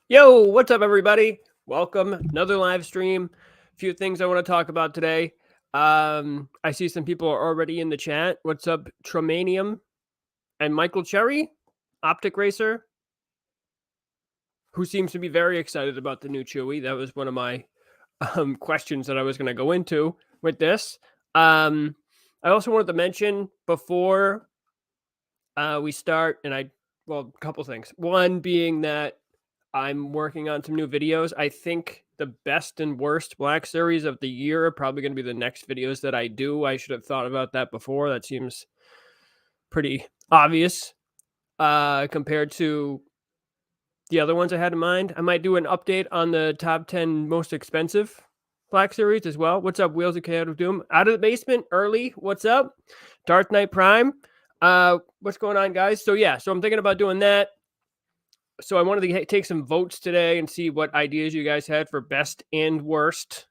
Yo, what's up, everybody? Welcome. Another live stream. A few things I want to talk about today. I see some people are already in the chat. What's up, Tromanium and Michael Cherry, Optic Racer, who seems to be very excited about the new Chewie. That was one of my questions that I was going to go into with this. I also wanted to mention before we start, a couple things. One being that I'm working on some new videos. I think the best and worst Black Series of the year are probably going to be the next videos that I do. I should have thought about that before. That seems pretty obvious compared to the other ones I had in mind. I might do an update on the top 10 most expensive Black Series as well. What's up, Wheels of Chaotic Doom? Out of the basement early. What's up? Dark Knight Prime. What's going on, guys? So I'm thinking about doing that. So I wanted to take some votes today and see what ideas you guys had for best and worst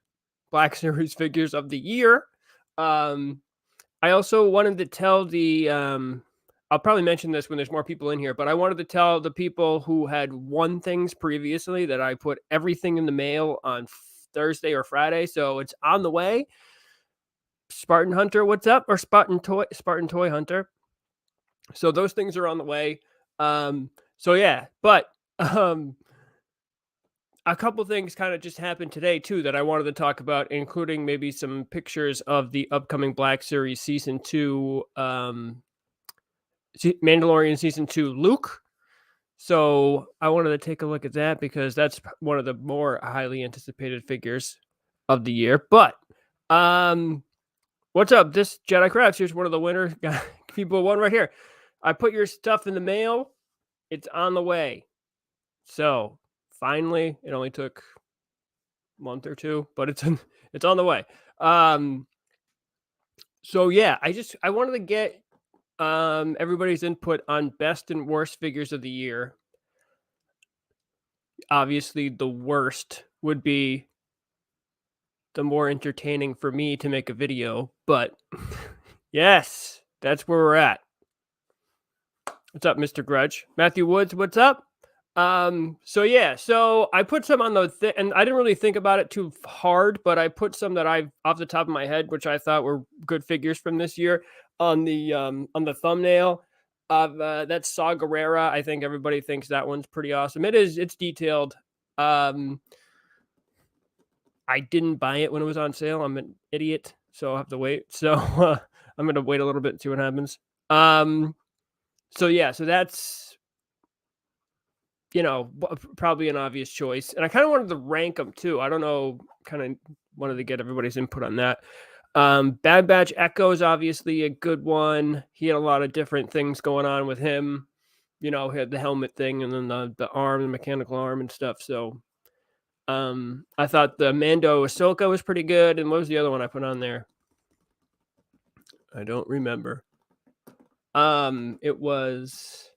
Black Series figures of the year. I also wanted to tell the I'll probably mention this when there's more people in here, but I wanted to tell the people who had won things previously that I put everything in the mail on Thursday or Friday, so it's on the way. Spartan Hunter, what's up? Or Spartan Toy Hunter. So those things are on the way. A couple things kind of just happened today too that I wanted to talk about, including maybe some pictures of the upcoming Black Series Season 2, Mandalorian Season 2 Luke. So I wanted to take a look at that because that's one of the more highly anticipated figures of the year. But what's up? This Jedi Crafts, here's one of the winner people won right here. I put your stuff in the mail. It's on the way. So finally, it only took a month or two, but it's on the way. So yeah, I wanted to get everybody's input on best and worst figures of the year. Obviously, the worst would be the more entertaining for me to make a video, but yes, that's where we're at. What's up, Mr. Grudge? Matthew Woods, what's up? So I put some on the and I didn't really think about it too hard, but I put some that I've off the top of my head, which I thought were good figures from this year on the thumbnail of that's Saw Gerrera. I think everybody thinks that one's pretty awesome. It's detailed. I didn't buy it when it was on sale. I'm an idiot, so I'll have to wait. So I'm gonna wait a little bit and see what happens. So that's probably an obvious choice. And I kind of wanted to rank them too. I don't know, kind of wanted to get everybody's input on that. Bad Batch Echo is obviously a good one. He had a lot of different things going on with him. He had the helmet thing and then the arm, the mechanical arm and stuff. So I thought the Mando Ahsoka was pretty good. And what was the other one I put on there? I don't remember. It was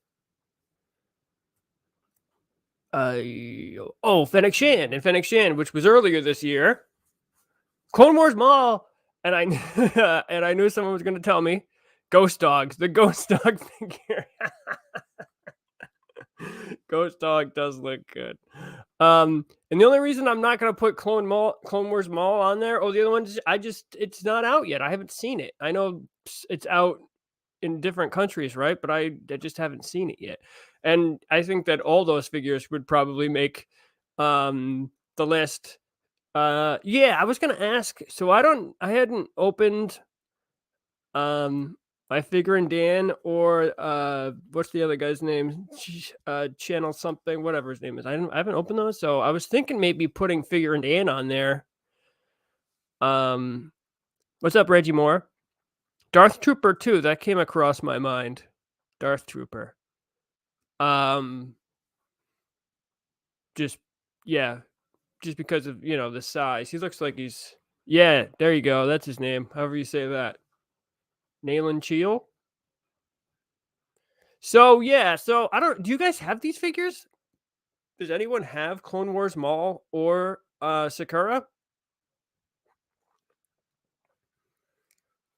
Fennec Shand, which was earlier this year. Clone Wars Mall, and I and I knew someone was going to tell me Ghost Dogs, the Ghost Dog figure. Ghost Dog does look good. And the only reason I'm not going to put Clone Wars Mall on there, the other ones, it's not out yet. I haven't seen it. I know it's out in different countries, right? But I just haven't seen it yet. And I think that all those figures would probably make the list. I was gonna ask. So I hadn't opened my Figure and Dan or what's the other guy's name? Channel something, whatever his name is. I haven't opened those, so I was thinking maybe putting Figure and Dan on there. What's up, Reggie Moore? Darth Trooper 2, that came across my mind. Darth Trooper. Just because of, the size. He looks like he's... Yeah, there you go. That's his name. However you say that. Nayland Cheel. So, I don't... Do you guys have these figures? Does anyone have Clone Wars Maul or Sakura?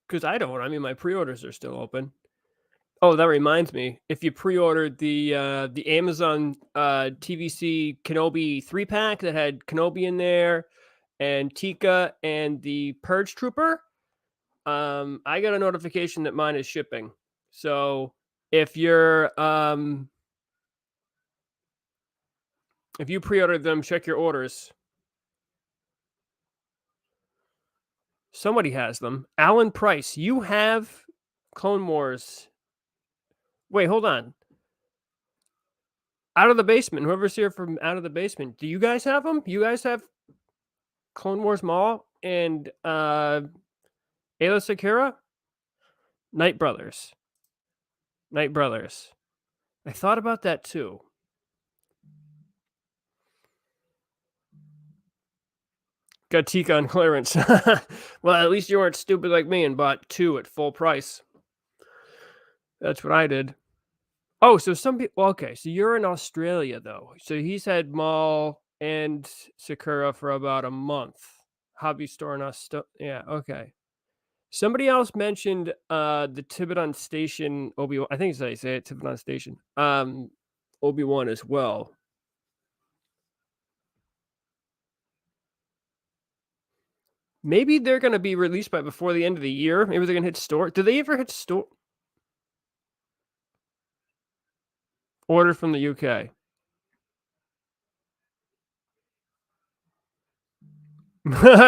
Because I don't. I mean, my pre-orders are still open. Oh, that reminds me. If you pre-ordered the Amazon TVC Kenobi 3-pack that had Kenobi in there and Tika and the Purge Trooper, I got a notification that mine is shipping. So if you pre-ordered them, check your orders. Somebody has them. Alan Price, you have Clone Wars. Wait, hold on. Out of the basement. Whoever's here from out of the basement. Do you guys have them? You guys have Clone Wars Maul and Ayla Secura? Night Brothers. Night Brothers. I thought about that too. Got Tika on clearance. Well, at least you weren't stupid like me and bought 2 at full price. That's what I did. Oh, so some people. Well, okay, so you're in Australia though. So he's had Maul and Sakura for about a month. Hobby store in Australia. Yeah, okay. Somebody else mentioned the Tibetan Station Obi-Wan. I think it's how you say it, Tibetan Station. Obi-Wan as well. Maybe they're going to be released by before the end of the year. Maybe they're going to hit store. Do they ever hit store? Order from the UK.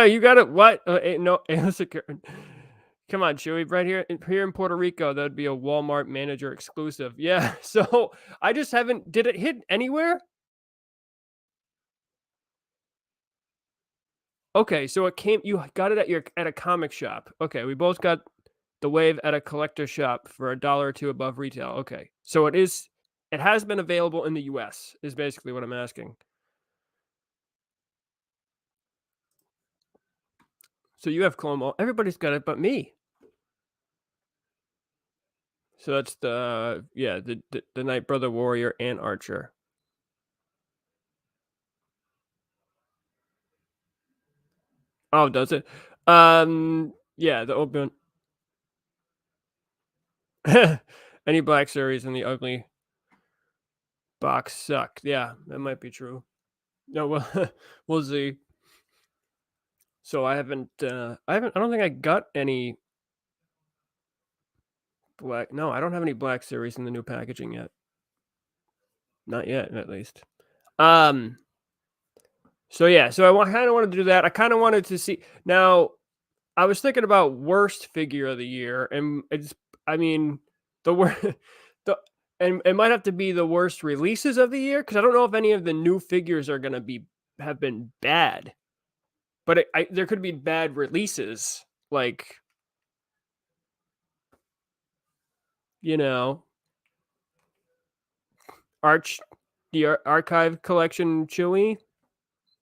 You got it. What? No. Come on, Chewie. Right here in Puerto Rico, that'd be a Walmart manager exclusive. Yeah. So I just haven't. Did it hit anywhere? Okay, so it came. You got it at a comic shop. Okay, we both got the Wave at a collector shop for $1 or $2 above retail. Okay, so it is. It has been available in the U.S. Is basically what I'm asking. So you have Clone Wars. Everybody's got it, but me. So that's the Night Brother Warrior and Archer. Oh, does it? Yeah, the open. Any Black Series in the ugly box suck. Yeah, that might be true. No, well, we'll see. So I don't think I got any black. No, I don't have any Black Series in the new packaging yet. Not yet, at least. So yeah, so I kind of wanted to do that. I kind of wanted to see. Now, I was thinking about worst figure of the year, and I mean, the worst, and it might have to be the worst releases of the year because I don't know if any of the new figures are gonna have been bad, but there could be bad releases, like the archive collection Chewie.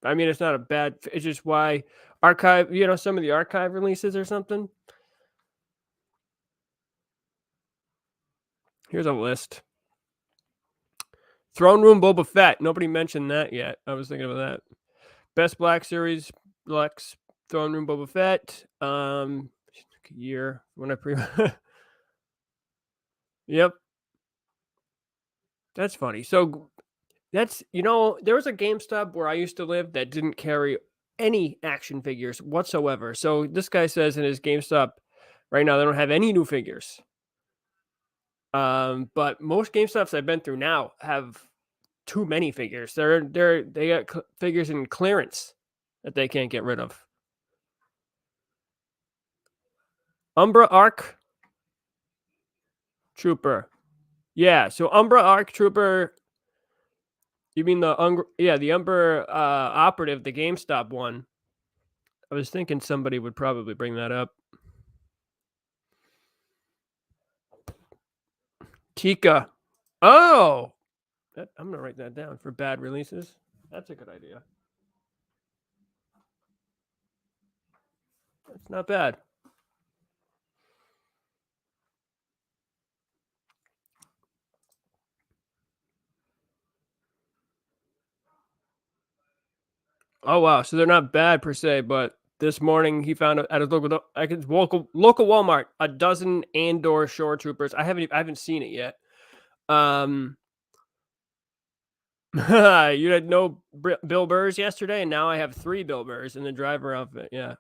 I mean, it's not a bad. It's just why archive. Some of the archive releases or something. Here's a list. Throne Room Boba Fett. Nobody mentioned that yet. I was thinking about that. Best Black Series Lex Throne Room Boba Fett. Year when I Yep. That's funny. So that's there was a GameStop where I used to live that didn't carry any action figures whatsoever. So this guy says in his GameStop right now they don't have any new figures. But most GameStops I've been through now have too many figures. They got figures in clearance that they can't get rid of. Umbra Arc Trooper. Yeah, so Umbra Arc Trooper. You mean the Umbra operative, the GameStop one. I was thinking somebody would probably bring that up. Tika. Oh, I'm gonna write that down for bad releases. That's a good idea. That's not bad. Oh wow, so they're not bad per se, but this morning he found at his local Walmart a dozen Andor Shore Troopers. I haven't seen it yet. You had no Bill Burrs yesterday, and now I have 3 Bill Burrs in the driver outfit. Yeah,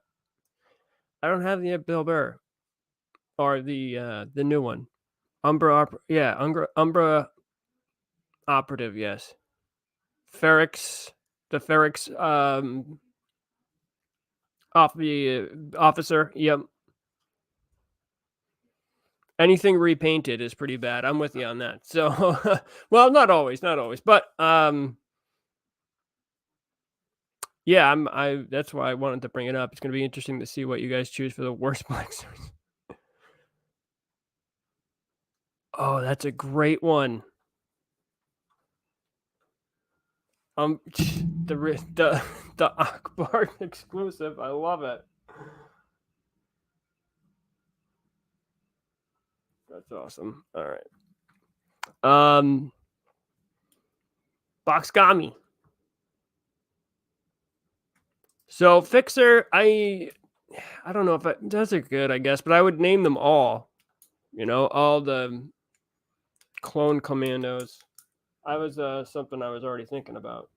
I don't have the Bill Burr or the new one, Umbra Operative. Yes, Ferrex, the Ferrex off the officer. Yep. Anything repainted is pretty bad. I'm with you on that. So, well, not always, but yeah, that's why I wanted to bring it up. It's going to be interesting to see what you guys choose for the worst Black Series. Oh, that's a great one. The Akbar exclusive. I love it. That's awesome. All right. Boxgami. So Fixer, I don't know if those are good, I guess, but I would name them all. You know, all the clone commandos. I was something I was already thinking about.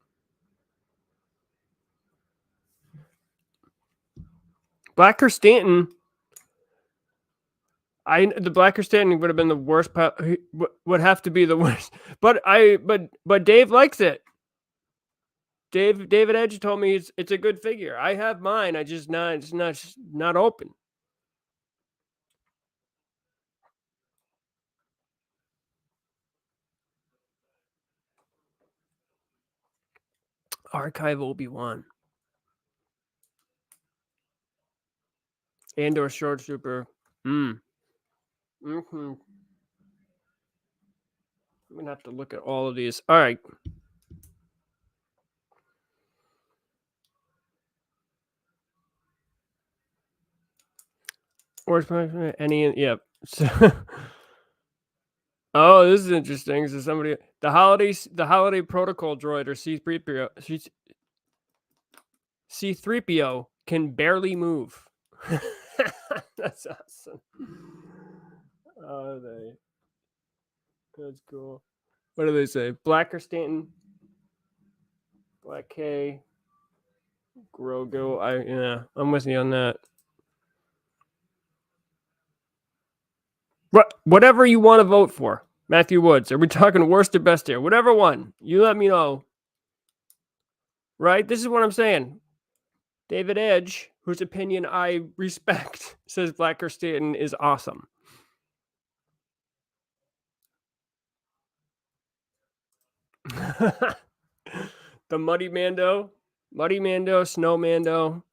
Blacker Stanton. The Blacker Stanton would have been the worst. Would have to be the worst. But Dave likes it. David Edge told me it's a good figure. I have mine. It's not open. Archive Obi-Wan. Andor Short Trooper. I'm gonna have to look at all of these. All right. Any? Yep. So, oh, this is interesting. So somebody the holiday protocol droid or C3PO can barely move. That's awesome. Oh, that's cool. What do they say? Blacker Stanton, Black K, Grogu. I'm with you on that. Whatever you want to vote for, Matthew Woods. Are we talking worst or best here? Whatever one, you let me know. Right? This is what I'm saying. David Edge, whose opinion I respect, says Blacker Stanton is awesome. The Muddy Mando, Snow Mando.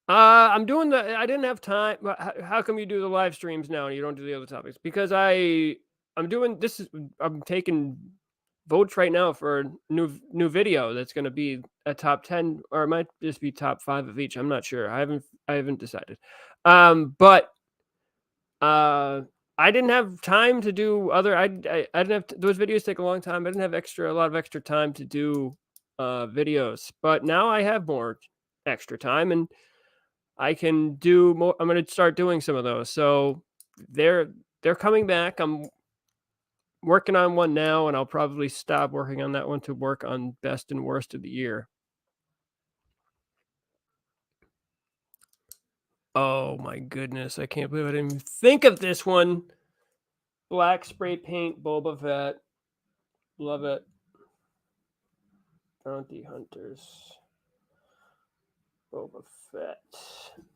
I'm doing I didn't have time. How come you do the live streams now and you don't do the other topics? Because I'm doing this. I'm taking votes right now for a new video that's going to be a top 10, or it might just be top 5 of each. I'm not sure. I haven't decided. But I didn't have time to do other. I didn't have those videos take a long time. I didn't have a lot of extra time to do videos. But now I have more extra time and I can do more. I'm going to start doing some of those. So they're coming back. I'm working on one now, and I'll probably stop working on that one to work on best and worst of the year. Oh my goodness. I can't believe I didn't even think of this one. Black spray paint Boba Fett. Love it. Bounty Hunters. Boba Fett.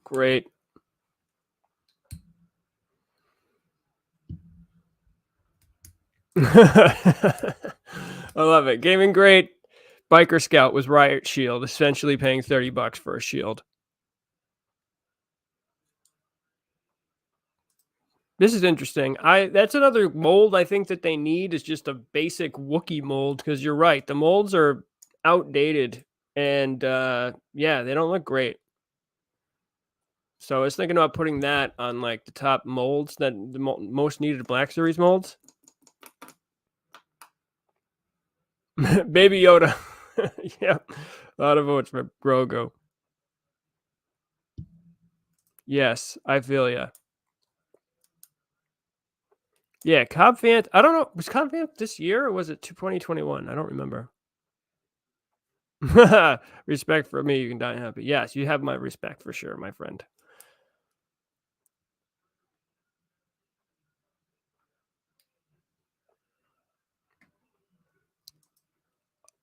Great. I love it. Gaming Great. Biker Scout was Riot Shield, essentially paying $30 for a shield. This is interesting. That's another mold I think that they need is just a basic Wookiee mold, because you're right. The molds are outdated and yeah, they don't look great. So I was thinking about putting that on like the top molds, that the most needed Black Series molds. Baby Yoda. Yeah, a lot of votes for Grogu. Yes, I feel ya. Yeah, Cobb Vanth. I don't know. Was Cobb Vanth this year or was it 2021? I don't remember. Respect for me. You can die happy. Yes, you have my respect for sure, my friend.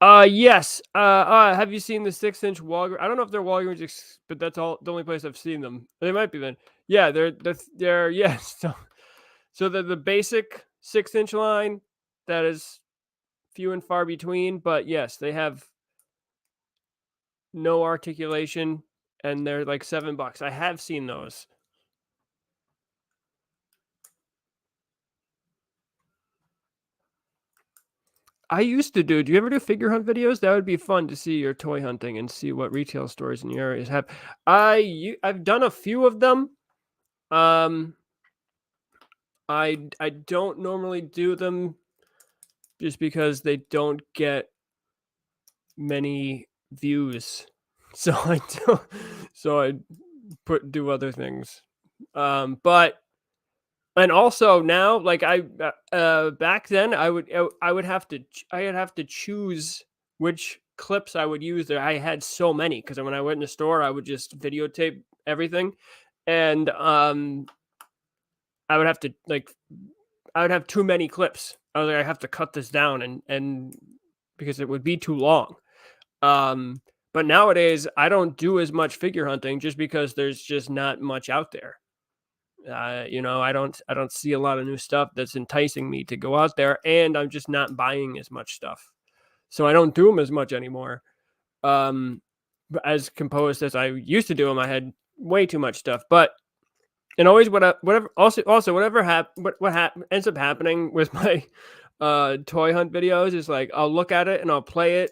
Yes. Have you seen the 6-inch Walgreens? I don't know if they're Walgreens, but that's all the only place I've seen them. They might be then. Yeah, they're yes. So they're the basic 6-inch line that is few and far between, but yes, they have no articulation and they're like $7. I have seen those. I used to do. Do you ever do figure hunt videos? That would be fun to see your toy hunting and see what retail stores in your areas have. I've done a few of them. I don't normally do them just because they don't get many views. So I don't so I do other things. But and also now like back then I would have to I'd have to choose which clips I would use there. I had so many because when I went in the store I would just videotape everything and I would have to I would have too many clips. I was like, I have to cut this down and because it would be too long. Um, but nowadays I don't do as much figure hunting just because there's just not much out there. I don't see a lot of new stuff that's enticing me to go out there, and I'm just not buying as much stuff. So I don't do them as much anymore. But as composed as I used to do them, I had way too much stuff. But and always whatever also whatever ends up happening with my toy hunt videos is like I'll look at it and I'll play it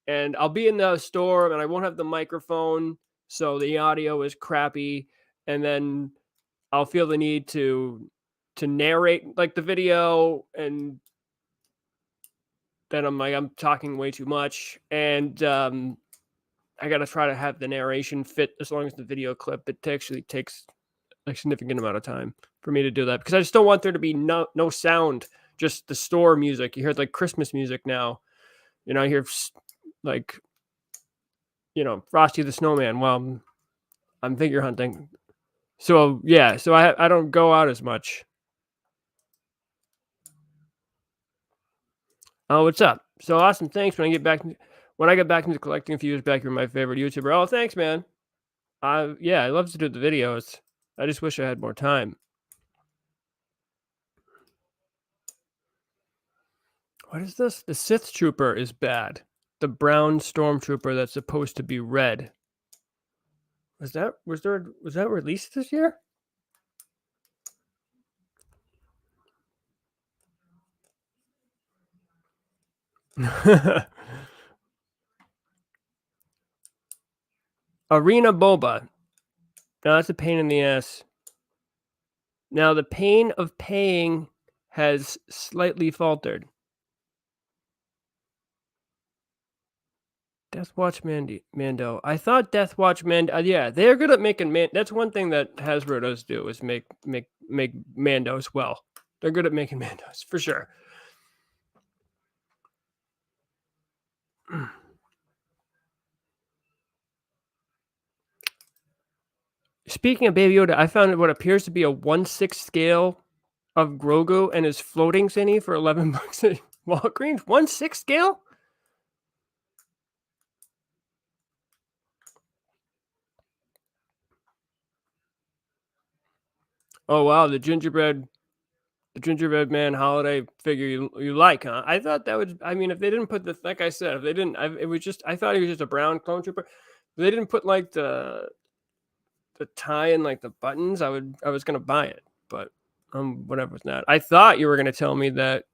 and I'll be in the store and I won't have the microphone so the audio is crappy and then I'll feel the need to narrate like the video and then I'm talking way too much and I got to try to have the narration fit as long as the video clip it actually takes a significant amount of time for me to do that because I just don't want there to be no sound, just the store music. You hear like Christmas music now, you hear like Frosty the Snowman while I'm figure hunting. So yeah, so I don't go out as much. Oh, what's up? So awesome! Thanks. When I get back into collecting a few years back, you're my favorite YouTuber. Oh, thanks, man. Yeah, I love to do the videos. I just wish I had more time. What is this? The Sith Trooper is bad. The brown stormtrooper that's supposed to be red. Was that released this year? Arena Boba. Now that's a pain in the ass. Now the pain of paying has slightly faltered. Death Watch Mando. I thought Death Watch Mando. Yeah, they're good at making That's one thing that Hasbro does do is make Mandos well. They're good at making Mandos for sure. Speaking of Baby Yoda, I found what appears to be a 1/6 scale of Grogu and his floating thingy for $11 at Walgreens. 1/6 scale? Oh wow, the gingerbread man holiday figure you like, huh? I thought that would. I mean, if they didn't put like I said, if they didn't, it was just. I thought he was just a brown clone trooper. If they didn't put like the tie and like the buttons, I was gonna buy it, but whatever with that. I thought you were gonna tell me that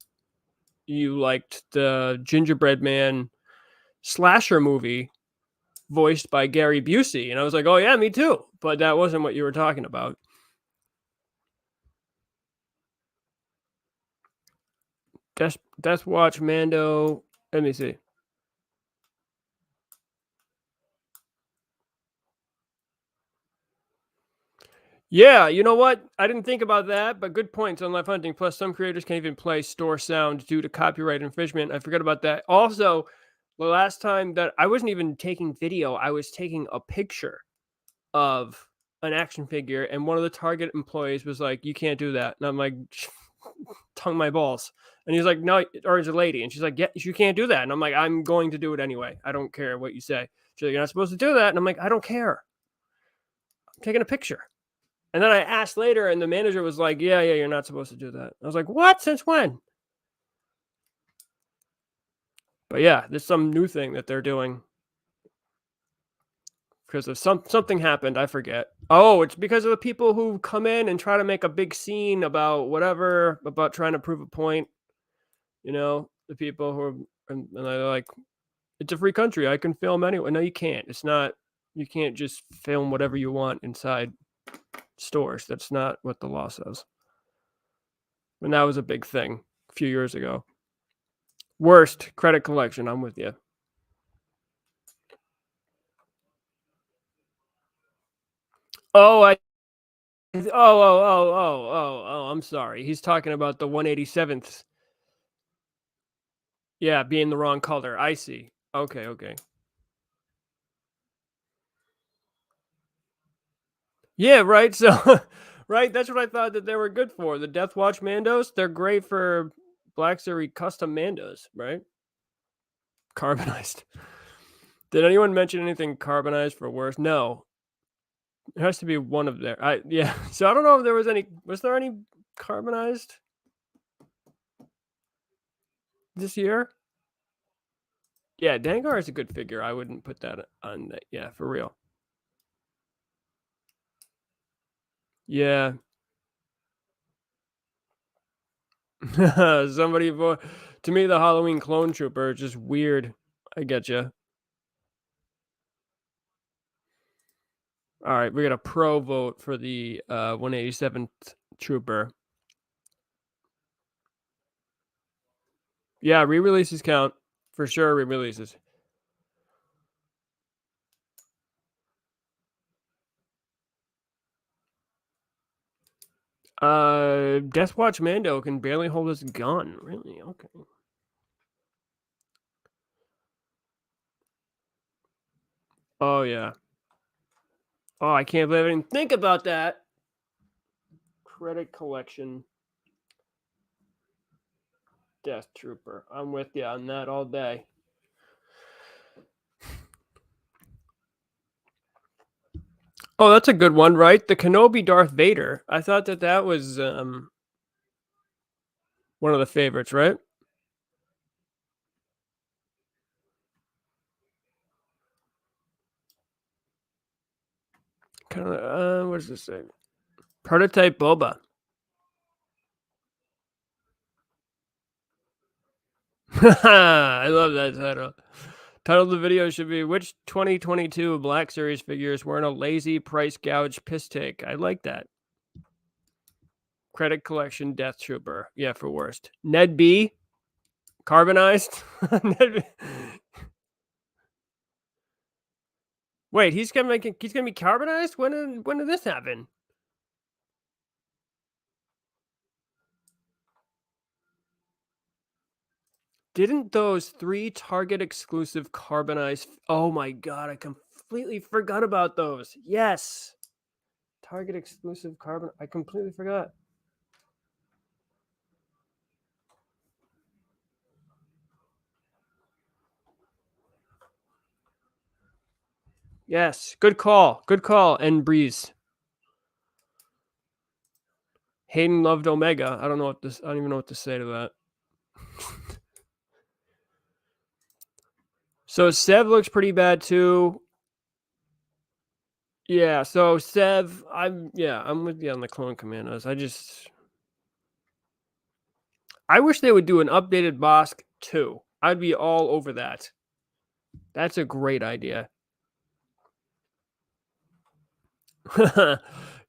you liked the gingerbread man slasher movie voiced by Gary Busey, and I was like, oh yeah, me too. But that wasn't what you were talking about. Death Watch Mando Let me see. Yeah, you know what? I didn't think about that, but good points on live hunting. Plus, some creators can't even play store sound due to copyright infringement. I forgot about that. Also, the last time that I wasn't even taking video, I was taking a picture of an action figure, and one of the Target employees was like, "You can't do that," and I'm like, "Tongue my balls." And he's like, "No," or it's a lady, and she's like, "Yeah, you can't do that." And I'm like, "I'm going to do it anyway. I don't care what you say." She's like, "You're not supposed to do that," and I'm like, "I don't care. I'm taking a picture." And then I asked later, and the manager was like, "Yeah, you're not supposed to do that." I was like, "What? Since when?" But yeah, there's some new thing that they're doing because of something happened. I forget. Oh, it's because of the people who come in and try to make a big scene about whatever, about trying to prove a point. You know, the people who are, and they're like, "It's a free country. I can film anyway." No, you can't. It's not. You can't just film whatever you want inside stores. That's not what the law says. And that was a big thing a few years ago. Worst credit collection. I'm with you. Oh, oh, I'm sorry. He's talking about the 187th. Yeah, being the wrong color. I see. Okay. Yeah, right. So, right, that's what I thought that they were good for. The Death Watch Mandos, they're great for Black Series custom Mandos, right? Carbonized. Did anyone mention anything carbonized for worse? No. It has to be one of their. Yeah. So I don't know if there was any. Was there any carbonized this year? Yeah, Dangar is a good figure. I wouldn't put that on that. Yeah, for real. Yeah. Somebody to me, the Halloween clone trooper is just weird. I get you. All right, we got a pro vote for the 187th trooper. Yeah, re-releases count for sure. Re-releases. Death Watch Mando can barely hold his gun. Really? Okay. Oh yeah. Oh, I can't believe I didn't think about that. Credit collection. Death Trooper. I'm with you on that all day. Oh, that's a good one, right? The Kenobi Darth Vader. I thought that was one of the favorites, right? Kind of. What does this say? Prototype Boba. I love that title. Title of the video should be "Which 2022 Black Series figures were in a lazy price gouge piss take?" I like that. Credit collection Death Trooper. Yeah, for worst. Ned B. Carbonized. Ned B. Wait, he's gonna be carbonized? When did this happen? Didn't those 3 Target exclusive carbonized? Oh my god, I completely forgot about those. Yes. Target exclusive carbon. I completely forgot. Yes. Good call. Good call. And Breeze. Hayden loved Omega. I don't even know what to say to that. So Sev looks pretty bad too. Yeah, so Sev, I'm with you on the Clone Commandos. I wish they would do an updated Bosk too. I'd be all over that. That's a great idea.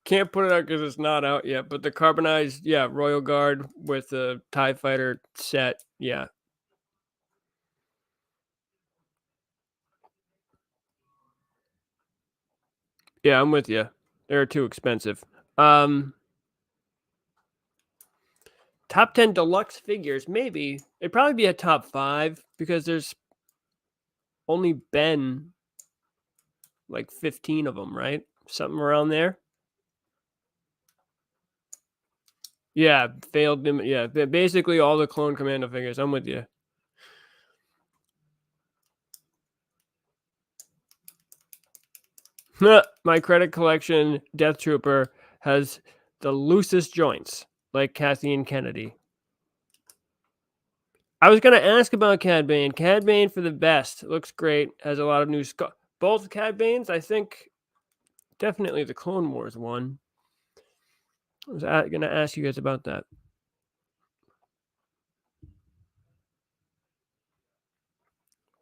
Can't put it out because it's not out yet, but the carbonized, Royal Guard with the TIE Fighter set, yeah. Yeah, I'm with you. They're too expensive. Top 10 deluxe figures, maybe. It'd probably be a top 5 because there's only been like 15 of them, right? Something around there. Yeah, failed them. Yeah, basically all the Clone Commando figures. I'm with you. My credit collection Death Trooper has the loosest joints, like Kathleen Kennedy. I was going to ask about Cad Bane. Cad Bane for the best. Looks great. Has a lot of new both Cad Banes, I think. Definitely the Clone Wars one. I was going to ask you guys about that.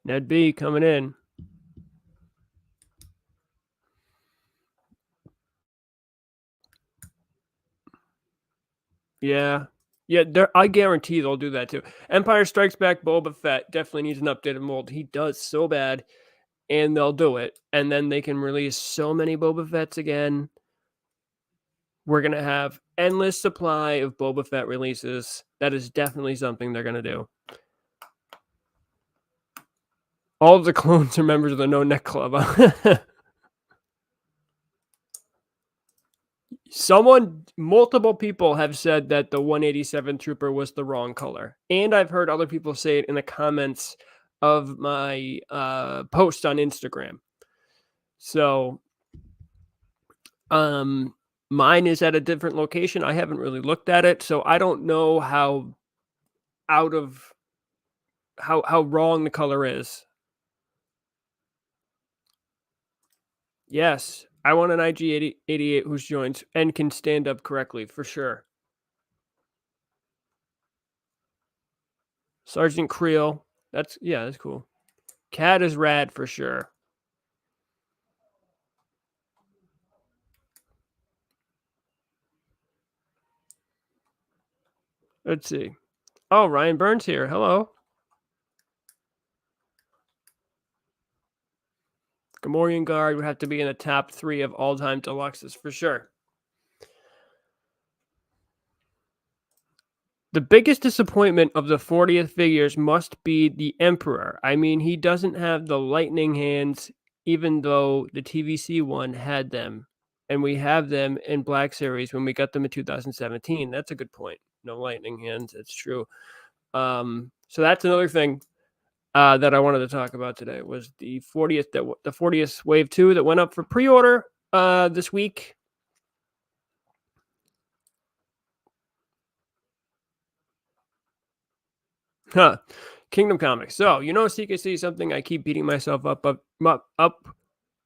Ned B coming in. Yeah. Yeah, I guarantee they'll do that too. Empire Strikes Back Boba Fett definitely needs an updated mold. He does so bad, and they'll do it. And then they can release so many Boba Fetts again. We're going to have endless supply of Boba Fett releases. That is definitely something they're going to do. All of the clones are members of the No Neck Club. Multiple people have said that the 187 Trooper was the wrong color. And I've heard other people say it in the comments of my post on Instagram. So, mine is at a different location. I haven't really looked at it, so I don't know how wrong the color is. Yes, I want an IG-88 whose joints and can stand up correctly, for sure. Sergeant Creel. That's cool. Cat is rad for sure. Let's see. Oh, Ryan Burns here. Hello. Gamorrean Guard would have to be in the top 3 of all-time deluxes for sure. The biggest disappointment of the 40th figures must be the Emperor. I mean, he doesn't have the lightning hands, even though the TVC one had them. And we have them in Black Series when we got them in 2017. That's a good point. No lightning hands. That's true. So that's another thing that I wanted to talk about today was the 40th Wave 2 that went up for pre-order this week. Kingdom Comics. So, CKC is something I keep beating myself up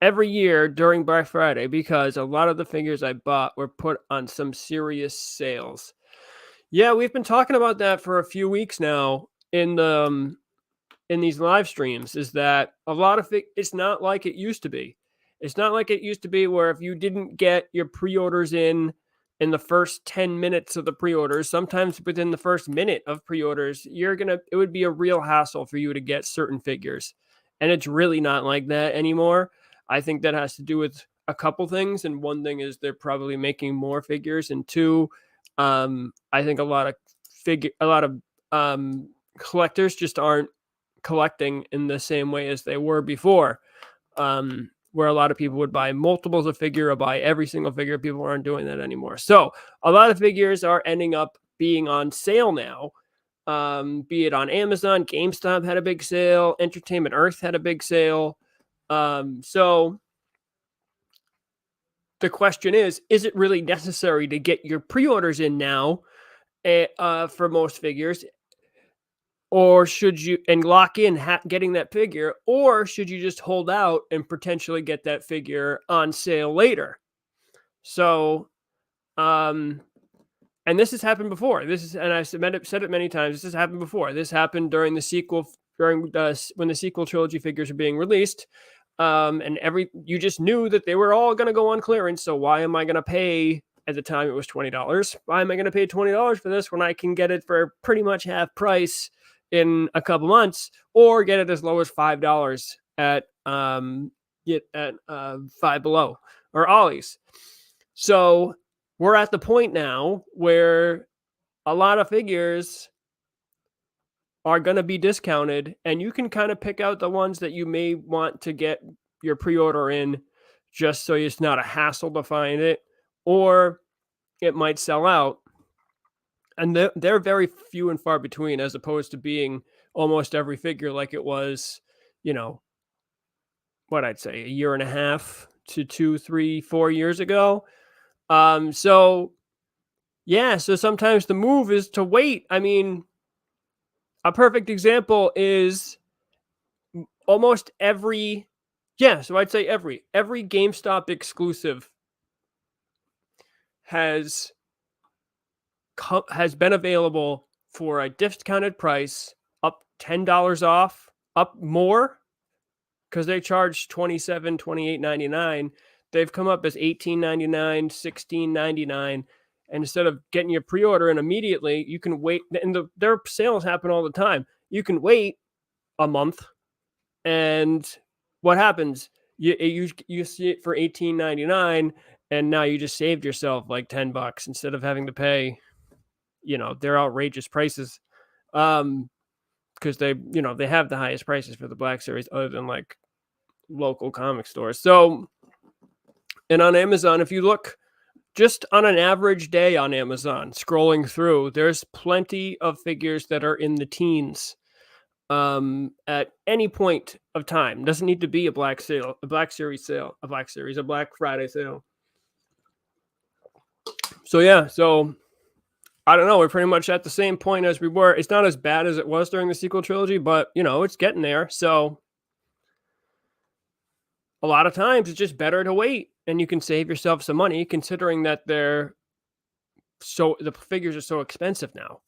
every year during Black Friday because a lot of the figures I bought were put on some serious sales. Yeah, we've been talking about that for a few weeks now in these live streams, is that a lot of it's not like it used to be. It's not like it used to be where if you didn't get your pre-orders in the first 10 minutes of the pre-orders, sometimes within the first minute of pre-orders, it would be a real hassle for you to get certain figures. And it's really not like that anymore. I think that has to do with a couple things. And one thing is they're probably making more figures. And two, I think a lot of collectors just aren't collecting in the same way as they were before, where a lot of people would buy multiples of figure or buy every single figure. People aren't doing that anymore. So a lot of figures are ending up being on sale now, be it on Amazon. GameStop had a big sale. Entertainment Earth had a big sale. So the question is it really necessary to get your pre-orders in now for most figures? Or should you lock in getting that figure, or should you just hold out and potentially get that figure on sale later? So, and this has happened before. And I've said it many times. This has happened before. This happened during the sequel, when the sequel trilogy figures are being released. And you just knew that they were all going to go on clearance. So why am I going to pay? At the time, it was $20. Why am I going to pay $20 for this when I can get it for pretty much half price in a couple months, or get it as low as $5 at Five Below or ollies. So we're at the point now where a lot of figures are going to be discounted, and you can kind of pick out the ones that you may want to get your pre-order in just so it's not a hassle to find it, or it might sell out. And they're very few and far between, as opposed to being almost every figure like it was, what I'd say, a year and a half to 2, 3, 4 years ago. So yeah, so sometimes the move is to wait. I mean, a perfect example is almost every, so I'd say every GameStop exclusive has been available for a discounted price, up $10 off, up more, because they charge $27, $28.99. They've come up as $18.99, $16.99. And instead of getting your pre-order in immediately, you can wait. And their sales happen all the time. You can wait a month, and what happens? You see it for $18.99, and now you just saved yourself like $10 instead of having to pay, their outrageous prices, because they have the highest prices for the Black Series other than like local comic stores. So, and on Amazon, if you look just on an average day on Amazon, scrolling through, there's plenty of figures that are in the teens at any point of time. Doesn't need to be a Black Series sale, a Black Friday sale. So yeah, so I don't know. We're pretty much at the same point as we were. It's not as bad as it was during the sequel trilogy, but it's getting there. So a lot of times it's just better to wait, and you can save yourself some money, considering that the figures are so expensive now.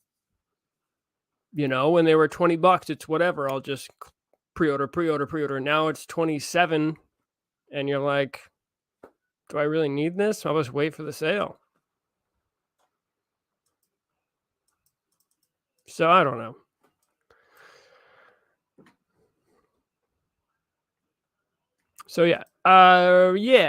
When they were $20, it's whatever. I'll just pre-order. Now it's 27, and you're like, do I really need this? I'll just wait for the sale. So I don't know. So yeah.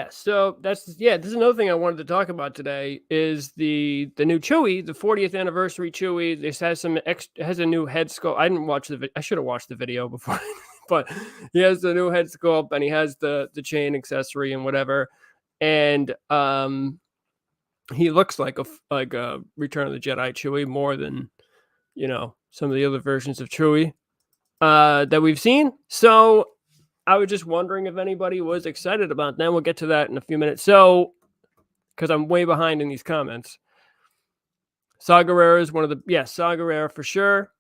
So this is another thing I wanted to talk about today is the new CHEWIE, the 40th anniversary CHEWIE. This has has a new head sculpt. I didn't watch I should have watched the video before, but he has the new head sculpt, and he has the chain accessory and whatever. And he looks like a Return of the Jedi CHEWIE more than some of the other versions of CHEWIE that we've seen. So I was just wondering if anybody was excited about that. We'll get to that in a few minutes. So, because I'm way behind in these comments. Saw Gerrera is one of the, Saw Gerrera for sure.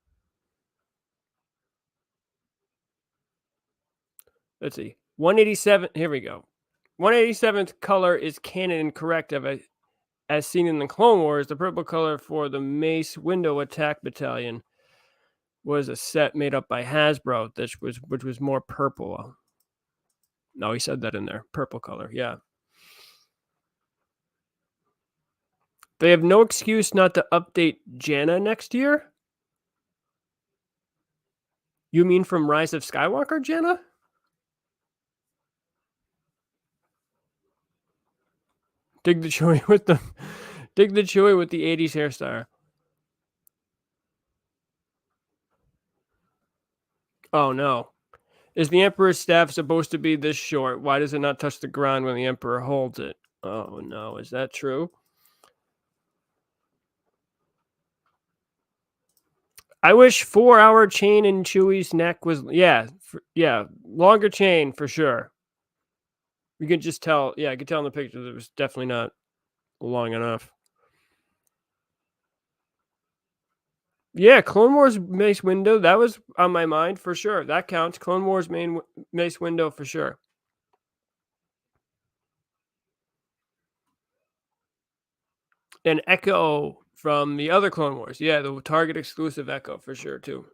Let's see. 187. Here we go. 187th color is canon and correct as seen in the Clone Wars. The purple color for the Mace Window Attack Battalion was a set made up by Hasbro, which was more purple. No, he said that in there. Purple color, yeah. They have no excuse not to update Janna next year? You mean from Rise of Skywalker, Janna? Dig the CHEWIE with the 80s hairstyle. Oh no. Is the Emperor's staff supposed to be this short? Why does it not touch the ground when the Emperor holds it? Oh no, is that true? I wish 4-hour chain in Chewie's neck was, longer chain for sure. You can just tell, I could tell in the picture that it was definitely not long enough. Yeah, Clone Wars Mace Window, that was on my mind for sure. That counts. Clone Wars Mace Window for sure. And Echo from the other Clone Wars. Yeah, the Target exclusive Echo for sure too.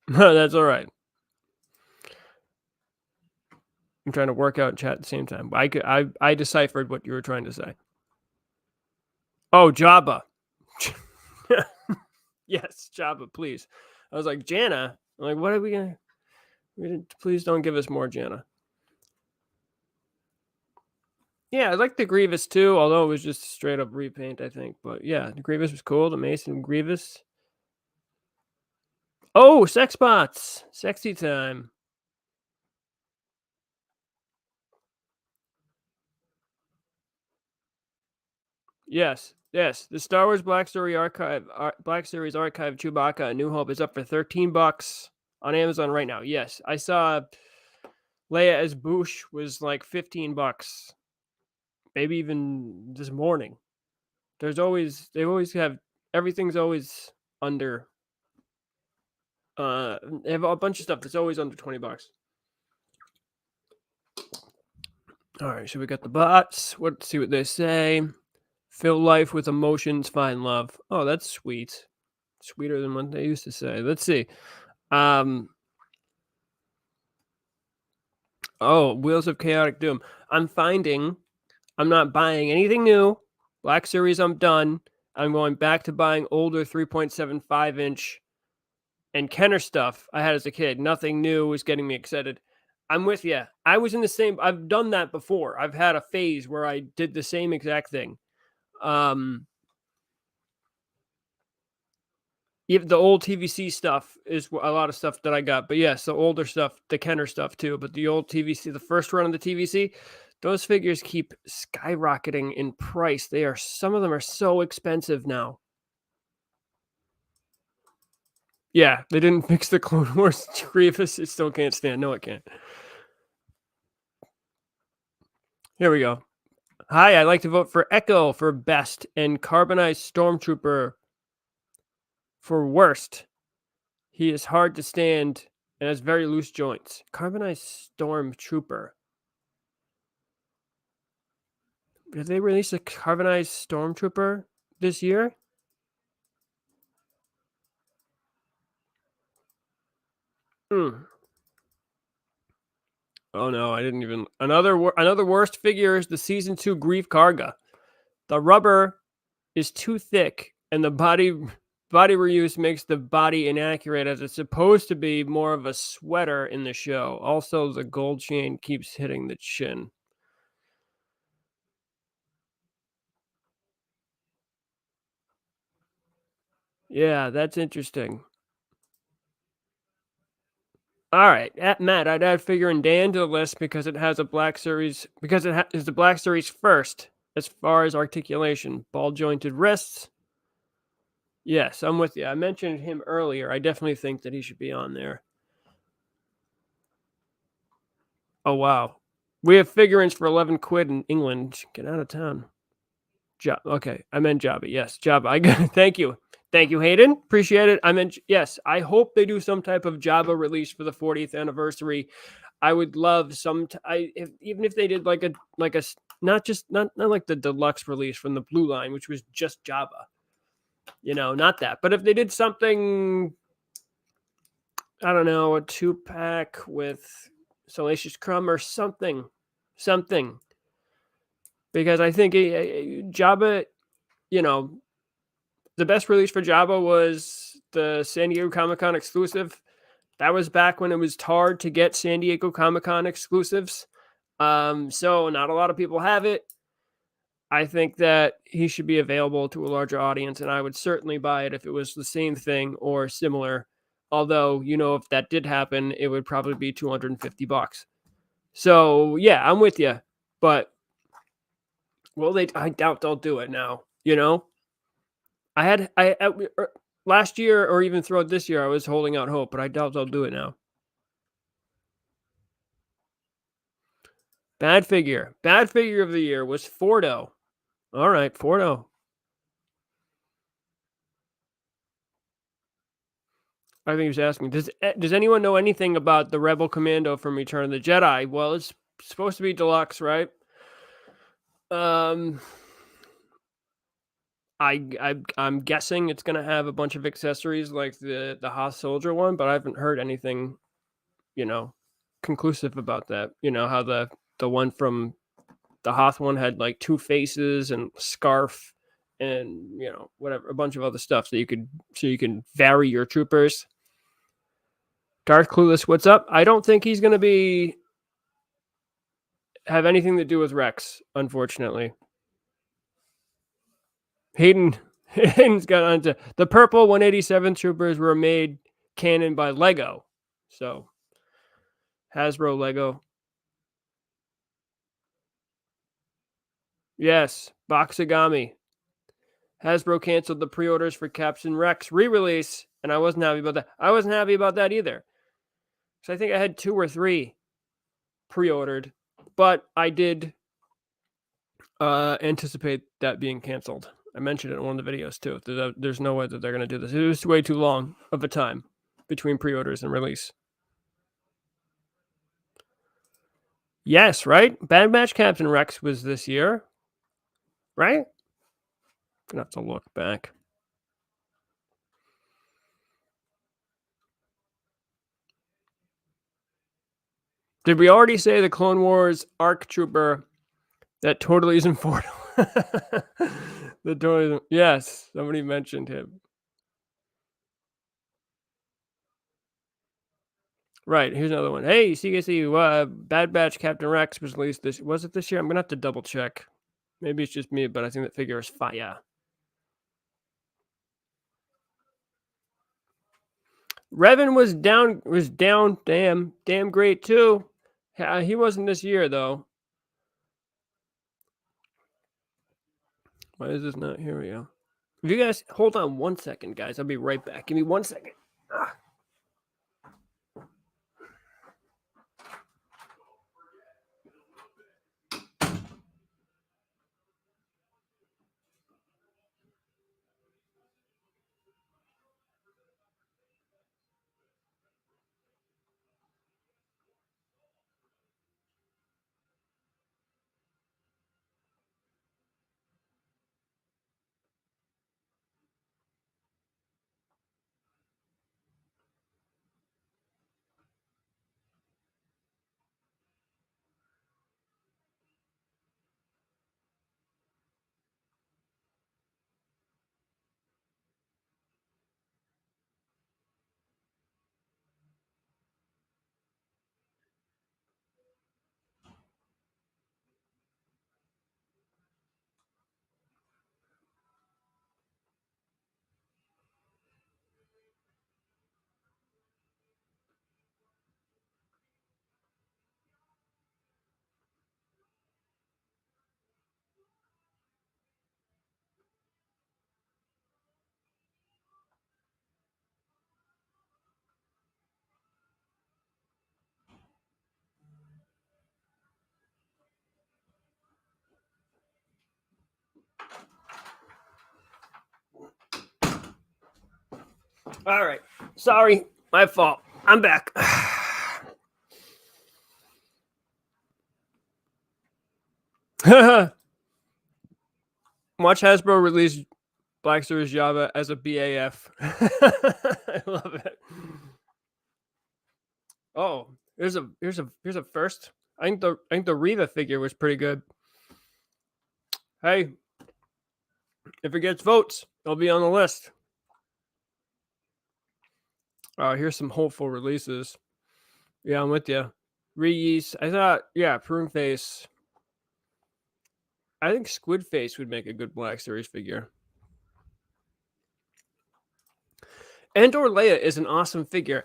That's all right. I'm trying to work out and chat at the same time. I deciphered what you were trying to say. Oh, Jabba. Yes, Jabba, please. I was like, Janna. I'm like, what are we gonna? Please don't give us more Janna. Yeah, I like the Grievous too, although it was just straight up repaint, I think. But yeah, the Grievous was cool. The Mason Grievous. Oh, sex bots. Sexy time. Yes, yes. The Star Wars Black Series Archive Chewbacca A New Hope is up for $13 on Amazon right now. Yes, I saw Leia as Boosh was like $15, maybe even this morning. They always have everything's always under. They have a bunch of stuff that's always under $20. All right, so we got the bots. Let's see what they say. Fill life with emotions, find love. Oh, that's sweet. Sweeter than what they used to say. Let's see. Oh, Wheels of Chaotic Doom. I'm finding I'm not buying anything new. Black Series, I'm done. I'm going back to buying older 3.75 inch and Kenner stuff I had as a kid. Nothing new was getting me excited. I'm with you. I was in the same. I've done that before. I've had a phase where I did the same exact thing. Even the old TVC stuff is a lot of stuff that I got. But yes, the older stuff, the Kenner stuff too. But the old TVC, the first run of the TVC, those figures keep skyrocketing in price. Some of them are so expensive now. Yeah, they didn't fix the Clone Wars Grievous. It still can't stand. No, it can't. Here we go. Hi, I'd like to vote for Echo for best and Carbonized Stormtrooper for worst. He is hard to stand and has very loose joints. Carbonized Stormtrooper. Did they release a Carbonized Stormtrooper this year? Oh no, I didn't even. Another worst figure is the Season 2 Grief Karga. The rubber is too thick, and the body reuse makes the body inaccurate, as it's supposed to be more of a sweater in the show. Also, the gold chain keeps hitting the chin. Yeah, that's interesting. All right, Matt, I'd add figure in Dan to the list because it has a Black Series, because it is the Black Series first as far as articulation. Ball jointed wrists. Yes, I'm with you. I mentioned him earlier. I definitely think that he should be on there. Oh wow, we have figurines for 11 quid in England. Get out of town. Okay, I meant Jabba. Yes, Jabba. I got. Thank you, Hayden. Appreciate it. I meant yes. I hope they do some type of Jabba release for the 40th anniversary. I would love even if they did like a not like the deluxe release from the Blue Line, which was just Jabba. Not that. But if they did something, I don't know, a 2-pack with Salacious Crumb or something, because I think Jabba, the best release for Jabba was the San Diego Comic-Con exclusive. That was back when it was hard to get San Diego Comic-Con exclusives. So not a lot of people have it. I think that he should be available to a larger audience, and I would certainly buy it if it was the same thing or similar. Although, if that did happen, it would probably be $250. So yeah, I'm with you. But I doubt they'll do it now. Last year or even throughout this year, I was holding out hope, but I doubt they'll do it now. Bad figure of the year was Fordo. All right, Fordo. I think he was asking, does anyone know anything about the Rebel Commando from Return of the Jedi? Well, it's supposed to be deluxe, right? I'm guessing it's gonna have a bunch of accessories like the Hoth Soldier one, but I haven't heard anything, conclusive about that. How the one from the Hoth one had like 2 faces and scarf and whatever, a bunch of other stuff so you can vary your troopers. Darth Clueless, what's up? I don't think he's gonna be have anything to do with Rex, unfortunately. Hayden's got onto the purple 187 troopers were made canon by Lego. So Hasbro Lego. Yes, Boxigami. Hasbro canceled the pre-orders for Captain Rex re-release, and I wasn't happy about that. I wasn't happy about that either. So I think I had 2 or 3 pre-ordered, but I did anticipate that being canceled. I mentioned it in one of the videos too. There's no way that they're going to do this. It was way too long of a time between pre-orders and release. Yes, right? Bad Batch Captain Rex was this year, right? Gonna have to look back. Did we already say the Clone Wars ARC Trooper that totally isn't for the totally? Yes, somebody mentioned him. Right, here's another one. Hey, CKC, Bad Batch Captain Rex was released this. Was it this year? I'm gonna have to double check. Maybe it's just me, but I think that figure is fire. Revan was down. Damn great too. He wasn't this year though. Why is this not? Here we go. If you guys hold on 1 second, guys, I'll be right back. Give me 1 second. All right. Sorry, my fault. I'm back. Watch Hasbro release Black Series Java as a BAF. I love it. Oh, here's a first. I think the Riva figure was pretty good. Hey, if it gets votes, it'll be on the list. Here's some hopeful releases. Yeah, I'm with you. Reese, I thought, yeah, Prune Face. I think Squid Face would make a good Black Series figure. Andor Leia is an awesome figure.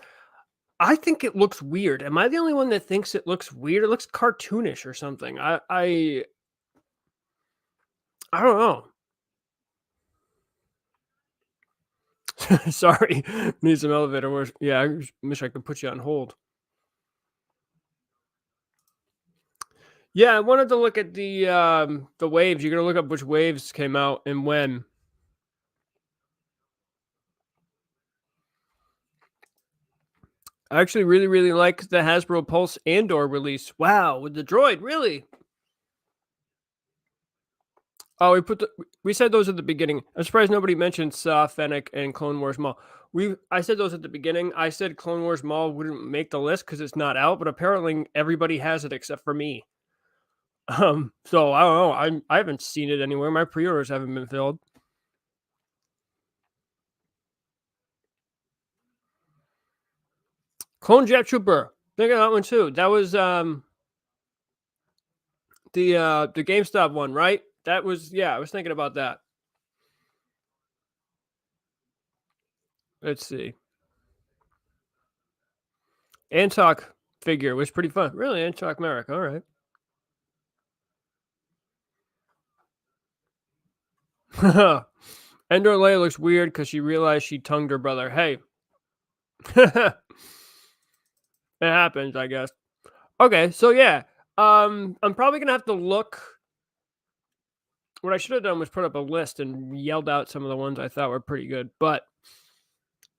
I think it looks weird. Am I the only one that thinks it looks weird? It looks cartoonish or something. I don't know. Sorry, need some elevator work. Yeah, I wish I could put you on hold. Yeah, I wanted to look at the waves. You're gonna look up which waves came out and when. I actually really like the Hasbro Pulse Andor release. Wow, with the droid, really? Oh, we said those at the beginning. I'm surprised nobody mentioned Fennec and Clone Wars Maul. I said those at the beginning. I said Clone Wars Maul wouldn't make the list because it's not out, but apparently everybody has it except for me. So I don't know. I haven't seen it anywhere. My pre-orders haven't been filled. Clone Jet Trooper. Think of that one too. That was The GameStop one, right? That was, yeah, I was thinking about that. Let's see. Antok figure was pretty fun. Really, Antok Merrick. All right. Endor Leia looks weird because she realized she tongued her brother. Hey. It happens, I guess. Okay, so yeah. I'm probably gonna have to look. What I should have done was put up a list and yelled out some of the ones I thought were pretty good, but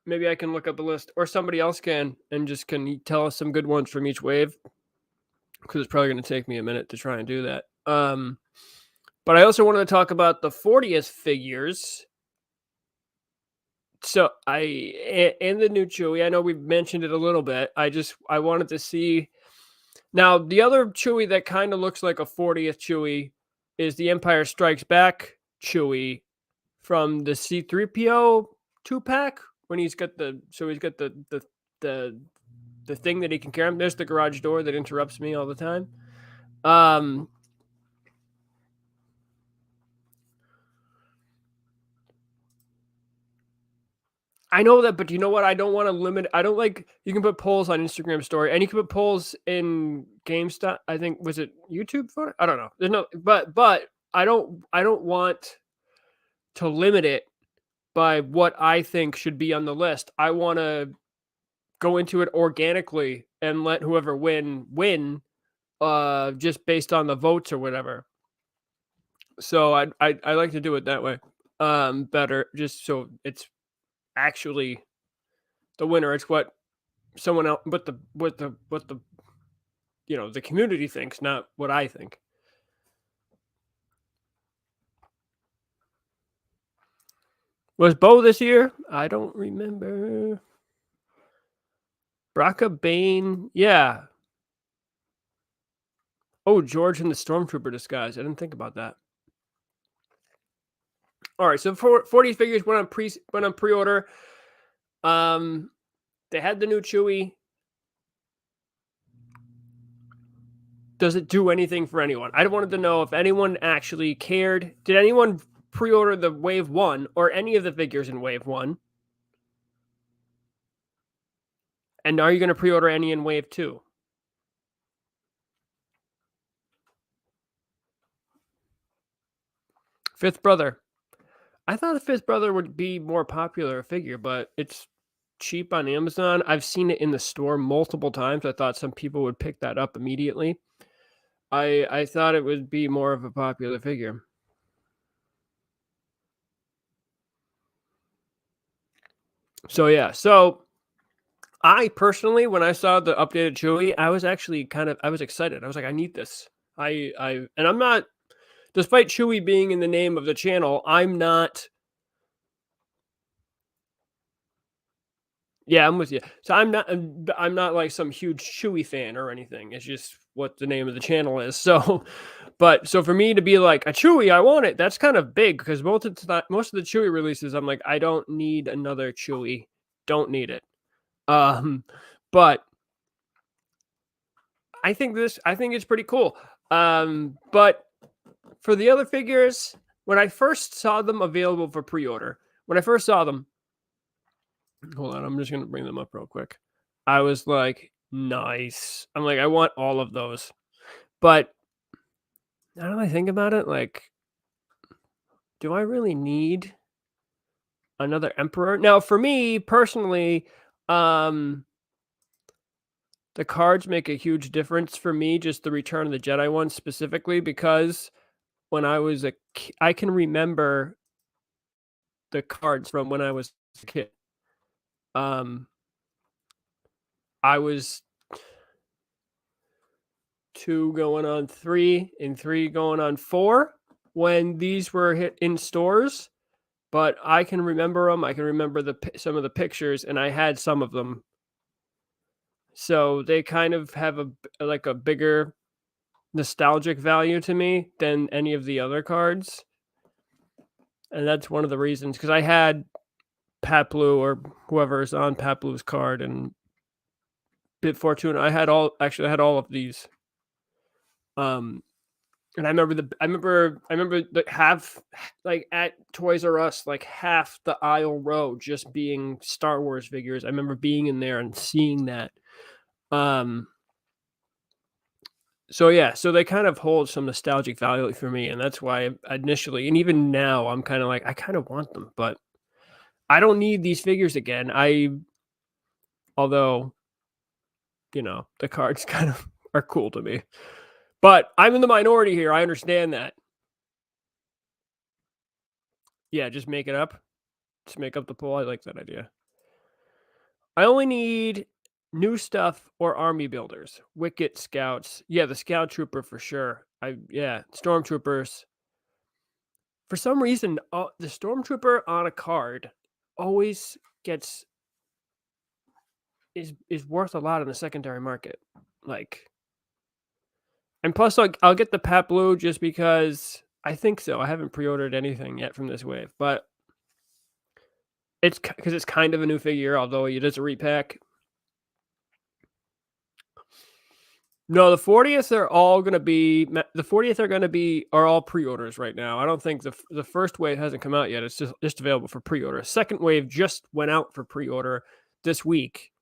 maybe I can look up a list, or somebody else can, and just can tell us some good ones from each wave, because it's probably going to take me a minute to try and do that. But I also wanted to talk about the 40th figures. So and the new Chewie, I know we've mentioned it a little bit. I wanted to see. Now, the other Chewie that kind of looks like a 40th Chewie is the Empire Strikes Back Chewie from the C-3PO 2-pack, when he's got the thing that he can carry him. There's the garage door that interrupts me all the time. I know that, but you know what? I don't want to limit. I don't like. You can put polls on Instagram story, and you can put polls in GameStop. I think, was it YouTube photo? I don't know. There's no, but I don't want to limit it by what I think should be on the list. I want to go into it organically and let whoever win, just based on the votes or whatever. So I like to do it that way, better, just so it's actually the winner. It's what someone else, what the the community thinks, not what I think. Was Bo this year? I don't remember. Braca Bane, yeah. Oh, George in the Stormtrooper disguise. I didn't think about that. All right, so 40 figures went on pre-order. They had the new Chewie. Does it do anything for anyone? I wanted to know if anyone actually cared. Did anyone pre-order the Wave 1 or any of the figures in Wave 1? And are you going to pre-order any in Wave 2? Fifth Brother. I thought the Fifth Brother would be more popular figure, but it's cheap on Amazon. I've seen it in the store multiple times. I thought some people would pick that up immediately. I thought it would be more of a popular figure. So yeah, so I personally, when I saw the updated Chewie, I was actually I was excited. I was like, I need this. And I'm not, despite Chewie being in the name of the channel, I'm not. Yeah, I'm with you. So I'm not like some huge Chewie fan or anything. It's just what the name of the channel is. So, so for me to be like a Chewie, I want it. That's kind of big, because most of the Chewie releases, I'm like, I don't need another Chewie. Don't need it. But I think it's pretty cool. But for the other figures, when I first saw them available for pre-order, hold on, I'm just gonna bring them up real quick. I was like, nice. I'm like, I want all of those. But now that I think about it, like, do I really need another Emperor? Now, for me personally, the cards make a huge difference for me, just the Return of the Jedi one specifically, because when I was I can remember the cards from when I was a kid. I was 2 going on 3 and 3 going on 4 when these were hit in stores, but I can remember them. I can remember some of the pictures, and I had some of them. So they kind of have a bigger nostalgic value to me than any of the other cards. And that's one of the reasons, because I had Pat Blue, or whoever is on Pat Blue's card, and Bit Fortune. I had all of these. And I remember the half, like at Toys R Us, like half the aisle row just being Star Wars figures. I remember being in there and seeing that. So yeah, so they kind of hold some nostalgic value for me, and that's why initially, and even now, I'm kind of like, I kind of want them, but I don't need these figures again. Although, the cards kind of are cool to me, but I'm in the minority here. I understand that. Yeah, just make it up. Just make up the pool. I like that idea. I only need new stuff or army builders. Wicket scouts. Yeah, the scout trooper for sure. Stormtroopers. For some reason, the stormtrooper on a card always is worth a lot in the secondary market. Like, and plus I'll get the Pat Blue just because I think so. I haven't pre-ordered anything yet from this wave, but it's because it's kind of a new figure, although it is a repack. No, the 40th are all going to be are all pre-orders right now. I don't think the first wave hasn't come out yet. It's just available for pre-order. Second wave just went out for pre-order this week.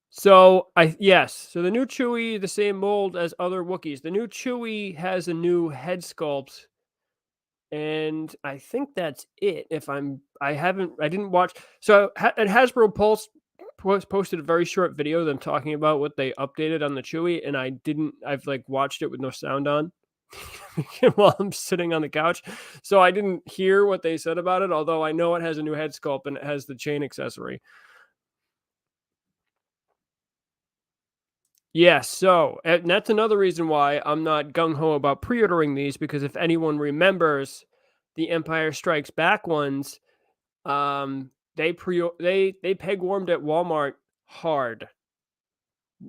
So so the new Chewie, the same mold as other Wookiees. The new Chewie has a new head sculpt, and I think that's it. I didn't watch. So at Hasbro Pulse posted a very short video of them talking about what they updated on the Chewie, and I've like watched it with no sound on while I'm sitting on the couch, so I didn't hear what they said about it, although I know it has a new head sculpt and it has the chain accessory. Yes, so and that's another reason why I'm not gung-ho about pre-ordering these, because if anyone remembers the Empire Strikes Back ones, they peg warmed at Walmart hard,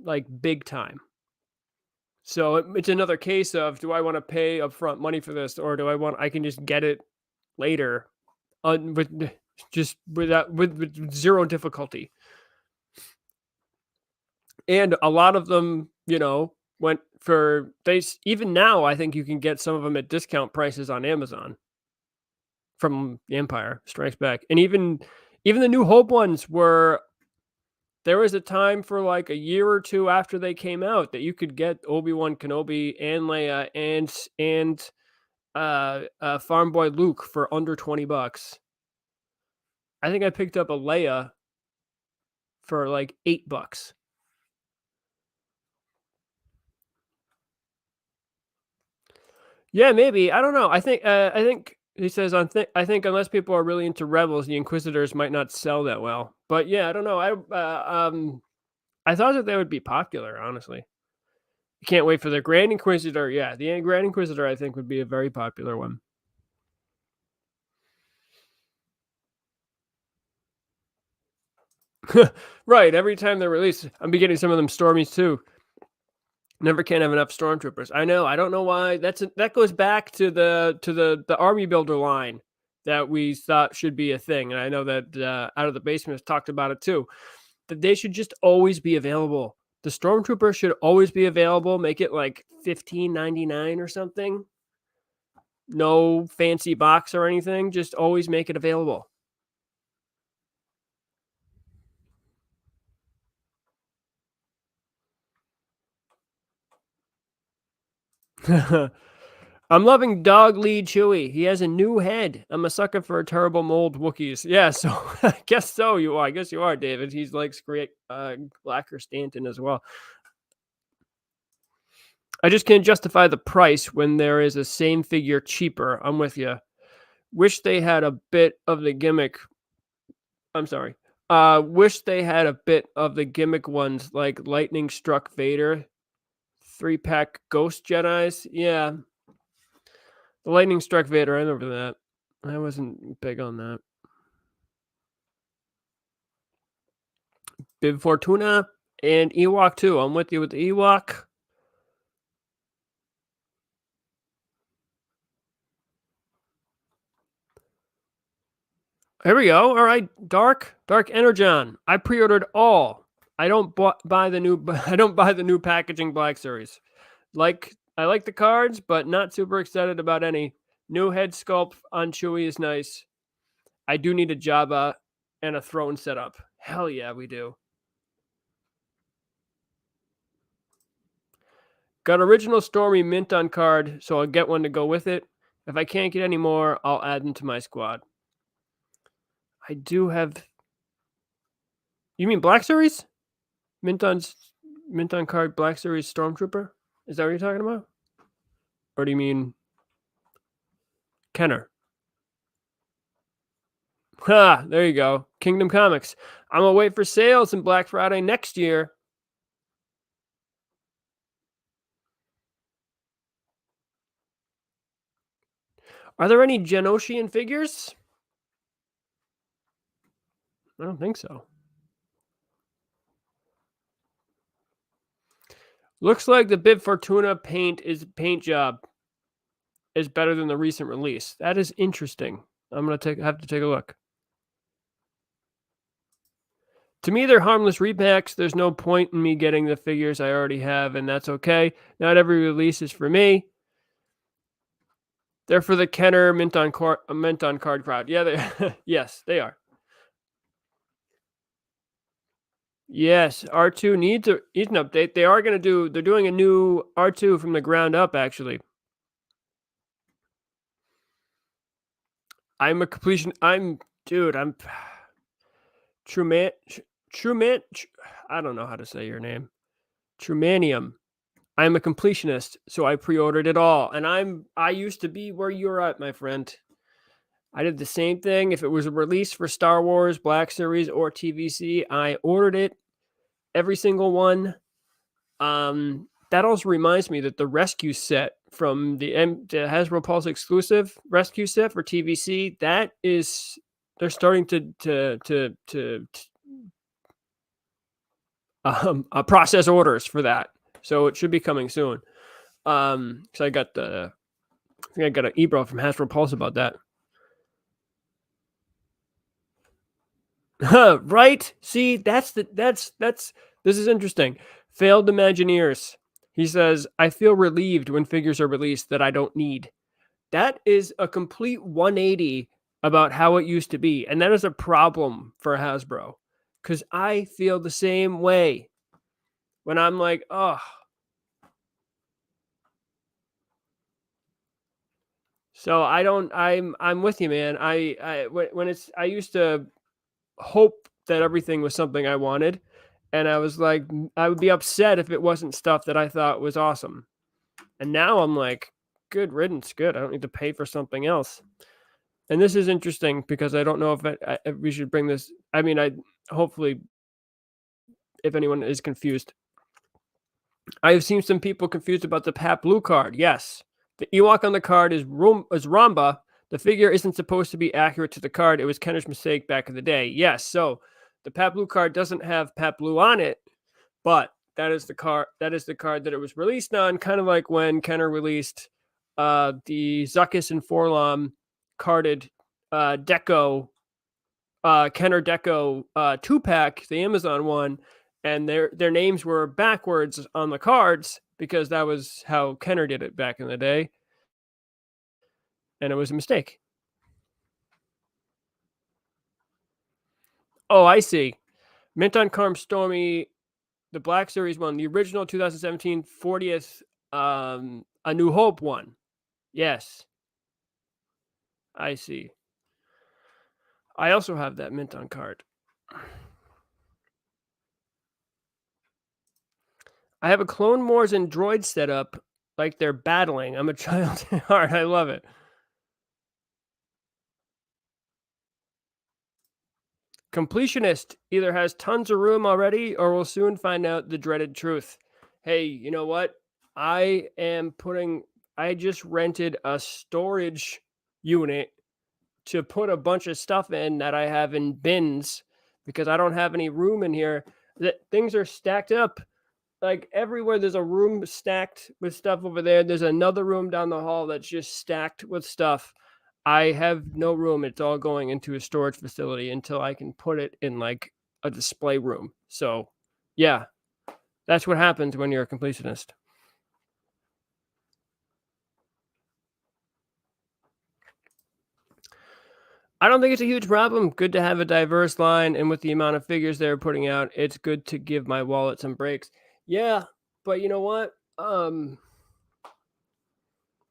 like big time. So it's another case of, do I want to pay upfront money for this, or I can just get it later, with zero difficulty. And a lot of them, went for even now. I think you can get some of them at discount prices on Amazon from the Empire Strikes Back, and even the New Hope ones were. There was a time for like a year or two after they came out that you could get Obi-Wan Kenobi and Leia and Farm Boy Luke for under $20. I think I picked up a Leia for like $8. Yeah, maybe. I don't know. I think he says I think unless people are really into Rebels, the Inquisitors might not sell that well. But yeah, I don't know. I thought that they would be popular, honestly. You can't wait for the Grand Inquisitor. Yeah, the Grand Inquisitor I think would be a very popular one. Right, every time they're released, I'm getting some of them Stormies too. Never can have enough Stormtroopers. I know. I don't know why. That goes back to the Army Builder line that we thought should be a thing. And I know that Out of the Basement has talked about it too. That they should just always be available. The Stormtrooper should always be available. Make it like $15.99 or something. No fancy box or anything. Just always make it available. I'm loving Dog Lead Chewie. He has a new head. I'm a sucker for terrible mold Wookiees. Yeah, so I guess so. You are. I guess you are, David. He's like great Blacker Stanton as well. I just can't justify the price when there is a same figure cheaper. I'm with you. Wish they had a bit of the gimmick. I'm sorry. Wish they had a bit of the gimmick ones like Lightning Struck Vader, 3-pack Ghost Jedis. Yeah. The Lightning Struck Vader, I remember that. I wasn't big on that. Bib Fortuna and Ewok too. I'm with you with the Ewok. Here we go. All right, Dark Energon. I pre-ordered all. I don't buy the new packaging Black Series. I like the cards, but not super excited about any. New head sculpt on Chewie is nice. I do need a Jabba and a throne setup. Hell yeah, we do. Got original Stormy mint on card, so I'll get one to go with it. If I can't get any more, I'll add them to my squad. I do have... You mean Black Series? Mint on card Black Series Stormtrooper? Is that what you're talking about? Or do you mean Kenner? Ha! There you go. Kingdom Comics. I'm going to wait for sales in Black Friday next year. Are there any Genoshian figures? I don't think so. Looks like the Bib Fortuna paint job is better than the recent release. That is interesting. I'm gonna have to take a look. To me, they're harmless repacks. There's no point in me getting the figures I already have, and that's okay. Not every release is for me. They're for the Kenner mint on card crowd. Yeah, they yes, they are. Yes, R2 needs an update. They're doing a new R2 from the ground up, actually. I'm Truman, I don't know how to say your name. Trumanium. I'm a completionist, so I pre-ordered it all. And I used to be where you're at, my friend. I did the same thing. If it was a release for Star Wars, Black Series, or TVC, I ordered it. Every single one. That also reminds me that the rescue set from the Hasbro Pulse exclusive rescue set for TVC, they're starting to process orders for that, so it should be coming soon. So I think I got an email from Hasbro Pulse about that. Right? See, this is interesting. Failed Imagineers. He says, I feel relieved when figures are released that I don't need. That is a complete 180 about how it used to be. And that is a problem for Hasbro. Because I feel the same way. When I'm like, oh. So I'm with you, man. I used to hope that everything was something I wanted. And I was like, I would be upset if it wasn't stuff that I thought was awesome. And now I'm like, good riddance, good. I don't need to pay for something else. And this is interesting because I don't know if we should bring this. I mean, hopefully, if anyone is confused, I've seen some people confused about the Pat Blue card. Yes, the Ewok on the card is Ramba. The figure isn't supposed to be accurate to the card. It was Kenner's mistake back in the day. Yes, so the Pat Blue card doesn't have Pat Blue on it, but that is the card that it was released on, kind of like when Kenner released the Zuckuss and Forlom carded Deco Kenner Deco 2-pack, the Amazon one, and their names were backwards on the cards because that was how Kenner did it back in the day, and it was a mistake. Oh, I see. Mint on Carm Stormy, the Black Series one, the original 2017 40th A New Hope one. Yes. I see. I also have that mint on card. I have a Clone Wars and droid setup like they're battling. I'm a child at heart. I love it. Completionist either has tons of room already or will soon find out the dreaded truth. Hey, you know what? I just rented a storage unit to put a bunch of stuff in that I have in bins because I don't have any room in here. Things are stacked up. Like everywhere, there's a room stacked with stuff over there. There's another room down the hall that's just stacked with stuff. I have no room. It's all going into a storage facility until I can put it in like a display room. So, yeah, that's what happens when you're a completionist. I don't think it's a huge problem. Good to have a diverse line, and with the amount of figures they're putting out, it's good to give my wallet some breaks. Yeah, but you know what?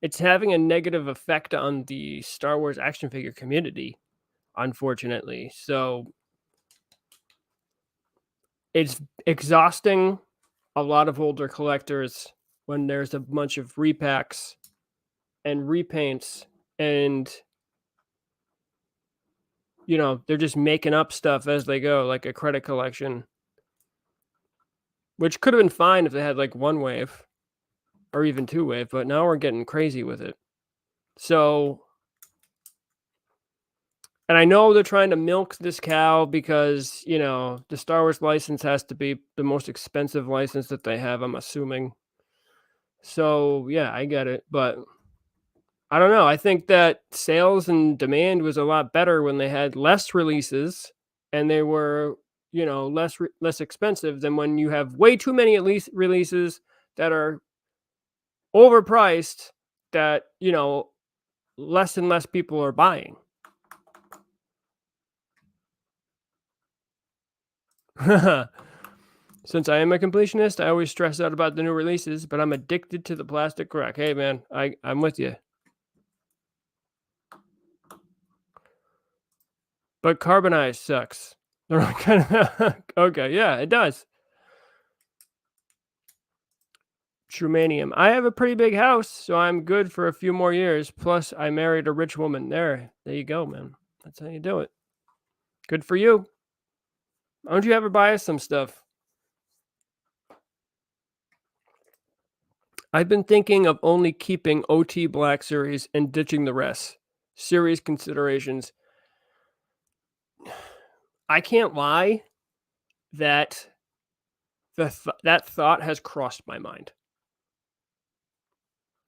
It's having a negative effect on the Star Wars action figure community, unfortunately. So it's exhausting a lot of older collectors when there's a bunch of repacks and repaints and they're just making up stuff as they go, like a credit collection, which could have been fine if they had like one wave or even two wave, but now we're getting crazy with it. So, and I know they're trying to milk this cow because, the Star Wars license has to be the most expensive license that they have, I'm assuming. So, yeah, I get it, but I don't know. I think that sales and demand was a lot better when they had less releases and they were, less expensive than when you have way too many at least releases that are overpriced that, less and less people are buying. Since I am a completionist, I always stress out about the new releases, but I'm addicted to the plastic crack. Hey man, I'm with you. But carbonized sucks. Okay, yeah, it does. Trumanium. I have a pretty big house, so I'm good for a few more years. Plus, I married a rich woman. There you go, man. That's how you do it. Good for you. Why don't you ever buy us some stuff? I've been thinking of only keeping OT Black Series and ditching the rest. Series considerations. I can't lie that that thought has crossed my mind.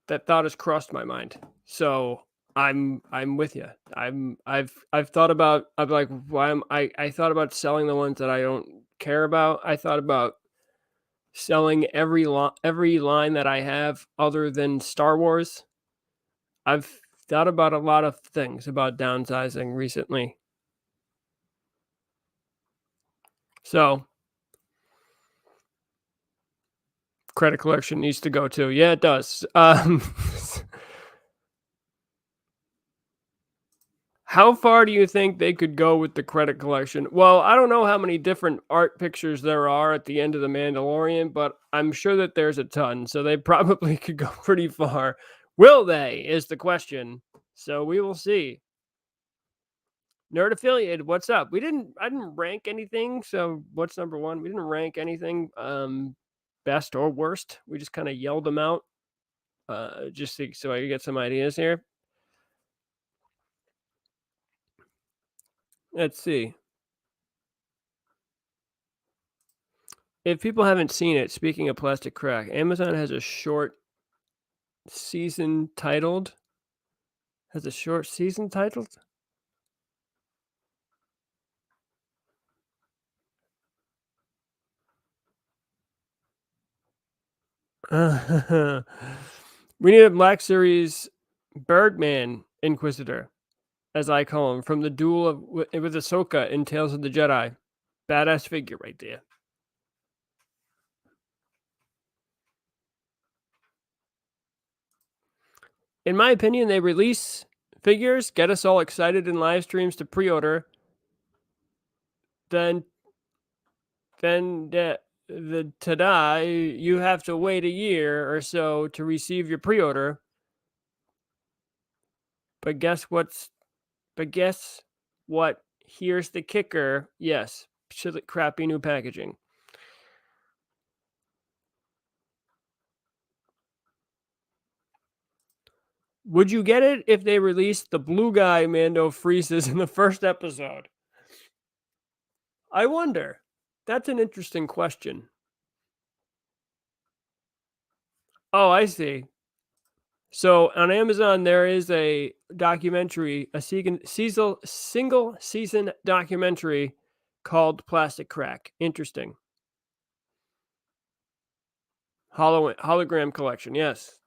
That thought has crossed my mind. So I'm with you. I've thought about. I'm like, why am I thought about selling the ones that I don't care about. I thought about selling every line that I have other than Star Wars. I've thought about a lot of things about downsizing recently. So credit collection needs to go too. Yeah, it does. How far do you think they could go with the credit collection? Well, I don't know how many different art pictures there are at the end of The Mandalorian, but I'm sure that there's a ton, so they probably could go pretty far. Will they, is the question. So we will see. Nerd affiliated, what's up? I didn't rank anything, so what's number one? We didn't rank anything best or worst. We just kind of yelled them out. So I get some ideas here. Let's see. If people haven't seen it, speaking of plastic crack, Amazon has a short season titled. Has a short season titled? We need a Black Series Birdman Inquisitor, as I call him, from the duel with Ahsoka in Tales of the Jedi. Badass figure right there. In my opinion, they release figures, get us all excited in live streams to pre-order. Then the ta-da, you have to wait a year or so to receive your pre-order. But guess what? Here's the kicker. Yes, crappy new packaging. Would you get it if they released the blue guy Mando freezes in the first episode? I wonder. That's an interesting question. Oh, I see. So on Amazon, there is a documentary, a single season documentary called Plastic Crack. Interesting. Hologram collection. Yes.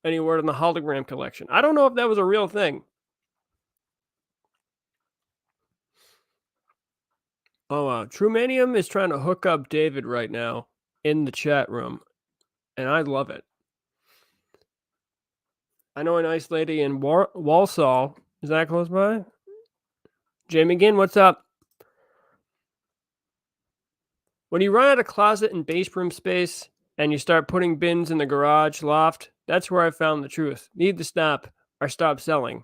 Any word on the hologram collection? I don't know if that was a real thing. Oh, Trumanium is trying to hook up David right now in the chat room, and I love it. I know a nice lady in Walsall. Is that close by? Jamie McGinn, what's up? When you run out of closet and base room space and you start putting bins in the garage loft, that's where I found the truth. Need to stop or stop selling.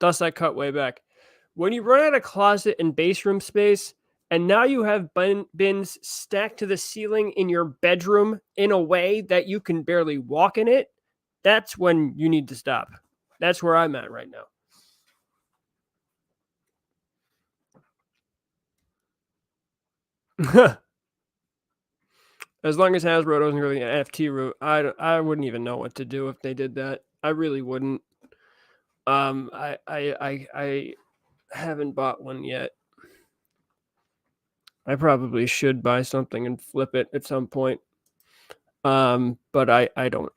Thus, I cut way back. When you run out of closet and base room space, and now you have bins stacked to the ceiling in your bedroom in a way that you can barely walk in it, that's when you need to stop. That's where I'm at right now. As long as Hasbro doesn't go the NFT route, I wouldn't even know what to do if they did that. I really wouldn't. I haven't bought one yet. I probably should buy something and flip it at some point. But I don't.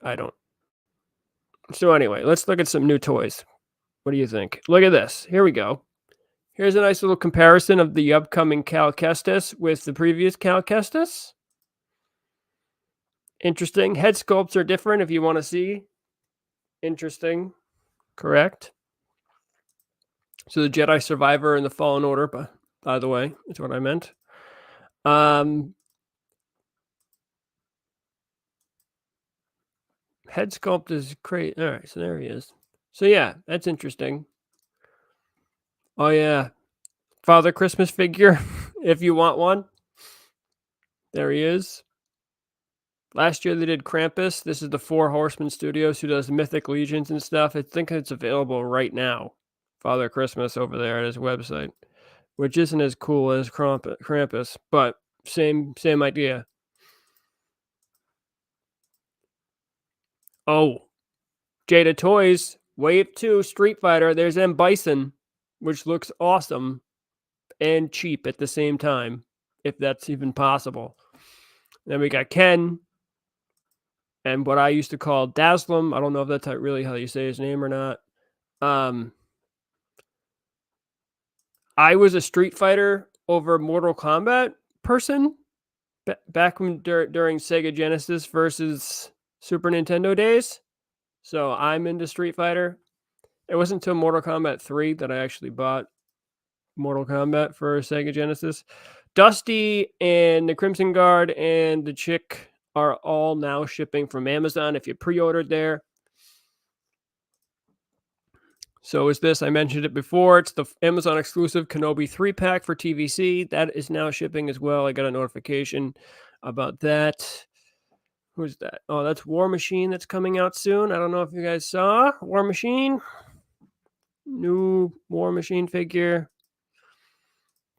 So anyway, let's look at some new toys. What do you think? Look at this. Here we go. Here's a nice little comparison of the upcoming Cal Kestis with the previous Cal Kestis. Interesting. Head sculpts are different if you want to see. Interesting. Correct. So the Jedi Survivor and the Fallen Order, by the way, is what I meant. Head sculpt is great. All right, so there he is. So yeah, that's interesting. Oh yeah, Father Christmas figure, if you want one. There he is. Last year they did Krampus. This is the Four Horsemen Studios who does Mythic Legions and stuff. I think it's available right now. Father Christmas over there at his website, which isn't as cool as Krampus, but same idea. Oh, Jada Toys, Wave 2 Street Fighter. There's M. Bison, which looks awesome and cheap at the same time, if that's even possible. Then we got Ken and what I used to call Dazzlem. I don't know if that's really how you say his name or not. I was a Street Fighter over Mortal Kombat person back when during Sega Genesis versus Super Nintendo days. So I'm into Street Fighter. It wasn't until Mortal Kombat 3 that I actually bought Mortal Kombat for Sega Genesis. Dusty and the Crimson Guard and the Chick are all now shipping from Amazon if you pre-ordered there. So is this, I mentioned it before, it's the Amazon exclusive Kenobi 3-pack for TVC. That is now shipping as well. I got a notification about that. Who's that? Oh, that's War Machine that's coming out soon. I don't know if you guys saw War Machine. New War Machine figure.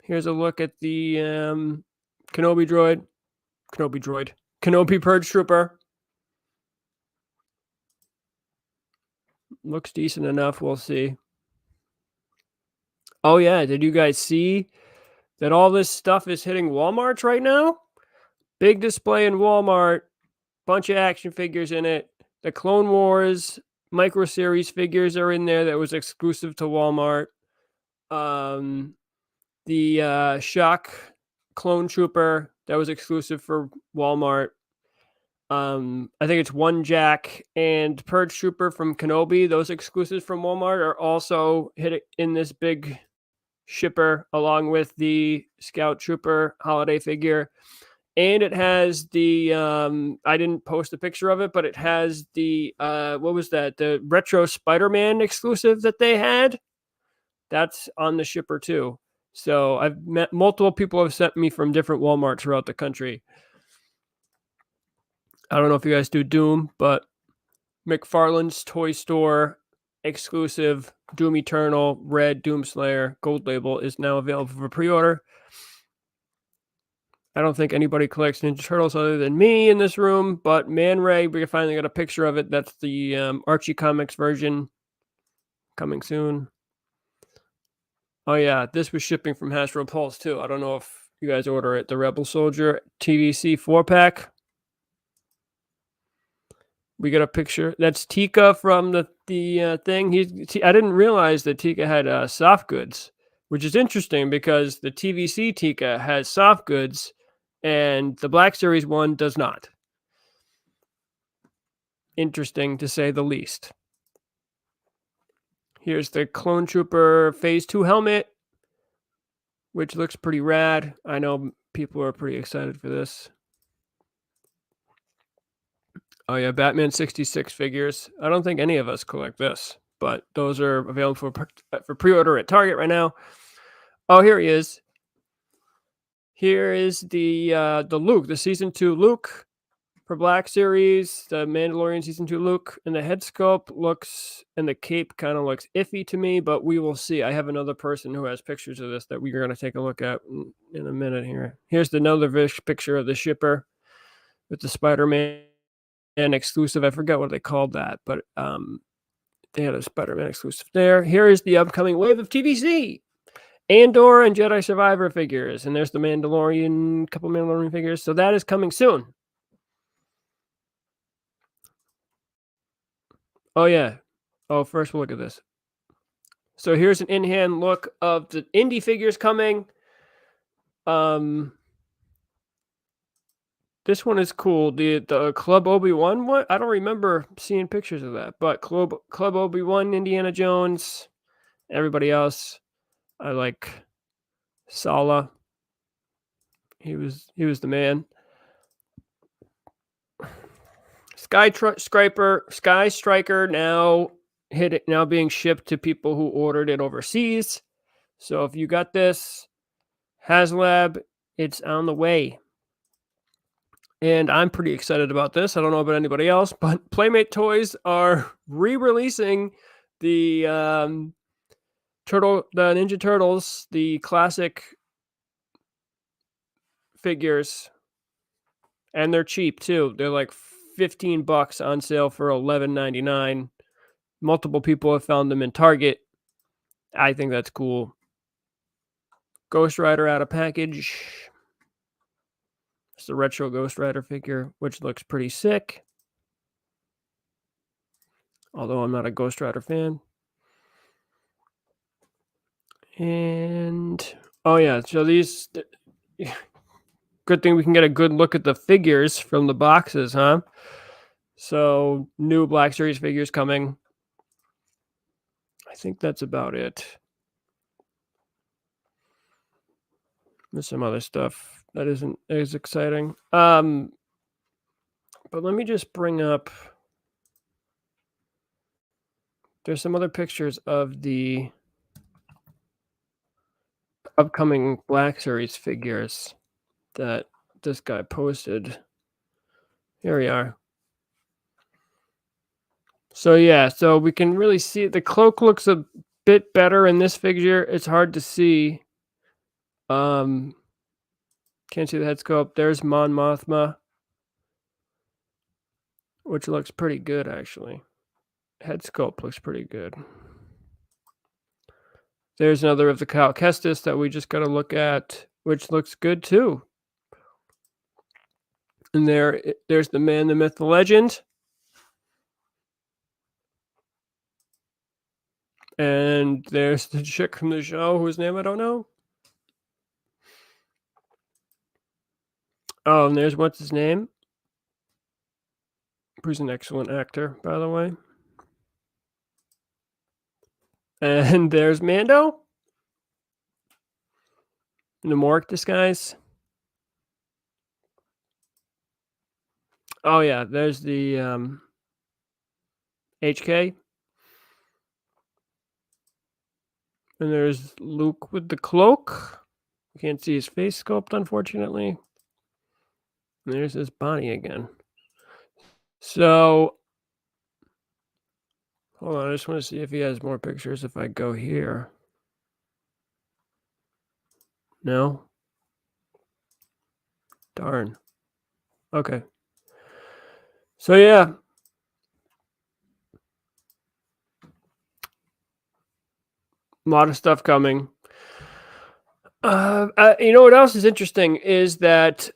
Here's a look at the Kenobi Purge Trooper. Looks decent enough. We'll see. Oh, yeah. Did you guys see that all this stuff is hitting Walmarts right now? Big display in Walmart. Bunch of action figures in it. The Clone Wars Micro Series figures are in there that was exclusive to Walmart. The Shock Clone Trooper that was exclusive for Walmart. I think it's One Jack and Purge Trooper from Kenobi. Those exclusives from Walmart are also hit in this big shipper along with the Scout Trooper holiday figure. And it has the, I didn't post a picture of it, but it has the, what was that? The retro Spider-Man exclusive that they had. That's on the shipper too. So I've met multiple people have sent me from different Walmarts throughout the country. I don't know if you guys do Doom, but McFarlane's Toy Store exclusive Doom Eternal Red Doom Slayer Gold Label is now available for pre-order. I don't think anybody collects Ninja Turtles other than me in this room, but Man Ray, we finally got a picture of it. That's the Archie Comics version coming soon. Oh yeah, this was shipping from Hasbro Pulse too. I don't know if you guys order it. The Rebel Soldier TVC 4-pack. We got a picture. That's Tika from the thing. I didn't realize that Tika had soft goods. which is interesting because the TVC Tika has soft goods and the Black Series one does not. Interesting to say the least. Here's the Clone Trooper Phase 2 helmet, which looks pretty rad. I know people are pretty excited for this. Oh yeah, Batman 66 figures. I don't think any of us collect this, but those are available for pre-order at Target right now. Oh, here he is. Here is the Luke, the Season 2 Luke for Black Series, the Mandalorian Season 2 Luke, and the head sculpt looks, and the cape kind of looks iffy to me, but we will see. I have another person who has pictures of this that we're going to take a look at in a minute here. Here's another picture of the shipper with the Spider-Man exclusive. I forget what they called that, but they had a Spider-Man exclusive there. Here is the upcoming wave of TVC. Andor and Jedi Survivor figures. And there's the Mandalorian, couple Mandalorian figures. So that is coming soon. Oh, yeah. Oh, first we'll look at this. So here's an in-hand look of the indie figures coming. This one is cool. The Club Obi-Wan one. I don't remember seeing pictures of that, but Club Obi-Wan, Indiana Jones, everybody else. I like Sala. He was the man. Sky Striker now being shipped to people who ordered it overseas. So if you got this, HasLab, it's on the way. And I'm pretty excited about this. I don't know about anybody else, but Playmate Toys are re-releasing the Ninja Turtles, the classic figures, and they're cheap too. They're like $15 on sale for $11.99. Multiple people have found them in Target. I think that's cool. Ghost Rider out of package. It's the retro Ghost Rider figure, which looks pretty sick. Although I'm not a Ghost Rider fan. And oh yeah, so these good thing we can get a good look at the figures from the boxes, huh? So new Black Series figures coming. I think that's about it. There's some other stuff that isn't as exciting. But let me just bring up. There's some other pictures of the upcoming Black Series figures that this guy posted. Here we are. So yeah, so we can really see the cloak looks a bit better in this figure. It's hard to see. Can't see the head sculpt. There's Mon Mothma, which looks pretty good actually. Head sculpt looks pretty good. There's another of the Cal Kestis that we just got to look at, which looks good too. And there's the man, the myth, the legend. And there's the chick from the show whose name I don't know. Oh, and there's what's his name? Who's an excellent actor, by the way. And there's Mando. In the Mork disguise. Oh yeah, there's the HK. And there's Luke with the cloak. You can't see his face sculpt, unfortunately. And there's his body again. So, hold on, I just want to see if he has more pictures if I go here. No? Darn. Okay. So, yeah. A lot of stuff coming. You know what else is interesting is that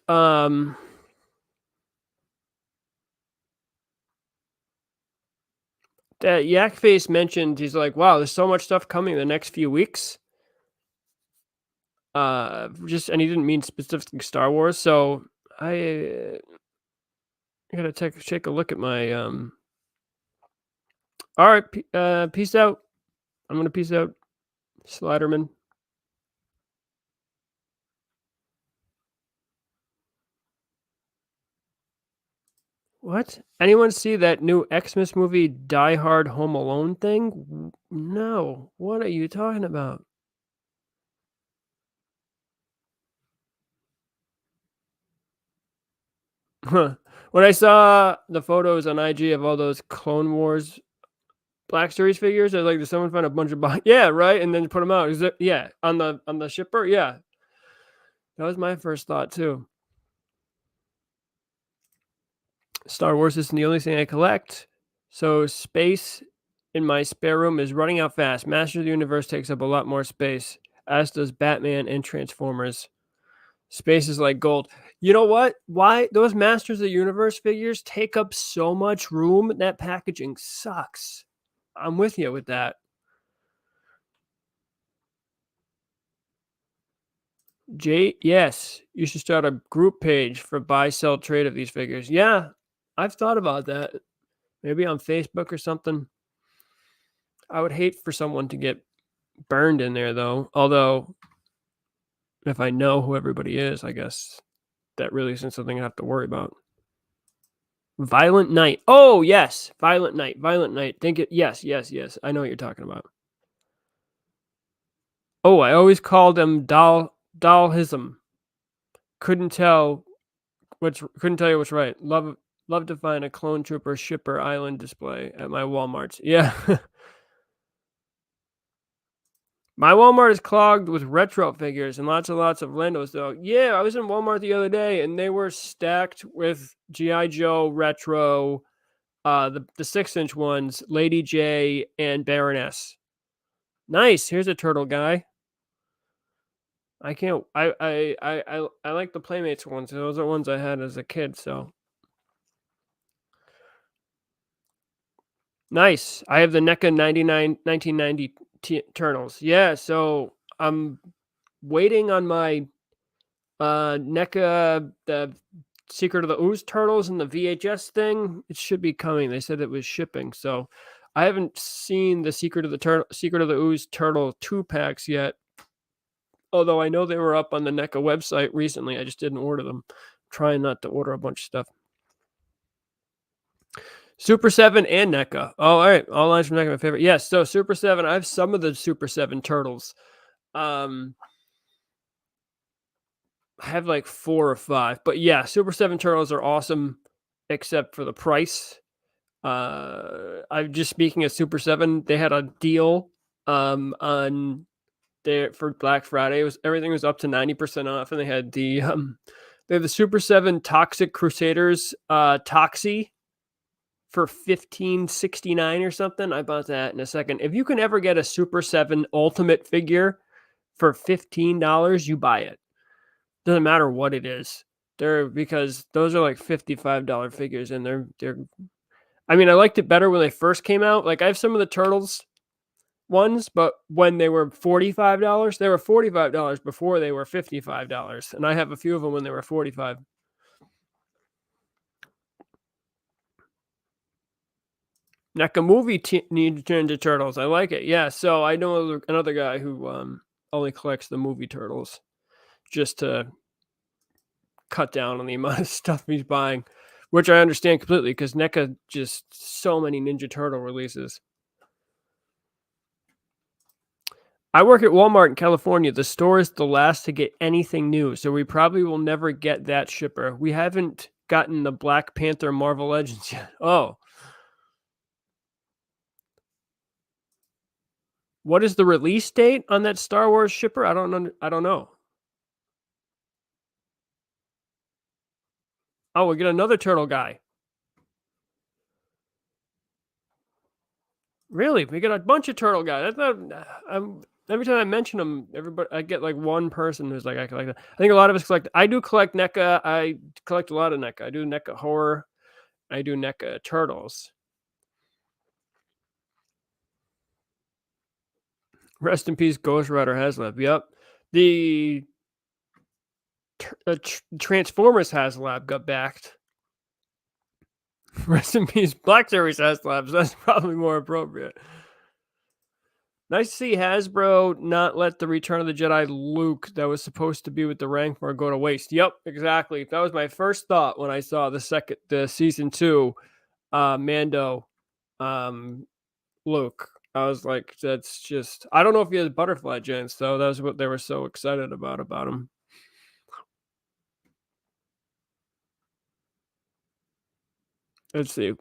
that Yak Face mentioned, he's like, wow, there's so much stuff coming in the next few weeks. And he didn't mean specifically Star Wars. So I gotta take a look at my All right, peace out. I'm gonna peace out, Sliderman. What? Anyone see that new Xmas movie, Die Hard Home Alone thing? No. What are you talking about? Huh. When I saw the photos on IG of all those Clone Wars Black Series figures, I was like, did someone find a bunch of yeah, right, and then put them out? Is it yeah on the shipper? Yeah, that was my first thought too. Star Wars isn't the only thing I collect, so space in my spare room is running out fast. Master of the Universe takes up a lot more space, as does Batman and Transformers. Space is like gold. You know what? Why those Masters of the Universe figures take up so much room? That packaging sucks. I'm with you with that. Yes, you should start a group page for buy, sell, trade of these figures. Yeah, I've thought about that. Maybe on Facebook or something. I would hate for someone to get burned in there, though. Although, if I know who everybody is, I guess that really isn't something I have to worry about. Violent Night. Oh, yes. Violent Night. Violent Night. Think it. Yes. I know what you're talking about. Oh, I always called him Dollhism. Couldn't tell you which right. Love to find a clone trooper shipper island display at my Walmarts. Yeah. My Walmart is clogged with retro figures and lots of Landos, though. Yeah, I was in Walmart the other day, and they were stacked with G.I. Joe retro, the 6-inch ones, Lady J and Baroness. Nice. Here's a turtle guy. I can't. I like the Playmates ones. Those are ones I had as a kid. So nice. I have the NECA 1990 Turtles. Yeah. So I'm waiting on my NECA the Secret of the Ooze Turtles and the VHS thing. It should be coming. They said it was shipping. So I haven't seen the Secret of the Ooze Turtle 2-packs yet. Although I know they were up on the NECA website recently. I just didn't order them. I'm trying not to order a bunch of stuff. Super 7 and NECA. Oh, all right. All lines from NECA, my favorite. Yes, so Super 7. I have some of the Super 7 Turtles. I have like 4 or 5. But yeah, Super 7 Turtles are awesome, except for the price. I'm just speaking of Super 7. They had a deal on there for Black Friday. Everything was up to 90% off, and they had the Super 7 Toxic Crusaders Toxie for $15.69 or something. I bought that in a second. If you can ever get a Super 7 Ultimate figure for $15, you buy it. Doesn't matter what it is. Because those are like $55 figures, and they're I mean, I liked it better when they first came out. Like I have some of the Turtles ones, but when they were $45, they were $45 before they were $55, and I have a few of them when they were $45. NECA movie Ninja Turtles. I like it. Yeah, so I know another guy who only collects the movie Turtles just to cut down on the amount of stuff he's buying, which I understand completely because NECA just so many Ninja Turtle releases. I work at Walmart in California. The store is the last to get anything new, so we probably will never get that shipper. We haven't gotten the Black Panther Marvel Legends yet. Oh. What is the release date on that Star Wars shipper? I don't know. Oh, we get another turtle guy. Really? We get a bunch of turtle guys. That's not. Every time I mention them, I get like one person who's like, I collect that. I think a lot of us collect. I do collect NECA. I collect a lot of NECA. I do NECA horror. I do NECA turtles. Rest in peace, Ghost Rider Haslab. Yep. The Transformers HasLab got backed. Rest in peace, Black Series HasLabs. That's probably more appropriate. Nice to see Hasbro not let the Return of the Jedi Luke that was supposed to be with the Rancor go to waste. Yep, exactly. That was my first thought when I saw the season 2 Mando Luke. I was like, that's just, I don't know if he has butterfly gents though. That was what they were so excited about him. Let's see.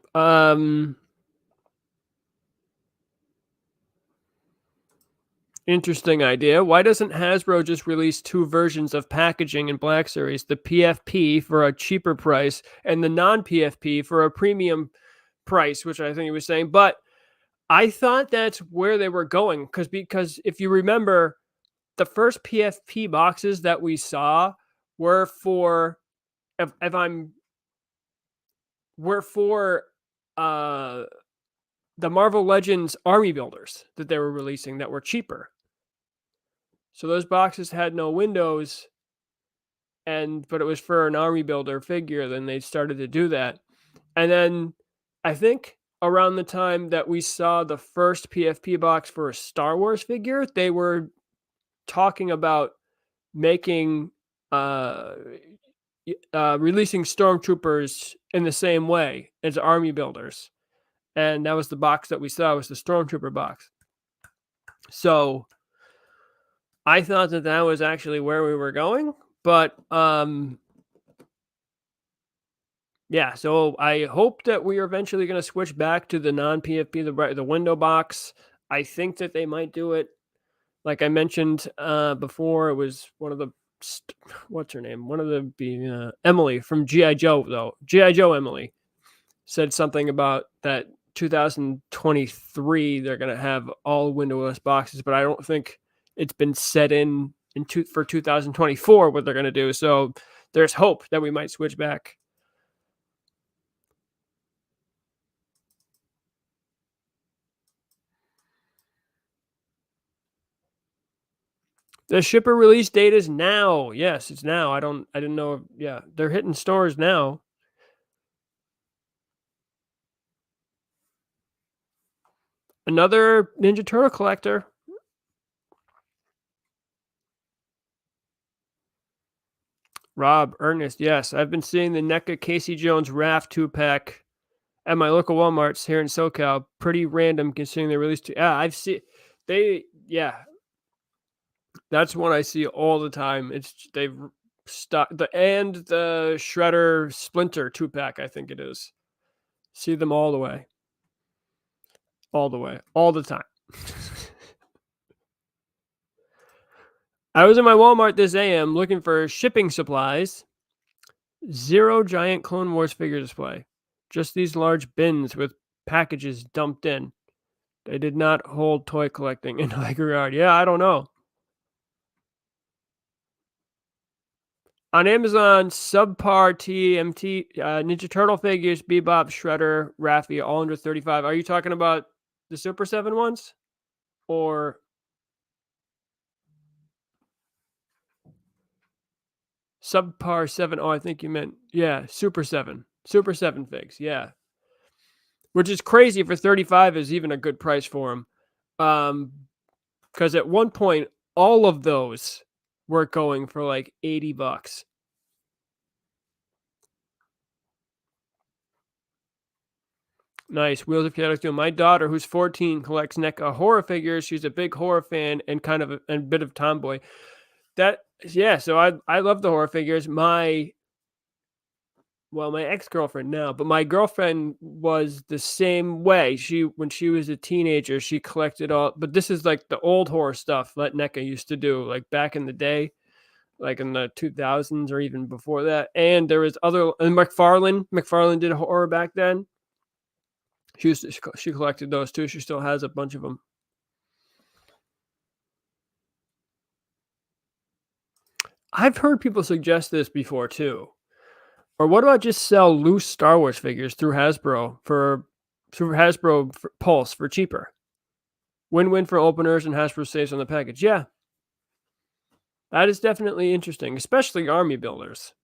Interesting idea. Why doesn't Hasbro just release 2 versions of packaging in Black Series? The PFP for a cheaper price and the non-PFP for a premium price, which I think he was saying. But I thought that's where they were going because if you remember, the first PFP boxes that we saw were for the Marvel Legends Army Builders that they were releasing that were cheaper. So those boxes had no windows, but it was for an Army Builder figure. Then they started to do that. And then I think around the time that we saw the first PFP box for a Star Wars figure, they were talking about making releasing Stormtroopers in the same way as Army Builders. And that was the box that we saw, was the Stormtrooper box. So I thought that was actually where we were going, but yeah, so I hope that we are eventually going to switch back to the non-PFP, the window box. I think that they might do it. Like I mentioned before, it was one of the, what's her name? One of the, Emily from G.I. Joe, though. G.I. Joe Emily said something about that 2023, they're going to have all windowless boxes, but I don't think it's been set for 2024 what they're going to do. So there's hope that we might switch back. The shipper release date is now. Yes, it's now. I didn't know. Yeah, they're hitting stores now. Another Ninja Turtle collector. Rob, Ernest, yes. I've been seeing the NECA Casey Jones Raft 2-pack at my local Walmarts here in SoCal. Pretty random considering they released two. Yeah, I've seen that's one I see all the time. They've stocked the Shredder Splinter 2-pack, I think it is. See them all the way. All the time. I was in my Walmart this AM looking for shipping supplies. 0 giant Clone Wars figure display. Just these large bins with packages dumped in. They did not hold toy collecting in high regard. Yeah, I don't know. On Amazon, subpar TMT, Ninja Turtle figures, Bebop, Shredder, Raffi, all under 35. Are you talking about the Super 7 ones? Or subpar 7? Oh, I think you meant, yeah, Super 7. Super 7 figs, yeah. Which is crazy for 35 is even a good price for them. Because at one point, all of those were going for like $80. Nice. Wheels of Chaos. My daughter, who's 14, collects NECA horror figures. She's a big horror fan and kind of a bit of tomboy. So I love the horror figures. My ex-girlfriend now, but my girlfriend was the same way. When she was a teenager, she collected all, but this is like the old horror stuff that NECA used to do, like back in the day, like in the 2000s or even before that. And there was and McFarlane did horror back then. She collected those too. She still has a bunch of them. I've heard people suggest this before too. Or what about just sell loose Star Wars figures through Hasbro for Pulse for cheaper? Win-win for openers and Hasbro saves on the package. Yeah. That is definitely interesting, especially army builders.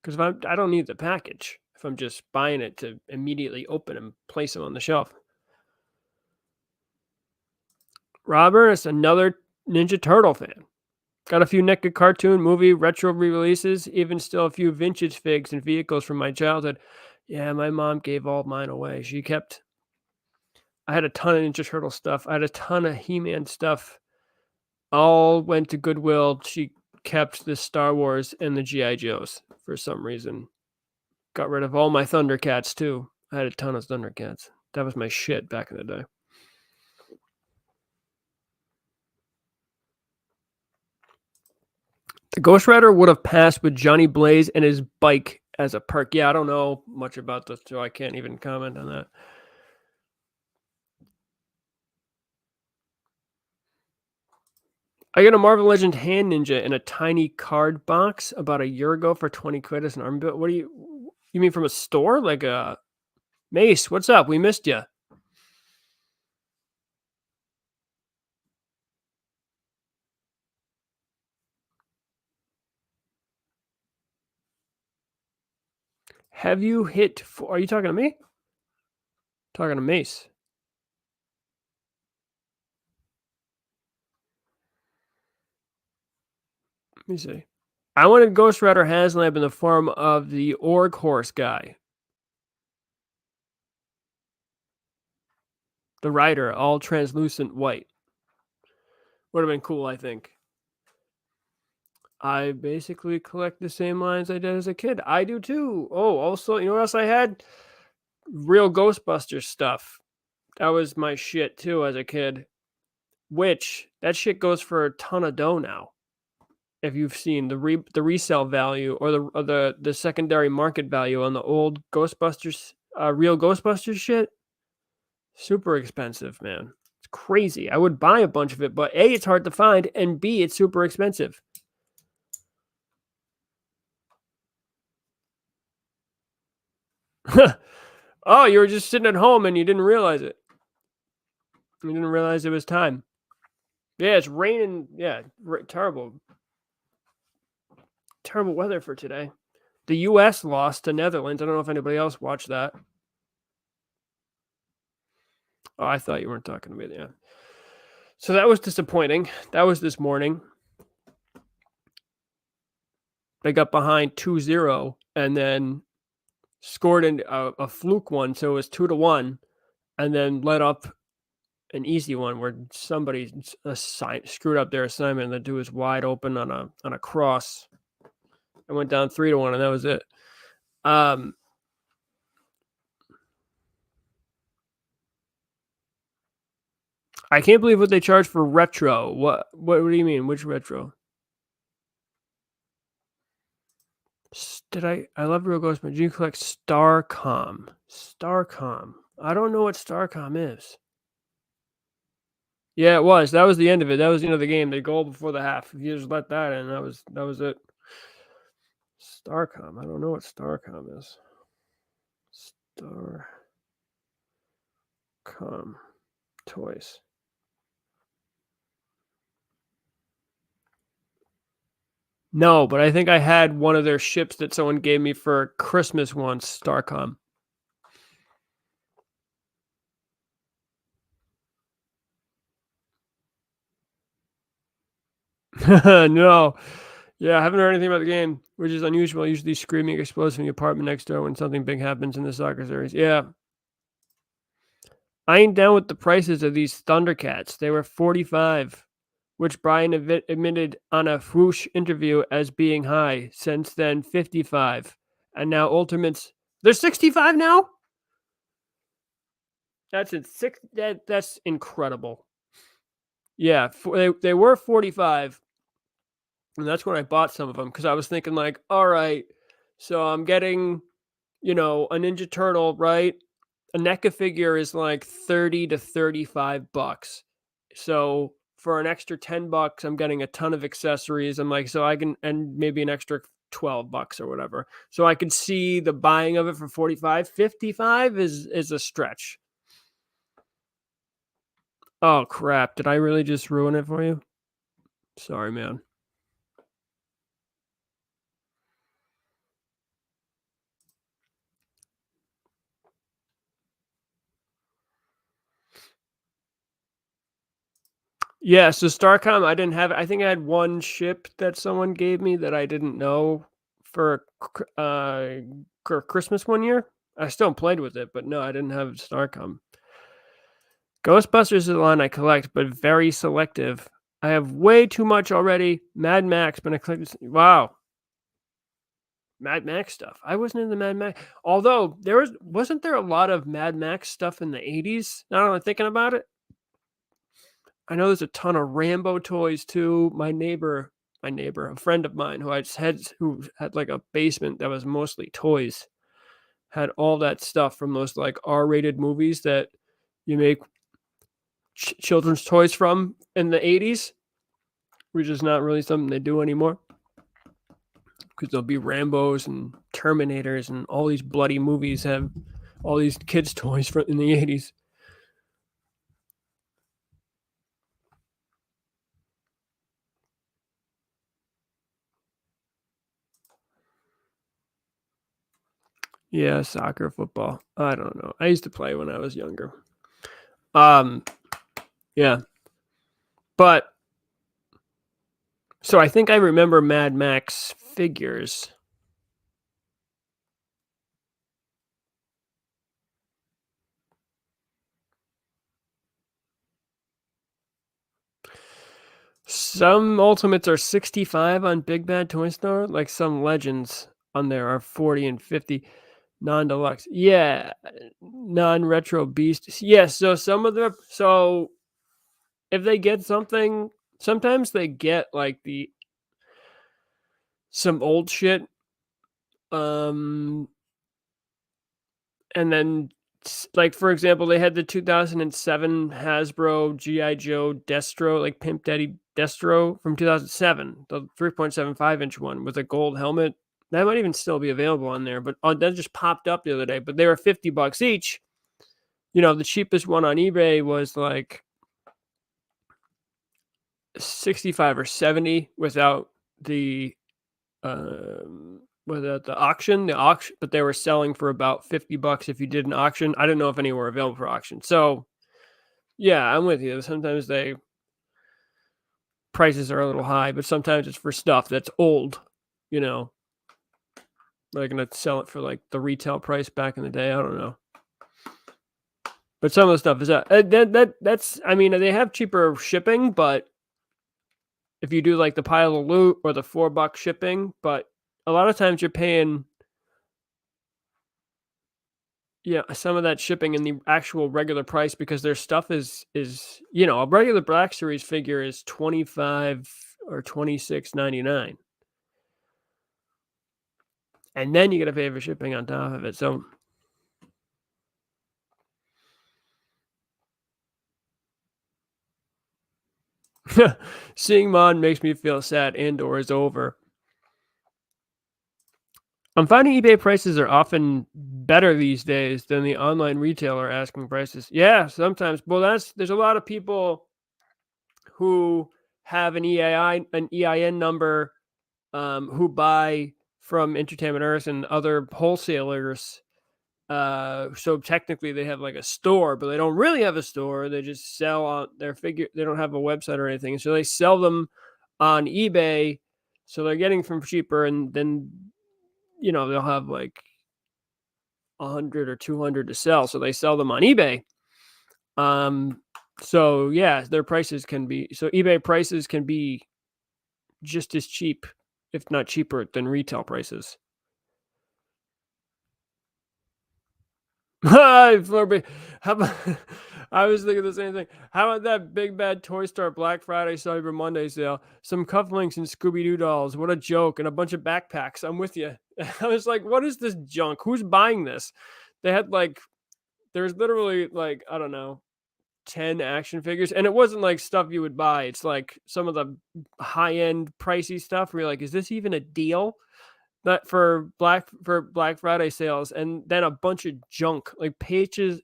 Because I don't need the package if I'm just buying it to immediately open and place them on the shelf. Robert is another Ninja Turtle fan. Got a few NECA cartoon, movie, retro re-releases, even still a few vintage figs and vehicles from my childhood. Yeah, my mom gave all mine away. I had a ton of Ninja Turtle stuff. I had a ton of He-Man stuff. All went to Goodwill. She kept the Star Wars and the G.I. Joes for some reason. Got rid of all my Thundercats too. I had a ton of Thundercats. That was my shit back in the day. The Ghost Rider would have passed with Johnny Blaze and his bike as a perk. Yeah, I don't know much about this, so I can't even comment on that. I got a Marvel Legend Hand Ninja in a tiny card box about a year ago for 20 quid as an arm build. What do you mean from a store? Like a Mace, what's up? We missed you. Have you hit? Are you talking to me? Talking to Mace. Let me see. I wanted Ghost Rider Haslab in the form of the Org Horse guy. The rider, all translucent white. Would have been cool, I think. I basically collect the same lines I did as a kid. I do too. Oh, also, you know what else I had? Real Ghostbusters stuff. That was my shit too as a kid. Which that shit goes for a ton of dough now. If you've seen the resale value or the secondary market value on the old Ghostbusters, real Ghostbusters shit, super expensive, man. It's crazy. I would buy a bunch of it, but A, it's hard to find, and B, it's super expensive. Oh, you were just sitting at home and you didn't realize it. You didn't realize it was time. Yeah, it's raining. Yeah, terrible. Terrible weather for today. The U.S. lost to Netherlands. I don't know if anybody else watched that. Oh, I thought you weren't talking to me. Yeah. So that was disappointing. That was this morning. They got behind 2-0 and then scored a fluke one. So it was 2-1 and then let up an easy one where somebody screwed up their assignment and the dude was wide open on a cross. I went down 3-1 and that was it. I can't believe what they charge for retro. What do you mean? Which retro? I love Real Ghost, but do you collect Starcom? Starcom. I don't know what Starcom is. Yeah, it was. That was the end of it. That was the end of the game. The goal before the half. If you just let that in, that was it. Starcom. I don't know what Starcom is. Starcom toys. No, but I think I had one of their ships that someone gave me for Christmas once, Starcom. No. Yeah, I haven't heard anything about the game, which is unusual. Usually screaming explodes from the apartment next door when something big happens in the soccer series. Yeah. I ain't down with the prices of these Thundercats. They were $45, which Brian admitted on a Whoosh interview as being high. Since then, $55. And now Ultimates, they're $65 now? That's incredible. Yeah, they were $45. And that's when I bought some of them because I was thinking like, all right, so I'm getting, a Ninja Turtle, right? A NECA figure is like $30 to $35. So for an extra $10, I'm getting a ton of accessories. I'm like, so I can, and maybe an extra $12 or whatever. So I could see the buying of it for 45, 55 is a stretch. Oh crap. Did I really just ruin it for you? Sorry, man. Yeah, so Starcom, I didn't have I think I had one ship that someone gave me that I didn't know for for Christmas one year. I still played with it, but no, I didn't have Starcom. Ghostbusters is the line I collect, but very selective. I have way too much already. Mad Max, but I collect. Wow, Mad Max stuff. I wasn't in the Mad Max. Although wasn't there a lot of Mad Max stuff in the 80s? Now that I'm thinking about it. I know there's a ton of Rambo toys too. A friend of mine who had like a basement that was mostly toys, had all that stuff from those like R-rated movies that you make children's toys from in the 80s, which is not really something they do anymore. Because there'll be Rambos and Terminators and all these bloody movies have all these kids' toys from in the 80s. Yeah, soccer, football. I don't know. I used to play when I was younger. Yeah. But so I think I remember Mad Max figures. Some Ultimates are 65 on Big Bad Toy Store, like some Legends on there are 40 and 50. Non-deluxe. Yeah, non-retro beast. Yeah, so some of the so if they get something, sometimes they get like some old shit. And then like for example, they had the 2007 Hasbro GI Joe Destro, like Pimp Daddy Destro from 2007, the 3.75 inch one with a gold helmet. That might even still be available on there, but that just popped up the other day. But they were $50 each. You know, the cheapest one on eBay was like 65 or 70 without the auction, but they were selling for about $50 if you did an auction. I don't know if any were available for auction. So yeah, I'm with you. Sometimes prices are a little high, but sometimes it's for stuff that's old, you know. They're gonna sell it for like the retail price back in the day. I don't know. But some of the stuff is that's I mean, they have cheaper shipping, but if you do like the pile of loot or the $4 shipping, but a lot of times you're paying some of that shipping in the actual regular price because their stuff is a regular Black Series figure is $25 or $26.99. And then you got to pay for shipping on top of it. So seeing Mon makes me feel sad and/or is over. I'm finding eBay prices are often better these days than the online retailer asking prices. Yeah, sometimes. Well, there's a lot of people who have an EIN number, who buy from Entertainment Earth and other wholesalers. So technically they have like a store, but they don't really have a store. They just sell on their figure. They don't have a website or anything. So they sell them on eBay. So they're getting from cheaper, and then they'll have like 100 or 200 to sell. So they sell them on eBay. So yeah, eBay prices can be just as cheap, if not cheaper, than retail prices. How about, I was thinking the same thing. How about that Big Bad Toy Store Black Friday, Cyber Monday sale? Some cufflinks and Scooby-Doo dolls. What a joke. And a bunch of backpacks. I'm with you. I was like, what is this junk? Who's buying this? They had there's literally I don't know, 10 action figures. And it wasn't like stuff you would buy. It's like some of the high-end pricey stuff where you're like, is this even a deal? That for Black Friday sales, and then a bunch of junk, like pages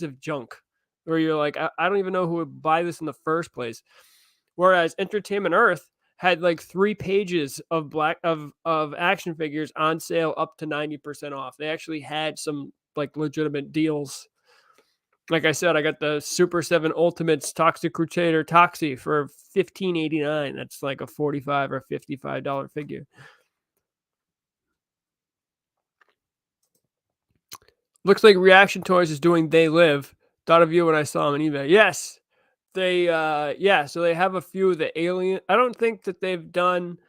of junk, where you're like, I don't even know who would buy this in the first place. Whereas Entertainment Earth had like 3 pages of action figures on sale up to 90% off. They actually had some like legitimate deals. Like I said, I got the Super 7 Ultimates Toxic Crusader Toxie for $15.89. That's like a $45 or $55 figure. Looks like Reaction Toys is doing They Live. Thought of you when I saw them on eBay. Yes. They so they have a few of the Alien. I don't think that they've done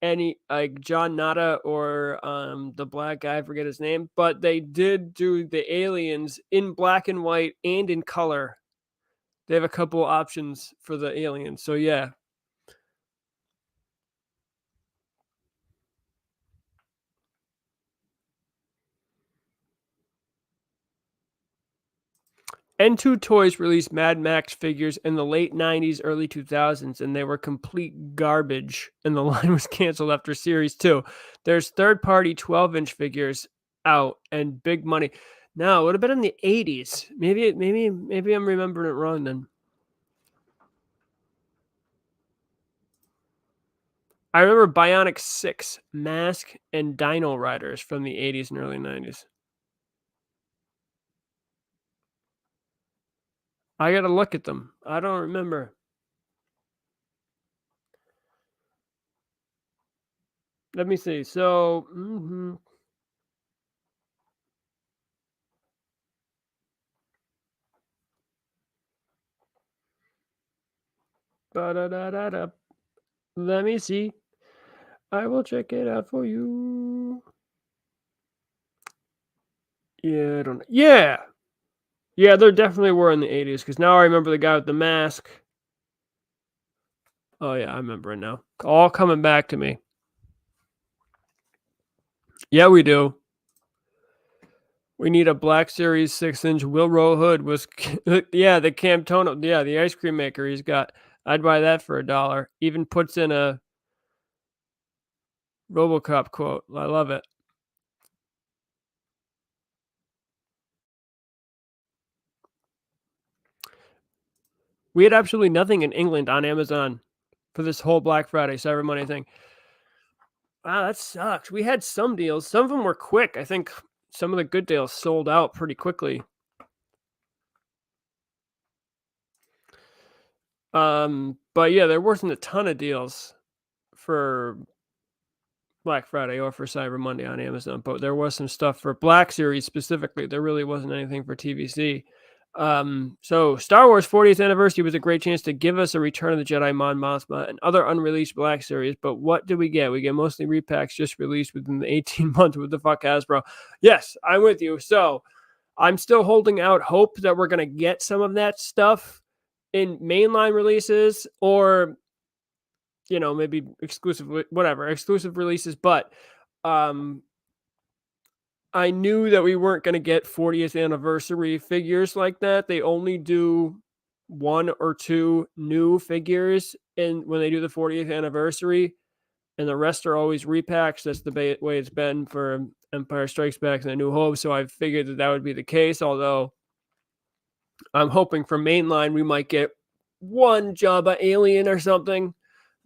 any like John Nada or the black guy, I forget his name, but they did do the aliens in black and white and in color. They have a couple options for the aliens. So yeah. N2 Toys released Mad Max figures in the late 90s, early 2000s, and they were complete garbage, and the line was canceled after Series 2. There's third-party 12-inch figures out and big money. No, it would have been in the 80s. Maybe I'm remembering it wrong then. I remember Bionic 6, Mask, and Dino Riders from the 80s and early 90s. I gotta look at them. I don't remember. Let me see. So, Ba-da-da-da-da. Let me see. I will check it out for you. Yeah, I don't know. Yeah. Yeah, there definitely were in the 80s because now I remember the guy with the mask. Oh, yeah, I remember it now. All coming back to me. Yeah, we do. We need a Black Series 6-inch Wilro hood with, yeah, the Camtono, yeah, the ice cream maker he's got. I'd buy that for $1. Even puts in a RoboCop quote. I love it. We had absolutely nothing in England on Amazon for this whole Black Friday, Cyber Monday thing. Wow, that sucks. We had some deals. Some of them were quick. I think some of the good deals sold out pretty quickly. But yeah, there wasn't a ton of deals for Black Friday or for Cyber Monday on Amazon, but there was some stuff for Black Series specifically. There really wasn't anything for TVC. So Star Wars 40th anniversary was a great chance to give us a Return of the Jedi Mon Mothma and other unreleased Black Series. But what did we get? We get mostly repacks just released within the 18 months. What the fuck, Hasbro? Yes, I'm with you. So I'm still holding out hope that we're gonna get some of that stuff in mainline releases or maybe exclusive releases. But I knew that we weren't going to get 40th anniversary figures like that. They only do 1 or 2 new figures when they do the 40th anniversary, and the rest are always repacks. That's the way it's been for Empire Strikes Back and A New Hope. So I figured that would be the case, although I'm hoping for mainline we might get one Jabba alien or something.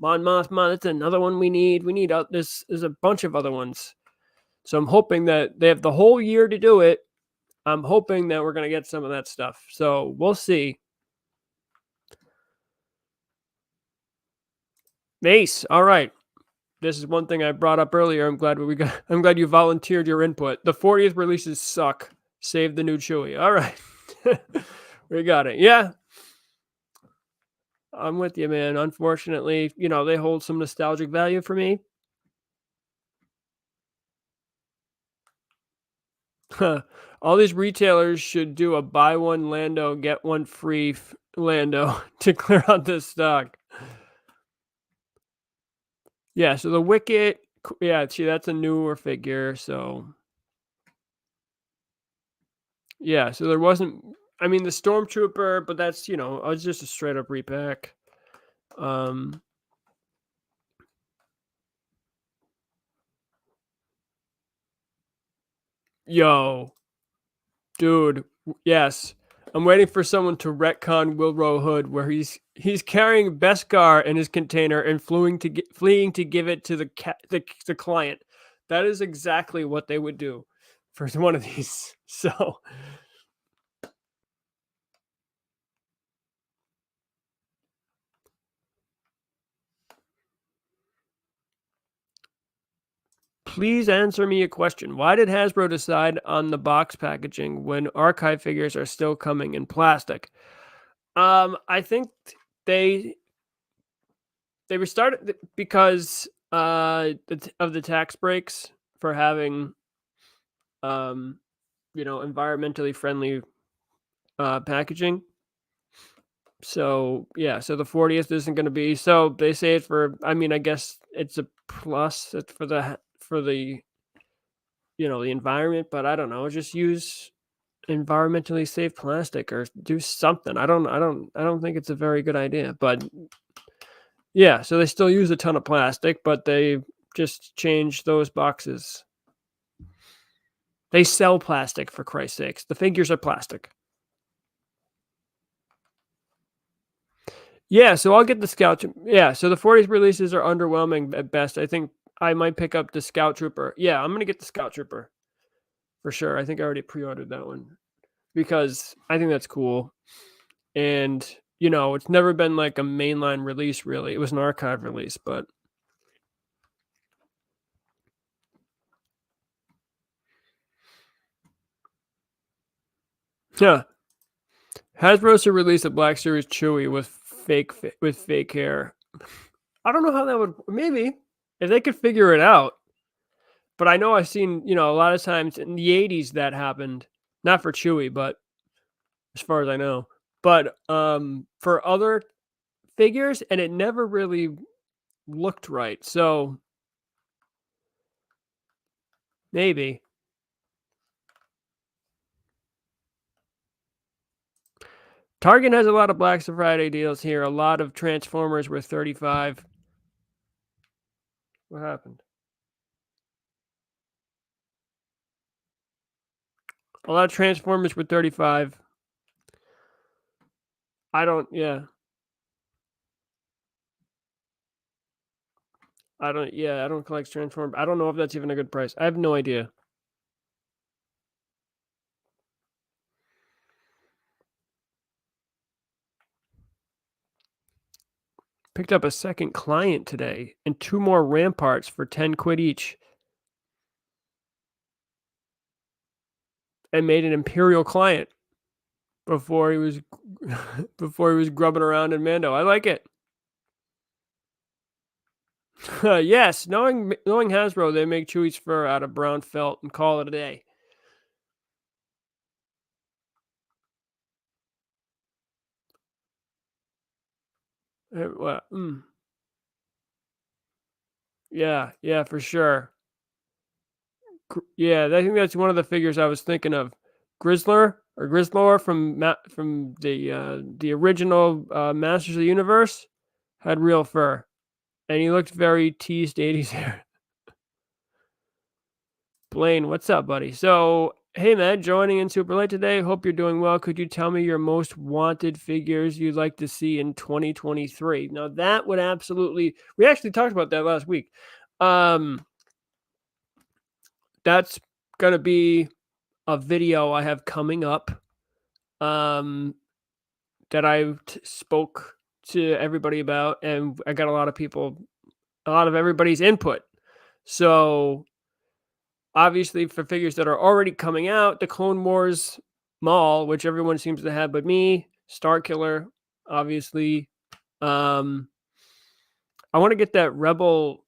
Mon Mothma, that's another one we need. We need there's a bunch of other ones. So I'm hoping that they have the whole year to do it. I'm hoping that we're going to get some of that stuff. So we'll see. Ace. All right. This is one thing I brought up earlier. I'm glad you volunteered your input. The 40th releases suck. Save the new Chewie. All right. We got it. Yeah. I'm with you, man. Unfortunately, they hold some nostalgic value for me. All these retailers should do a buy one Lando, get one free Lando to clear out this stock. Yeah, so the Wicket, yeah, see, that's a newer figure, so yeah, so there wasn't, I mean, the Stormtrooper, but that's, it was just a straight up repack. Yo, dude, yes. I'm waiting for someone to retcon Wilbur Hood, where he's carrying Beskar in his container and fleeing to give it to the client. That is exactly what they would do for one of these. So. Please answer me a question. Why did Hasbro decide on the box packaging when archive figures are still coming in plastic? I think they were started because of the tax breaks for having environmentally friendly packaging. So yeah, so the 40th isn't going to be, so they say it for, I mean, I guess it's a plus for the the environment, but I don't know, just use environmentally safe plastic or do something. I don't think it's a very good idea, but yeah, so they still use a ton of plastic, but they just change those boxes. They sell plastic, for Christ's sakes. The figures are plastic. Yeah, so I'll get the Scout. Yeah, so the 40th releases are underwhelming at best. I think I might pick up the Scout Trooper. Yeah, I'm going to get the Scout Trooper for sure. I think I already pre-ordered that one because I think that's cool. And, it's never been like a mainline release, really. It was an archive release, but. Yeah. Hasbro should release a Black Series Chewie with fake hair. I don't know how that would, maybe, if they could figure it out. But I know I've seen, a lot of times in the 80s that happened. Not for Chewie, but as far as I know. But for other figures, and it never really looked right. So maybe. Target has a lot of Black Friday deals here. A lot of Transformers were $35. What happened? A lot of Transformers were $35. I don't collect Transformers. I don't know if that's even a good price. I have no idea. Picked up a second client today and 2 more Ramparts for 10 quid each. And made an Imperial client before he was grubbing around in Mando. I like it. Yes, knowing Hasbro, they make Chewie's fur out of brown felt and call it a day. Yeah, for sure. Yeah, I think that's one of the figures I was thinking of. Grizzlor from the original Masters of the Universe had real fur, and he looked very teased 80s hair. Blaine, what's up, buddy? So, hey man, joining in super late today. Hope you're doing well. Could you tell me your most wanted figures you'd like to see in 2023? Now, that would absolutely. We actually talked about that last week. That's gonna be a video I have coming up. That I spoke to everybody about, and I got a lot of everybody's input. So obviously, for figures that are already coming out, the Clone Wars Mall, which everyone seems to have but me, Star Killer, obviously. I want to get that Rebel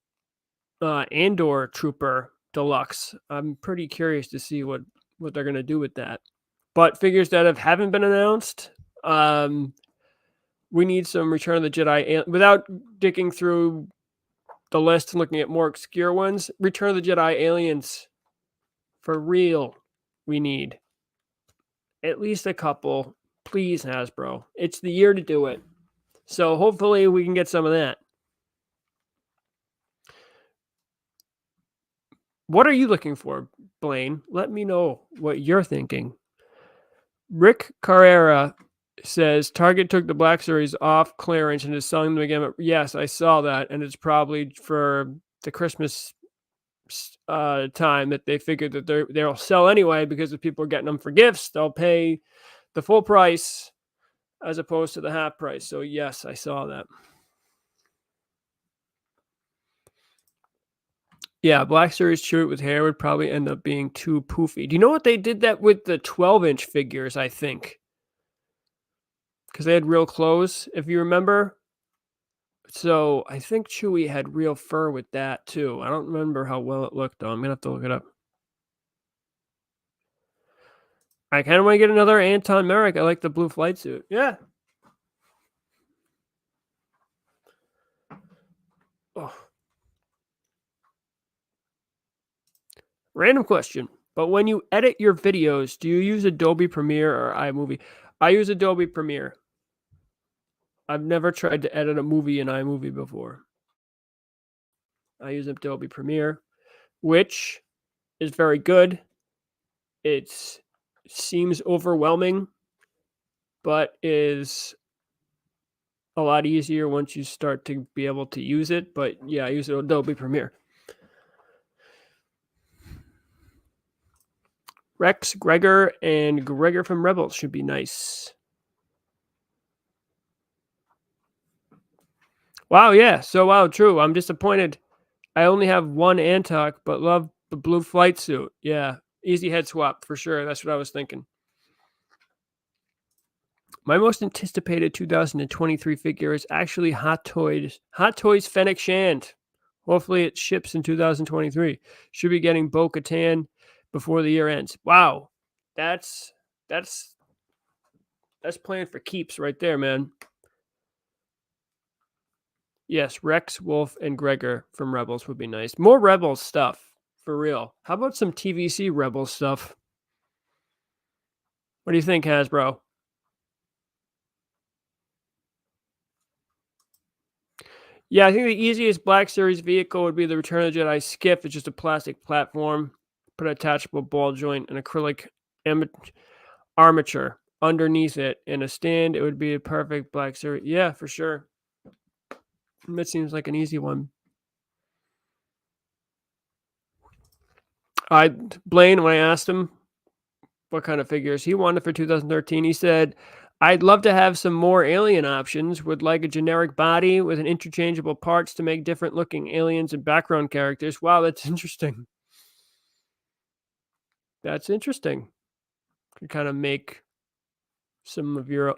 Andor Trooper Deluxe. I'm pretty curious to see what they're going to do with that. But figures that haven't been announced, we need some Return of the Jedi. Without digging through the list and looking at more obscure ones, Return of the Jedi aliens. For real, we need at least a couple. Please, Hasbro. It's the year to do it. So hopefully we can get some of that. What are you looking for, Blaine? Let me know what you're thinking. Rick Carrera says Target took the Black Series off clearance and is selling them again. Yes, I saw that, and it's probably for the Christmas time that they figured that they'll sell anyway, because if people are getting them for gifts, they'll pay the full price as opposed to the half price. So yes, I saw that. Yeah, Black Series CHEWIE with hair would probably end up being too poofy. Do you know what they did that with the 12-inch figures, I think? Because they had real clothes, if you remember. So I think CHEWIE had real fur with that too. I don't remember how well it looked though. I'm gonna have to look it up. I kind of want to get another Anton Merrick. I like the blue flight suit. Yeah. Oh. Random question. But when you edit your videos, do you use Adobe Premiere or iMovie? I use Adobe Premiere. I've never tried to edit a movie in iMovie before. I use Adobe Premiere, which is very good. It seems overwhelming, but is a lot easier once you start to be able to use it. But yeah, I use Adobe Premiere. Rex, Gregor, and Gregor from Rebels should be nice. Wow, yeah. So, wow, true. I'm disappointed. I only have one Antok, but love the blue flight suit. Yeah, easy head swap for sure. That's what I was thinking. My most anticipated 2023 figure is actually Hot Toys Fennec Shand. Hopefully it ships in 2023. Should be getting Bo-Katan before the year ends. Wow. That's playing for keeps right there, man. Yes, Rex, Wolf, and Gregor from Rebels would be nice. More Rebels stuff, for real. How about some TVC Rebels stuff? What do you think, Hasbro? Yeah, I think the easiest Black Series vehicle would be the Return of the Jedi Skiff. It's just a plastic platform, put an attachable ball joint, and acrylic armature underneath it, and a stand. It would be a perfect Black Series. Yeah, for sure. That seems like an easy one. Blaine, when I asked him what kind of figures he wanted for 2013, he said, I'd love to have some more alien options. Would like a generic body with an interchangeable parts to make different looking aliens and background characters. Wow, that's interesting. That's interesting. Could kind of make some of your,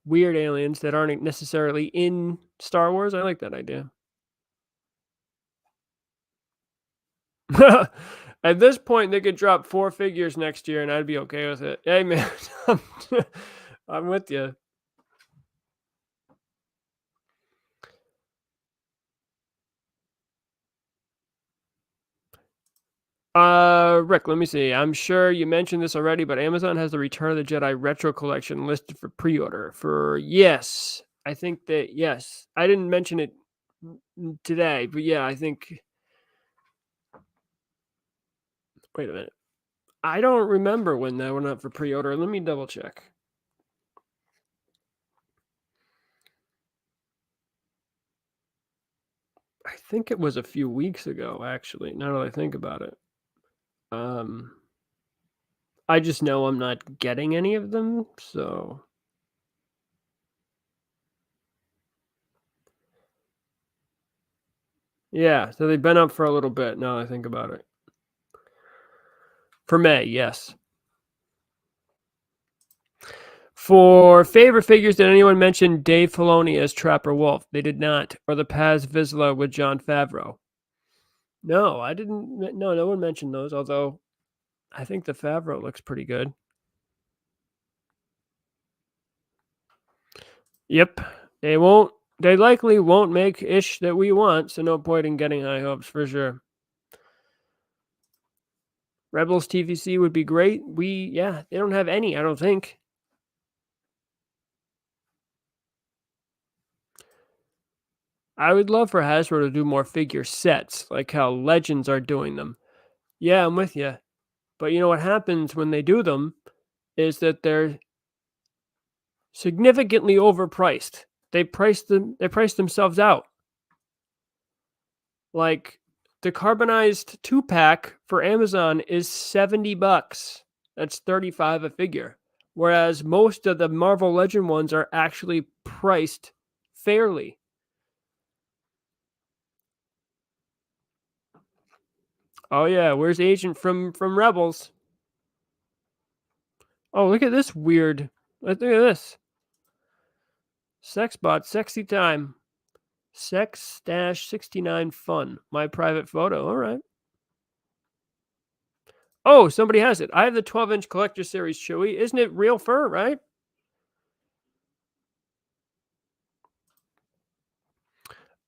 weird aliens that aren't necessarily in Star Wars. I like that idea. At this point, they could drop 4 figures next year, and I'd be okay with it. Hey, man, I'm with you. Rick, let me see. I'm sure you mentioned this already, but Amazon has the Return of the Jedi Retro Collection listed for pre-order. Yes, I think that, yes. I didn't mention it today, but yeah, I think. Wait a minute. I don't remember when that went up for pre-order. Let me double check. I think it was a few weeks ago, actually, now that I think about it. I just know I'm not getting any of them, so. Yeah, so they've been up for a little bit now that I think about it. For May, yes. For favorite figures, did anyone mention Dave Filoni as Trapper Wolf? They did not. Or the Paz Vizsla with Jon Favreau? No, I didn't. No one mentioned those, although I think the Favreau looks pretty good. Yep. They likely won't make ish that we want, so no point in getting high hopes for sure. Rebels TVC would be great. They don't have any, I don't think. I would love for Hasbro to do more figure sets, like how Legends are doing them. Yeah, I'm with you. But you know what happens when they do them is that they're significantly overpriced. They price themselves out. Like the carbonized 2-pack for Amazon is $70. That's 35 a figure. Whereas most of the Marvel Legend ones are actually priced fairly. Oh yeah, where's Agent from Rebels? Oh, look at this weird. Look at this. Sexbot, sexy time. Sex-69 fun. My private photo. All right. Oh, somebody has it. I have the 12-inch collector series Chewie. Isn't it real fur, right?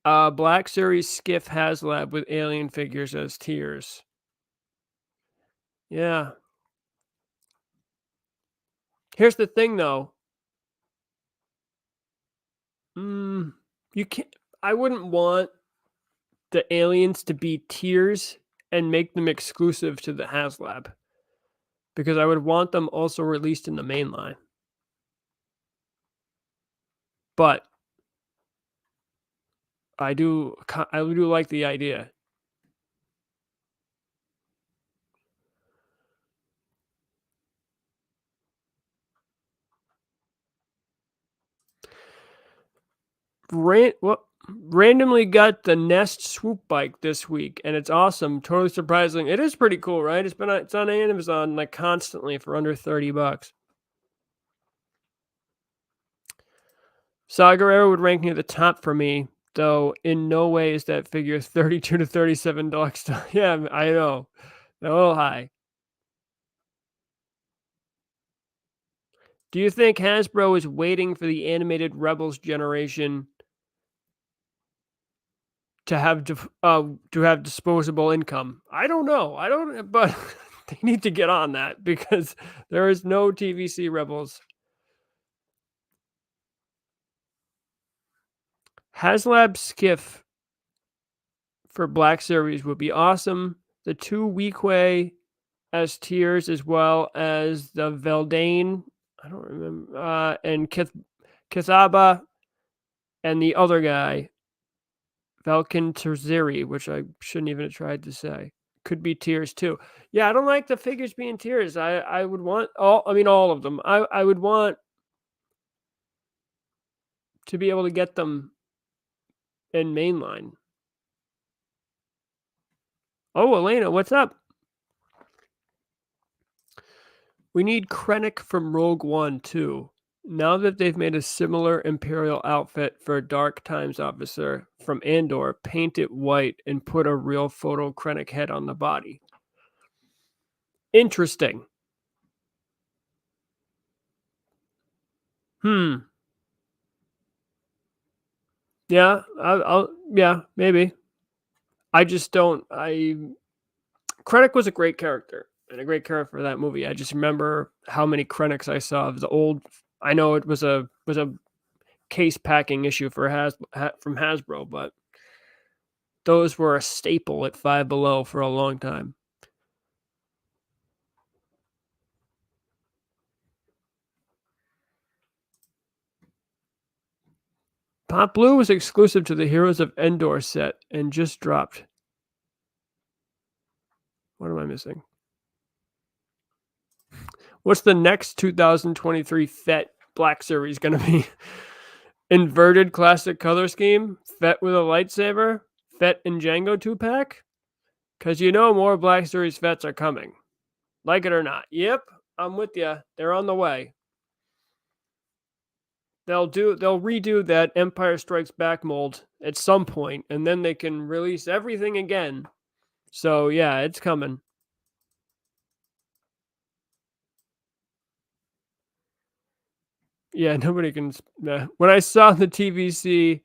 Black Series Skiff HasLab with alien figures as tiers. Yeah. Here's the thing, though. You can't. I wouldn't want the aliens to be tiers and make them exclusive to the HasLab, because I would want them also released in the main line. But I do like the idea. Randomly got the Nest swoop bike this week, and it's awesome. Totally surprising. It is pretty cool, right? It's on Amazon like constantly for under $30. Saw Gerrera would rank near the top for me, though in no way is that figure $32 to $37. Yeah, I know. A little high. Do you think Hasbro is waiting for the animated Rebels generation to have disposable income? I don't know. I don't, but they need to get on that because there is no TVC Rebels. HasLab Skiff for Black Series would be awesome. The 2 Weequay as tiers, as well as the Veldane, I don't remember, and Kithaba, and the other guy, Valken Terziri, which I shouldn't even have tried to say. Could be tiers too. Yeah, I don't like the figures being tiers. I would want all of them. I would want to be able to get them in mainline. Oh, Elena, what's up? We need Krennic from Rogue One too. Now that they've made a similar Imperial outfit for a Dark Times officer from Andor, paint it white and put a real photo Krennic head on the body. Interesting. Yeah, yeah, maybe. I just don't. Krennic was a great character and a great character for that movie. I just remember how many Krennics I saw of the old. I know it was a case packing issue for from Hasbro, but those were a staple at Five Below for a long time. Pop Blue was exclusive to the Heroes of Endor set and just dropped. What am I missing? What's the next 2023 FET Black Series going to be? Inverted classic color scheme? FET with a lightsaber? FET and Django 2-pack? Because more Black Series FETs are coming. Like it or not. Yep, I'm with you. They're on the way. They'll redo that Empire Strikes Back mold at some point, and then they can release everything again. So yeah, it's coming. Yeah, nobody can. When I saw the TVC,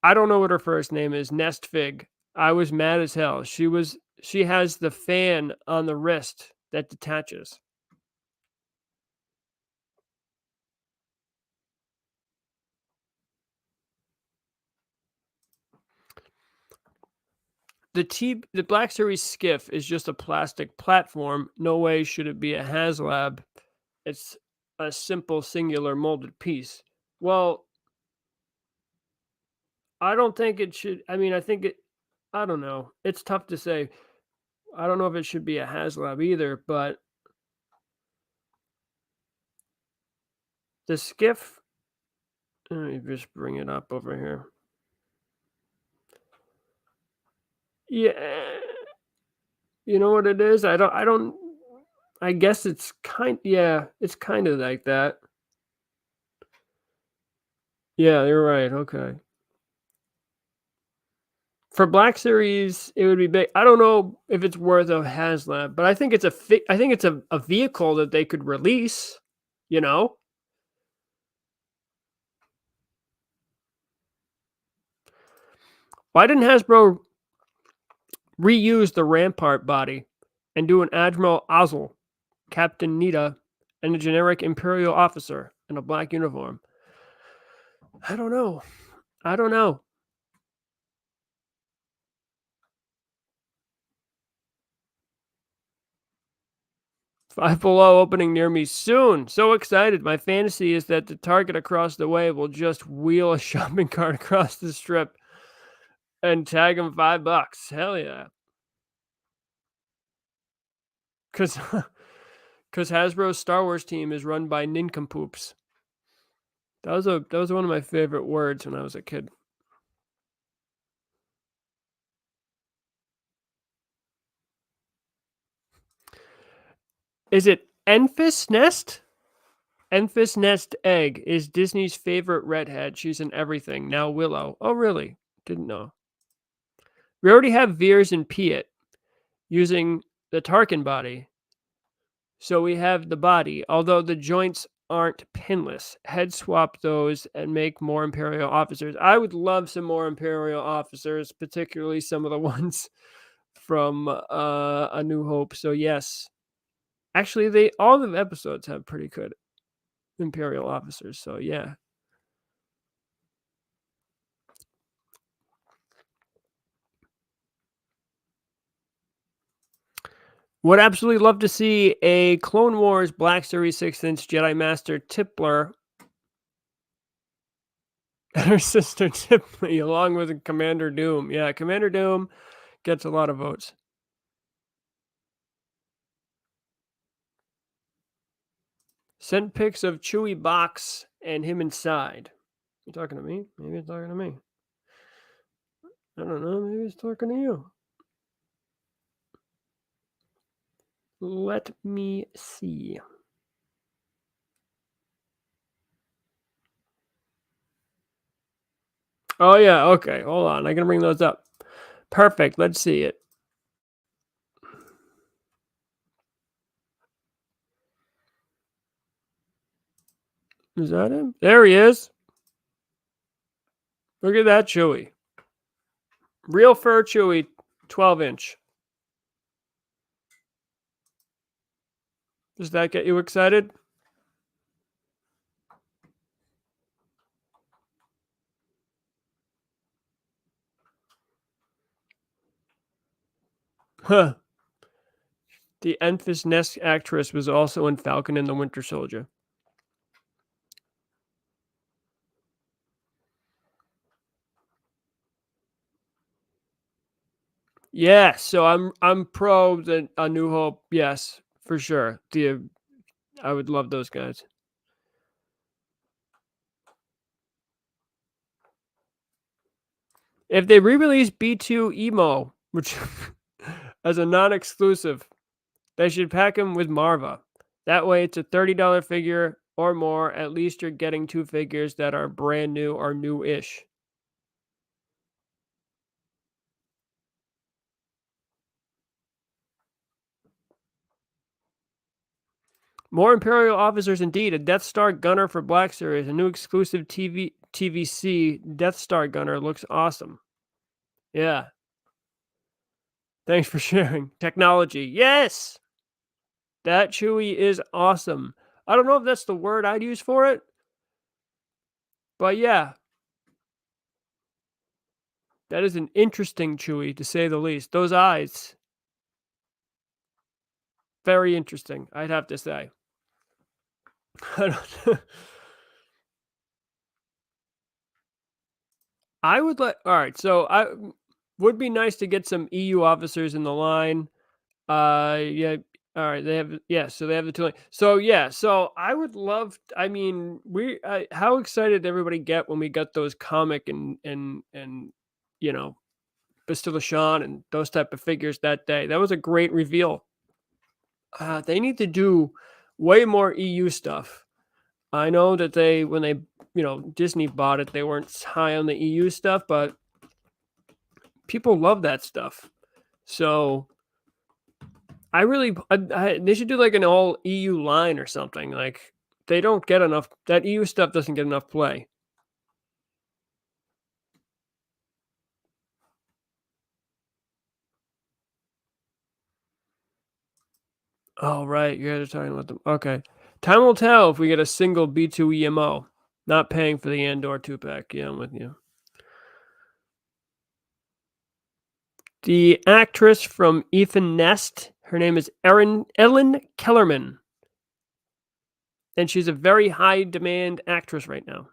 I don't know what her first name is, Nest Fig, I was mad as hell. She has the fan on the wrist that detaches. The Black Series Skiff is just a plastic platform. No way should it be a HasLab. It's a simple singular molded piece. Well, I don't think it should. I mean, I think it. I don't know. It's tough to say. I don't know if it should be a HasLab either, but the skiff. Let me just bring it up over here. Yeah, you know what it is? I don't. I guess it's yeah, it's kind of like that. Yeah, you're right. Okay. For Black Series, it would be big. I don't know if it's worth a HasLab, but I think it's I think it's a vehicle that they could release, you know? Why didn't Hasbro reuse the Rampart body and do an Admiral Ozzel, Captain Nita, and a generic Imperial officer in a black uniform? I don't know. I don't know. Five Below opening near me soon. So excited. My fantasy is that the Target across the way will just wheel a shopping cart across the strip and tag him $5. Hell yeah. Because Hasbro's Star Wars team is run by nincompoops. That was one of my favorite words when I was a kid. Is it Enfys Nest? Enfys Nest Egg is Disney's favorite redhead. She's in everything. Now Willow. Oh, really? Didn't know. We already have Veers and Piet using the Tarkin body. So we have the body, although the joints aren't pinless. Head swap those and make more Imperial officers. I would love some more Imperial officers, particularly some of the ones from A New Hope. So yes. Actually, all the episodes have pretty good Imperial officers. So yeah. Would absolutely love to see a Clone Wars Black Series 6-inch Jedi Master Tippler and her sister Tipley, along with Commander Doom. Yeah, Commander Doom gets a lot of votes. Sent pics of Chewie box and him inside. You talking to me? Maybe it's talking to me. I don't know. Maybe it's talking to you. Let me see. Oh, yeah. Okay. Hold on. I can bring those up. Perfect. Let's see it. Is that him? There he is. Look at that Chewie. Real fur Chewie, 12-inch. Does that get you excited? Huh. The Enfys Nest actress was also in Falcon and the Winter Soldier. Yeah, so I'm pro the A New Hope. Yes, for sure. I would love those guys. If they re-release B2 Emo, which as a non-exclusive, they should pack him with Marva. That way it's a $30 figure or more. At least you're getting two figures that are brand new or new-ish. More Imperial officers indeed. A Death Star gunner for Black Series. A new exclusive TVC Death Star gunner looks awesome. Yeah. Thanks for sharing. Technology. Yes! That Chewie is awesome. I don't know if that's the word I'd use for it. But yeah. That is an interesting Chewie, to say the least. Those eyes. Very interesting, I'd have to say. I don't I would like alright, so would be nice to get some EU officers in the line. Yeah, alright, they have so they have the tooling. So, yeah, so I would love I mean, how excited did everybody get when we got those comic and, you know, Bastilla Sean and those type of figures that day. That was a great reveal. They need to do way more EU stuff. I know that when they, Disney bought it, they weren't high on the EU stuff, but people love that stuff. So I really, they should do like an all EU line or something. Like they don't get enough. That EU stuff doesn't get enough play. Oh right, you guys are talking about them. Okay, time will tell if we get a single B2 EMO. Not paying for the Andor 2-pack. Yeah, I'm with you. The actress from Ethan Nest, her name is Ellen Kellerman, and she's a very high demand actress right now.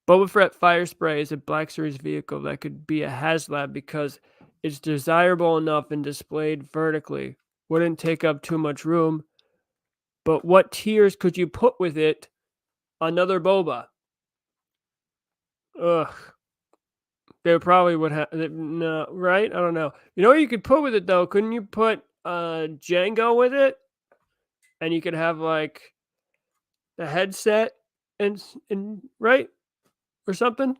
Boba Fett fire spray is a Black Series vehicle that could be a HasLab because it's desirable enough and displayed vertically. Wouldn't take up too much room. But what tiers could you put with it? Another Boba. Ugh. They probably would have no, right? I don't know. You know what you could put with it though? Couldn't you put Django with it? And you could have like the headset and right? Or something?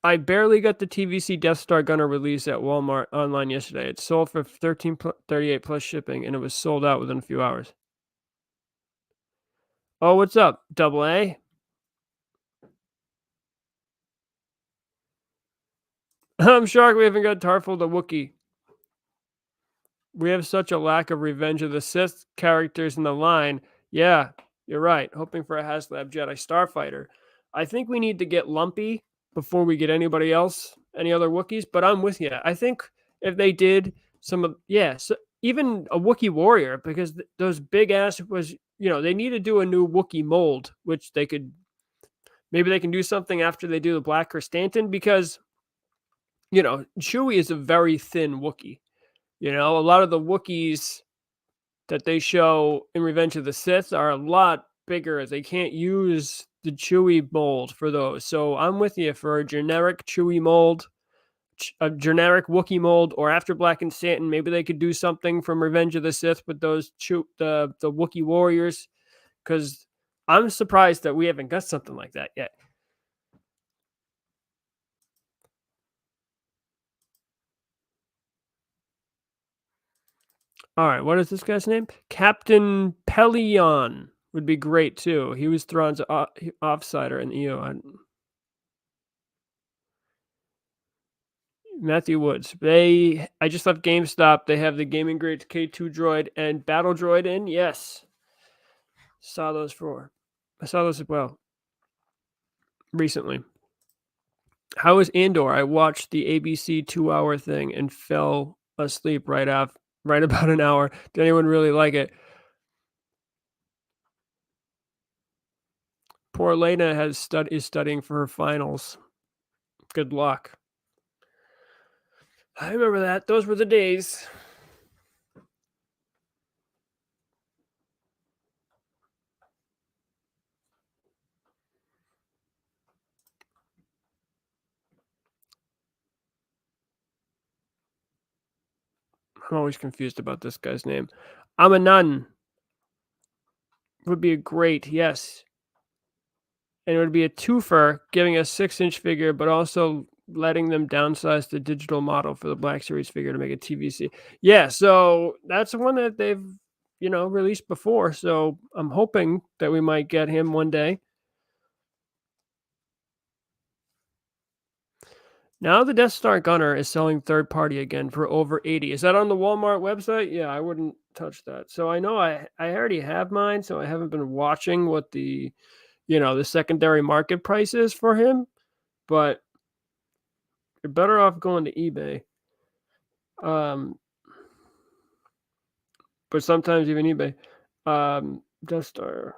I barely got the TVC Death Star Gunner release at Walmart online yesterday. It sold for $13.38 plus shipping, and it was sold out within a few hours. Oh, what's up, Double A? I'm shocked we haven't got Tarful the Wookiee. We have such a lack of Revenge of the Sith characters in the line. Yeah, you're right. Hoping for a HasLab Jedi Starfighter. I think we need to get Lumpy before we get anybody else, any other Wookiees. But I'm with you. I think if they did some of, so even a Wookiee warrior, because those big ass was, they need to do a new Wookiee mold, which they could, maybe they can do something after they do the Black Stanton, because, Chewie is a very thin Wookiee. A lot of the Wookiees that they show in Revenge of the Sith are a lot bigger. They can't use the Chewie mold for those. So I'm with you for a generic Chewie mold, a generic Wookiee mold, or after Black and Stanton, maybe they could do something from Revenge of the Sith with those the Wookiee warriors, because I'm surprised that we haven't got something like that yet. All right, what is this guy's name? Captain Pelion would be great too. He was Thrawn's offsider in EO. Matthew Woods. I just left GameStop. They have the Gaming Grades K2 droid and Battle Droid in. Yes. I saw those as well recently. How is Andor? I watched the ABC 2-hour thing and fell asleep right about an hour. Did anyone really like it? Poor Lena is studying for her finals. Good luck. I remember that. Those were the days. I'm always confused about this guy's name. I'm a nun. Would be a great, yes. And it would be a twofer, giving a 6-inch figure, but also letting them downsize the digital model for the Black Series figure to make a TVC. Yeah, so that's one that they've, released before. So I'm hoping that we might get him one day. Now the Death Star Gunner is selling third party again for over 80. Is that on the Walmart website? Yeah, I wouldn't touch that. So I know I already have mine, so I haven't been watching what the the secondary market price is for him. But you're better off going to eBay. But sometimes even eBay. Death Star.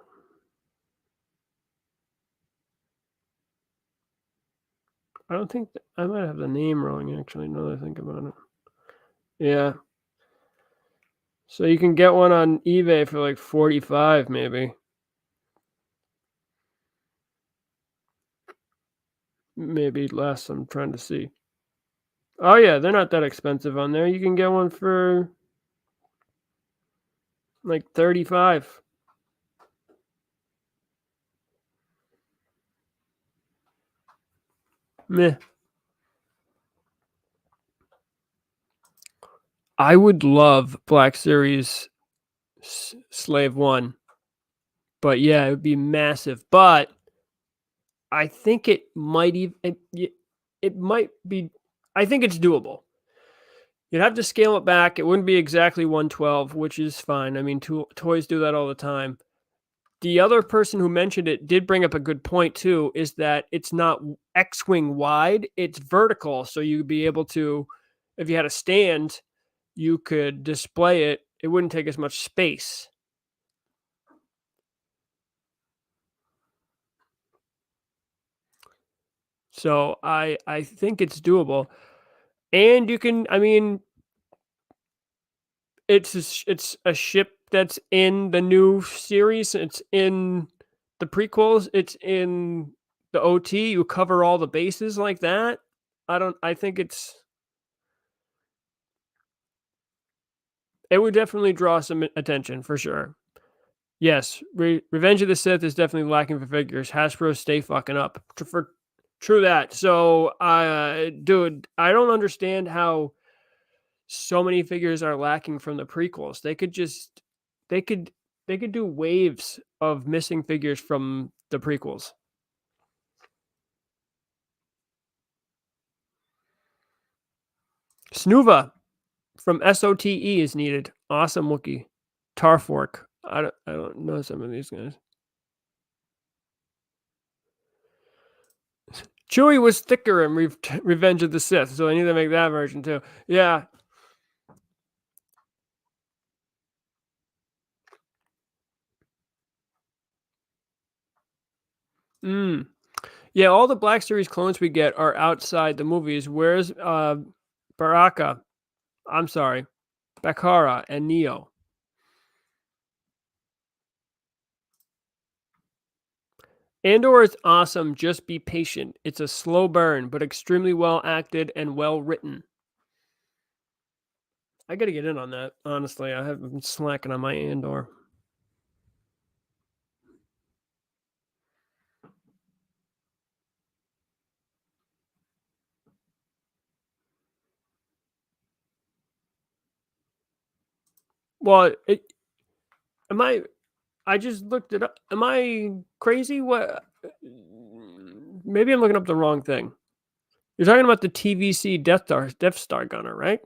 I don't think I might have the name wrong actually. Now that I think about it. Yeah. So you can get one on eBay for like 45 maybe. Maybe less. I'm trying to see. Oh yeah, they're not that expensive on there. You can get one for like 35. Meh. I would love Black Series Slave 1. But yeah, it would be massive. But I think it might even it might be I think it's doable. You'd have to scale it back. It wouldn't be exactly 112, which is fine. I mean, toys do that all the time. The other person who mentioned it did bring up a good point too, is that it's not X-wing wide, it's vertical. So you'd be able to, if you had a stand, you could display it. It wouldn't take as much space. So I think it's doable. And you can, I mean, it's a ship that's in the new series. It's in the prequels. It's in the OT. You cover all the bases like that. I think it would definitely draw some attention for sure. Yes, Revenge of the Sith is definitely lacking for figures. Hasbro stay fucking up. True that. So, dude, I don't understand how so many figures are lacking from the prequels. They could they could do waves of missing figures from the prequels. Snuva from SOTE is needed. Awesome Wookie. Tarfork. I don't know some of these guys. Chewie was thicker in Revenge of the Sith, so I need to make that version too. Yeah. Yeah, all the Black Series clones we get are outside the movies. Where's Baraka? I'm sorry. Bakara and Neo. Andor is awesome, just be patient. It's a slow burn, but extremely well acted and well written. I gotta get in on that, honestly. I have been slacking on my Andor. Well, I just looked it up. Am I crazy? What? Maybe I'm looking up the wrong thing. You're talking about the TVC Death Star gunner, right?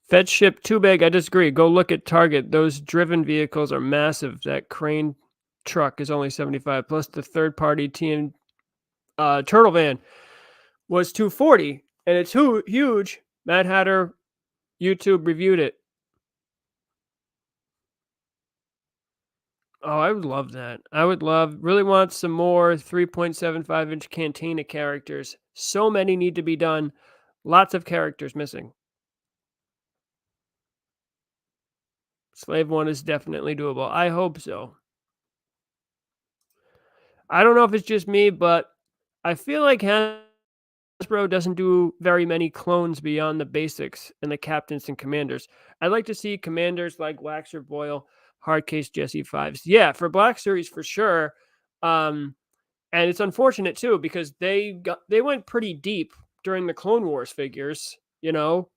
Fed ship too big. I disagree. Go look at Target. Those driven vehicles are massive. That crane truck is only 75. Plus the third party TN Turtle Van was 240, and it's huge. Mad Hatter YouTube reviewed it. Oh, I would love that. I would really want some more 3.75-inch Cantina characters. So many need to be done. Lots of characters missing. Slave 1 is definitely doable. I hope so. I don't know if it's just me, but I feel like Hasbro doesn't do very many clones beyond the basics and the captains and commanders. I'd like to see commanders like Waxer Boyle, Hardcase Jesse 5s. Yeah, for Black Series for sure. And it's unfortunate too because they went pretty deep during the Clone Wars figures,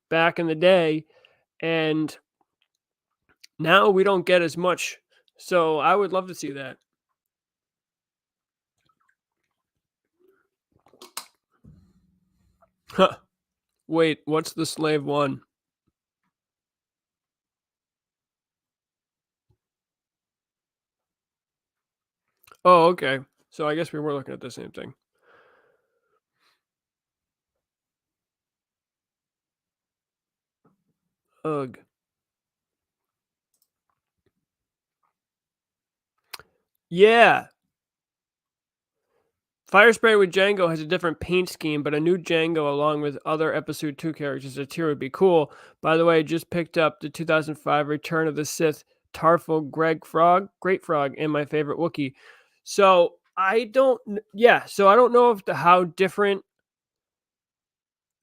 back in the day, and now we don't get as much. So I would love to see that. Wait, what's the Slave 1? Oh, okay. So I guess we were looking at the same thing. Ugh. Yeah. Fire Spray with Django has a different paint scheme, but a new Django along with other Episode 2 characters or tier would be cool. By the way, I just picked up the 2005 Return of the Sith Tarful Great Frog, and my favorite Wookiee. So so I don't know if how different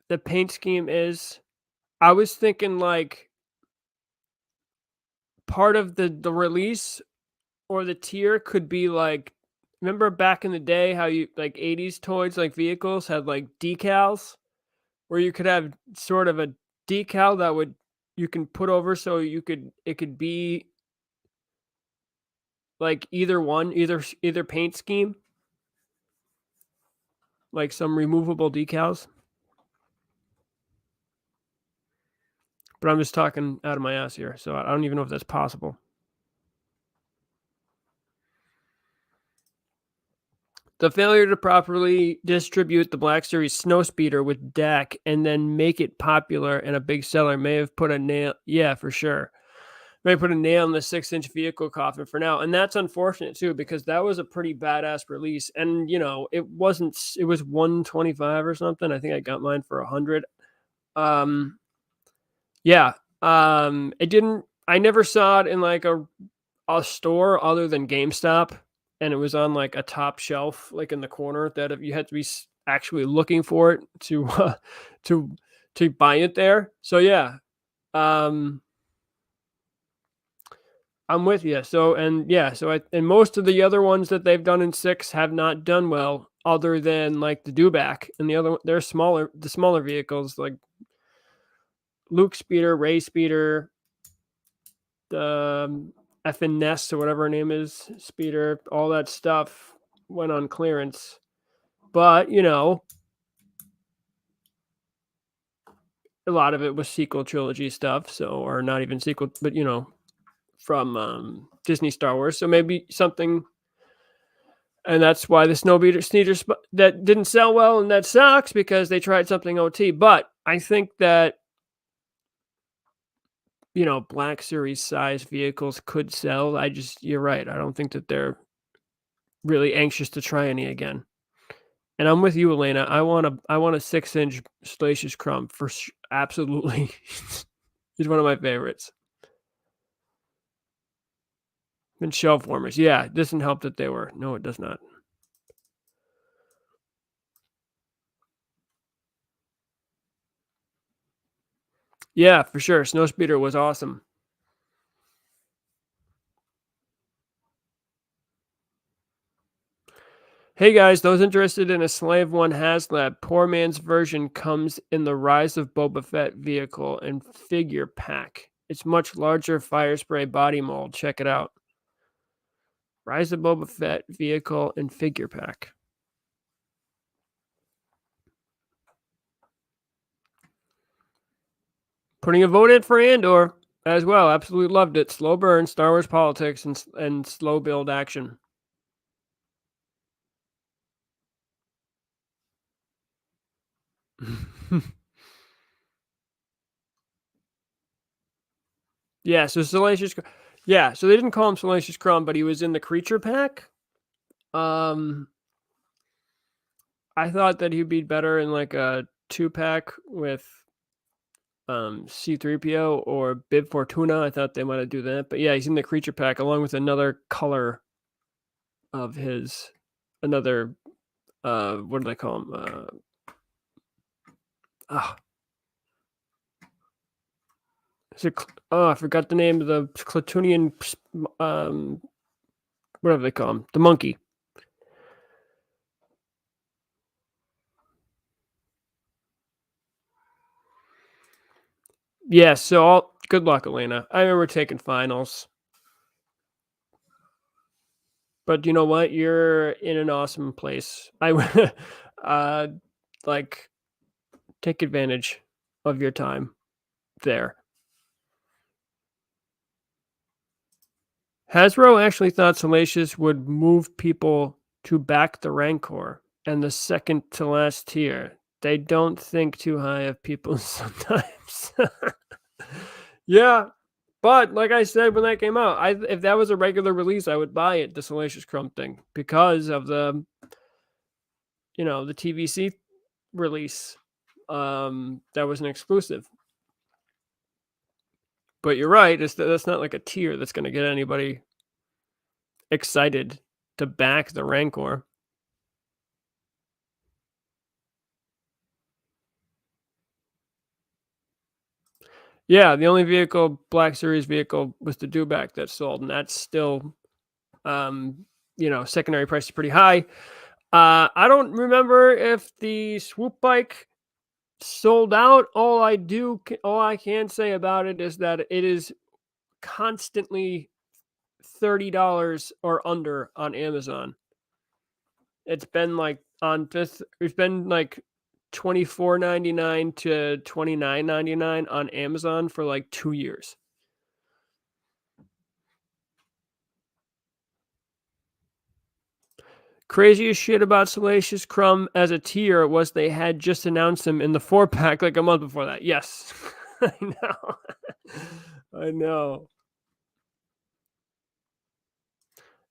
the paint scheme is. I was thinking like part of the release or the tier could be like, remember back in the day how you like 80s toys like vehicles had like decals where you could have sort of a decal that would you can put over so it could be like either paint scheme, like some removable decals. But I'm just talking out of my ass here, so I don't even know if that's possible. The failure to properly distribute the Black Series Snowspeeder with deck and then make it popular and a big seller may have put a nail. Yeah, for sure. May put a nail in the 6-inch vehicle coffin for now. And that's unfortunate too, because that was a pretty badass release. And it was 125 or something. I think I got mine for 100. Yeah. It didn't I never saw it in like a store other than GameStop, and it was on like a top shelf, like in the corner, that if you had to be actually looking for it to to to buy it there. So yeah, um, I'm with you. And most of the other ones that they've done in 6 have not done well, other than like the Dewback and the other one. They're smaller, the smaller vehicles like Luke Speeder, Ray Speeder, the effing Nest or whatever her name is, Speeder, all that stuff went on clearance. But, a lot of it was sequel trilogy stuff, or not even sequel, but from Disney Star Wars. So maybe something, and that's why the Snowbeater Sneeder that didn't sell well, and that sucks because they tried something OT. But I think that Black Series size vehicles could sell. You're right. I don't think that they're really anxious to try any again. And I'm with you, Elena. I want a 6-inch Salacious Crumb absolutely. He's one of my favorites. And shelf warmers. Yeah, it doesn't help that they were. No, it does not. Yeah, for sure. Snowspeeder was awesome. Hey guys, those interested in a Slave One HasLab, poor man's version comes in the Rise of Boba Fett vehicle and figure pack. It's much larger fire spray body mold. Check it out. Rise of Boba Fett vehicle and figure pack. Putting a vote in for Andor as well. Absolutely loved it. Slow burn, Star Wars politics, and slow build action. Yeah, so Salacious. Yeah, so they didn't call him Salacious Crumb, but he was in the creature pack. I thought that he'd be better in like a 2-pack with C-3PO or Bib Fortuna. I thought they might do that, but yeah, he's in the creature pack along with another color of his another what do they call him? I forgot the name of the Clatunian whatever they call him, the monkey. Yeah, so good luck, Elena. I remember taking finals. But you know what? You're in an awesome place. Like take advantage of your time there. Hasbro actually thought Salacious would move people to back the Rancor and the second to last tier. They don't think too high of people sometimes. Yeah, but like I said when that came out, if that was a regular release, I would buy it, the Salacious Crumb thing, because of the the TVC release. That was an exclusive. But you're right, that's not like a tier that's going to get anybody excited to back the Rancor. Yeah, the only Black Series vehicle was the Dewback that sold, and that's still, secondary price is pretty high. I don't remember if the Swoop bike sold out. All I can say about it is that it is constantly $30 or under on Amazon. It's been like it's been like $24.99 to $29.99 on Amazon for like 2 years. Craziest shit about Salacious Crumb as a tier was they had just announced them in the 4-pack like a month before that. Yes. I know. I know.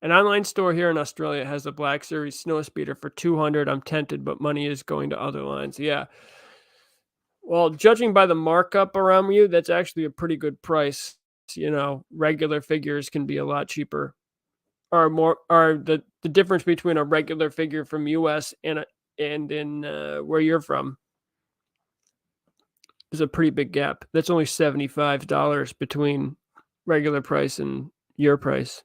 An online store here in Australia has a Black Series Snowspeeder for $200. I'm tempted, but money is going to other lines. Yeah. Well, judging by the markup around you, that's actually a pretty good price. Regular figures can be a lot cheaper. Or the difference between a regular figure from US and in where you're from is a pretty big gap. That's only $75 between regular price and your price.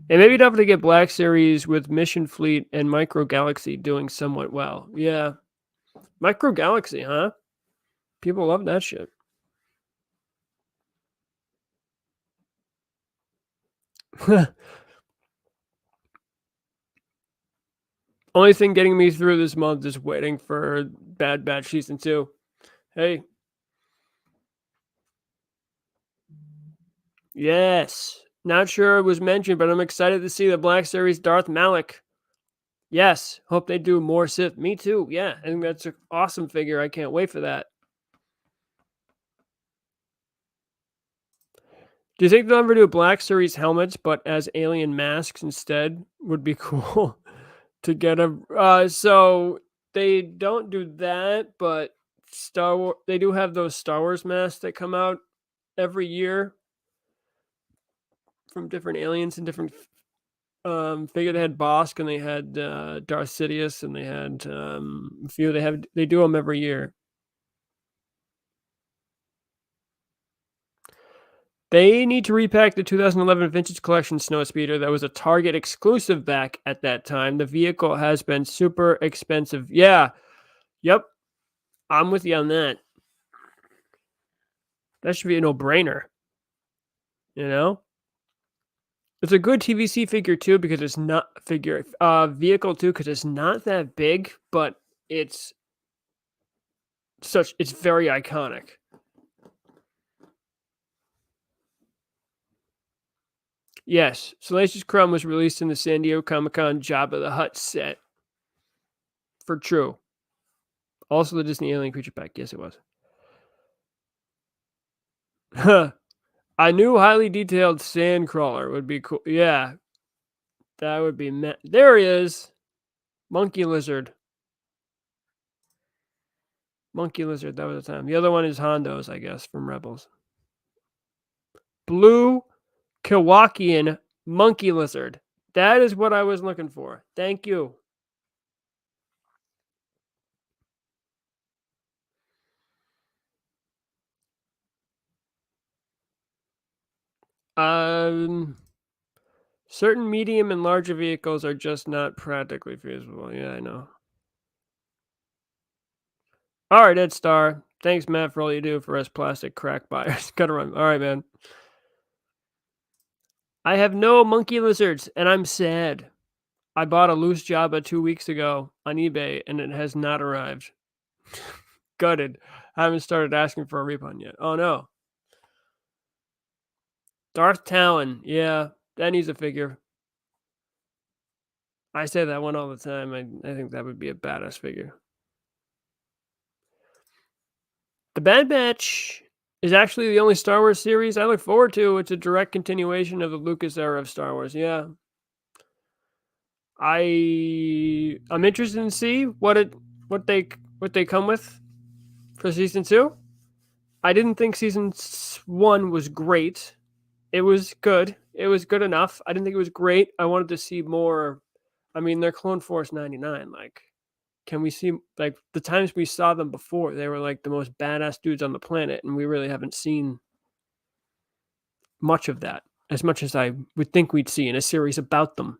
And maybe tough to get Black Series with Mission Fleet and Micro Galaxy doing somewhat well. Yeah. Micro Galaxy, huh? People love that shit. Only thing getting me through this month is waiting for Bad Batch Season 2. Hey. Yes. Not sure it was mentioned, but I'm excited to see the Black Series Darth Malik. Yes. Hope they do more Sith. Me too. Yeah. I think that's an awesome figure. I can't wait for that. Do you think they'll ever do Black Series helmets, but as alien masks instead? Would be cool to get a. So they don't do that, but they do have those Star Wars masks that come out every year from different aliens and different figure. They had Bosk and they had Darth Sidious and they had a few. They do them every year. They need to repack the 2011 Vintage Collection Snowspeeder that was a Target exclusive back at that time. The vehicle has been super expensive. Yeah. Yep. I'm with you on that. That should be a no-brainer. It's a good TVC figure too because it's not vehicle too because it's not that big, but it's very iconic. Yes, Salacious Crumb was released in the San Diego Comic-Con Jabba the Hutt set. For true. Also the Disney Alien Creature Pack. Yes, it was. A new highly detailed Sandcrawler would be cool. Yeah. That would be... There he is. Monkey Lizard. Monkey Lizard, that was the time. The other one is Hondo's, I guess, from Rebels. Blue Kewakian Monkey Lizard. That is what I was looking for. Thank you. Certain medium and larger vehicles are just not practically feasible. Yeah, I know. All right, Ed Star. Thanks, Matt, for all you do for us plastic crack buyers. Gotta run. All right, man. I have no monkey lizards, and I'm sad. I bought a loose Jabba 2 weeks ago on eBay, and it has not arrived. Gutted. I haven't started asking for a refund yet. Oh, no. Darth Talon. Yeah, that needs a figure. I say that one all the time. I think that would be a badass figure. The Bad Batch is actually the only Star Wars series I look forward to. It's a direct continuation of the Lucas era of Star Wars. Yeah. I'm interested to see what they come with for season 2. I didn't think season 1 was great. It was good. It was good enough. I didn't think it was great. I wanted to see more. I mean, they're Clone Force 99. Like, can we see, like, the times we saw them before, they were like the most badass dudes on the planet, and we really haven't seen much of that, as much as I would think we'd see in a series about them.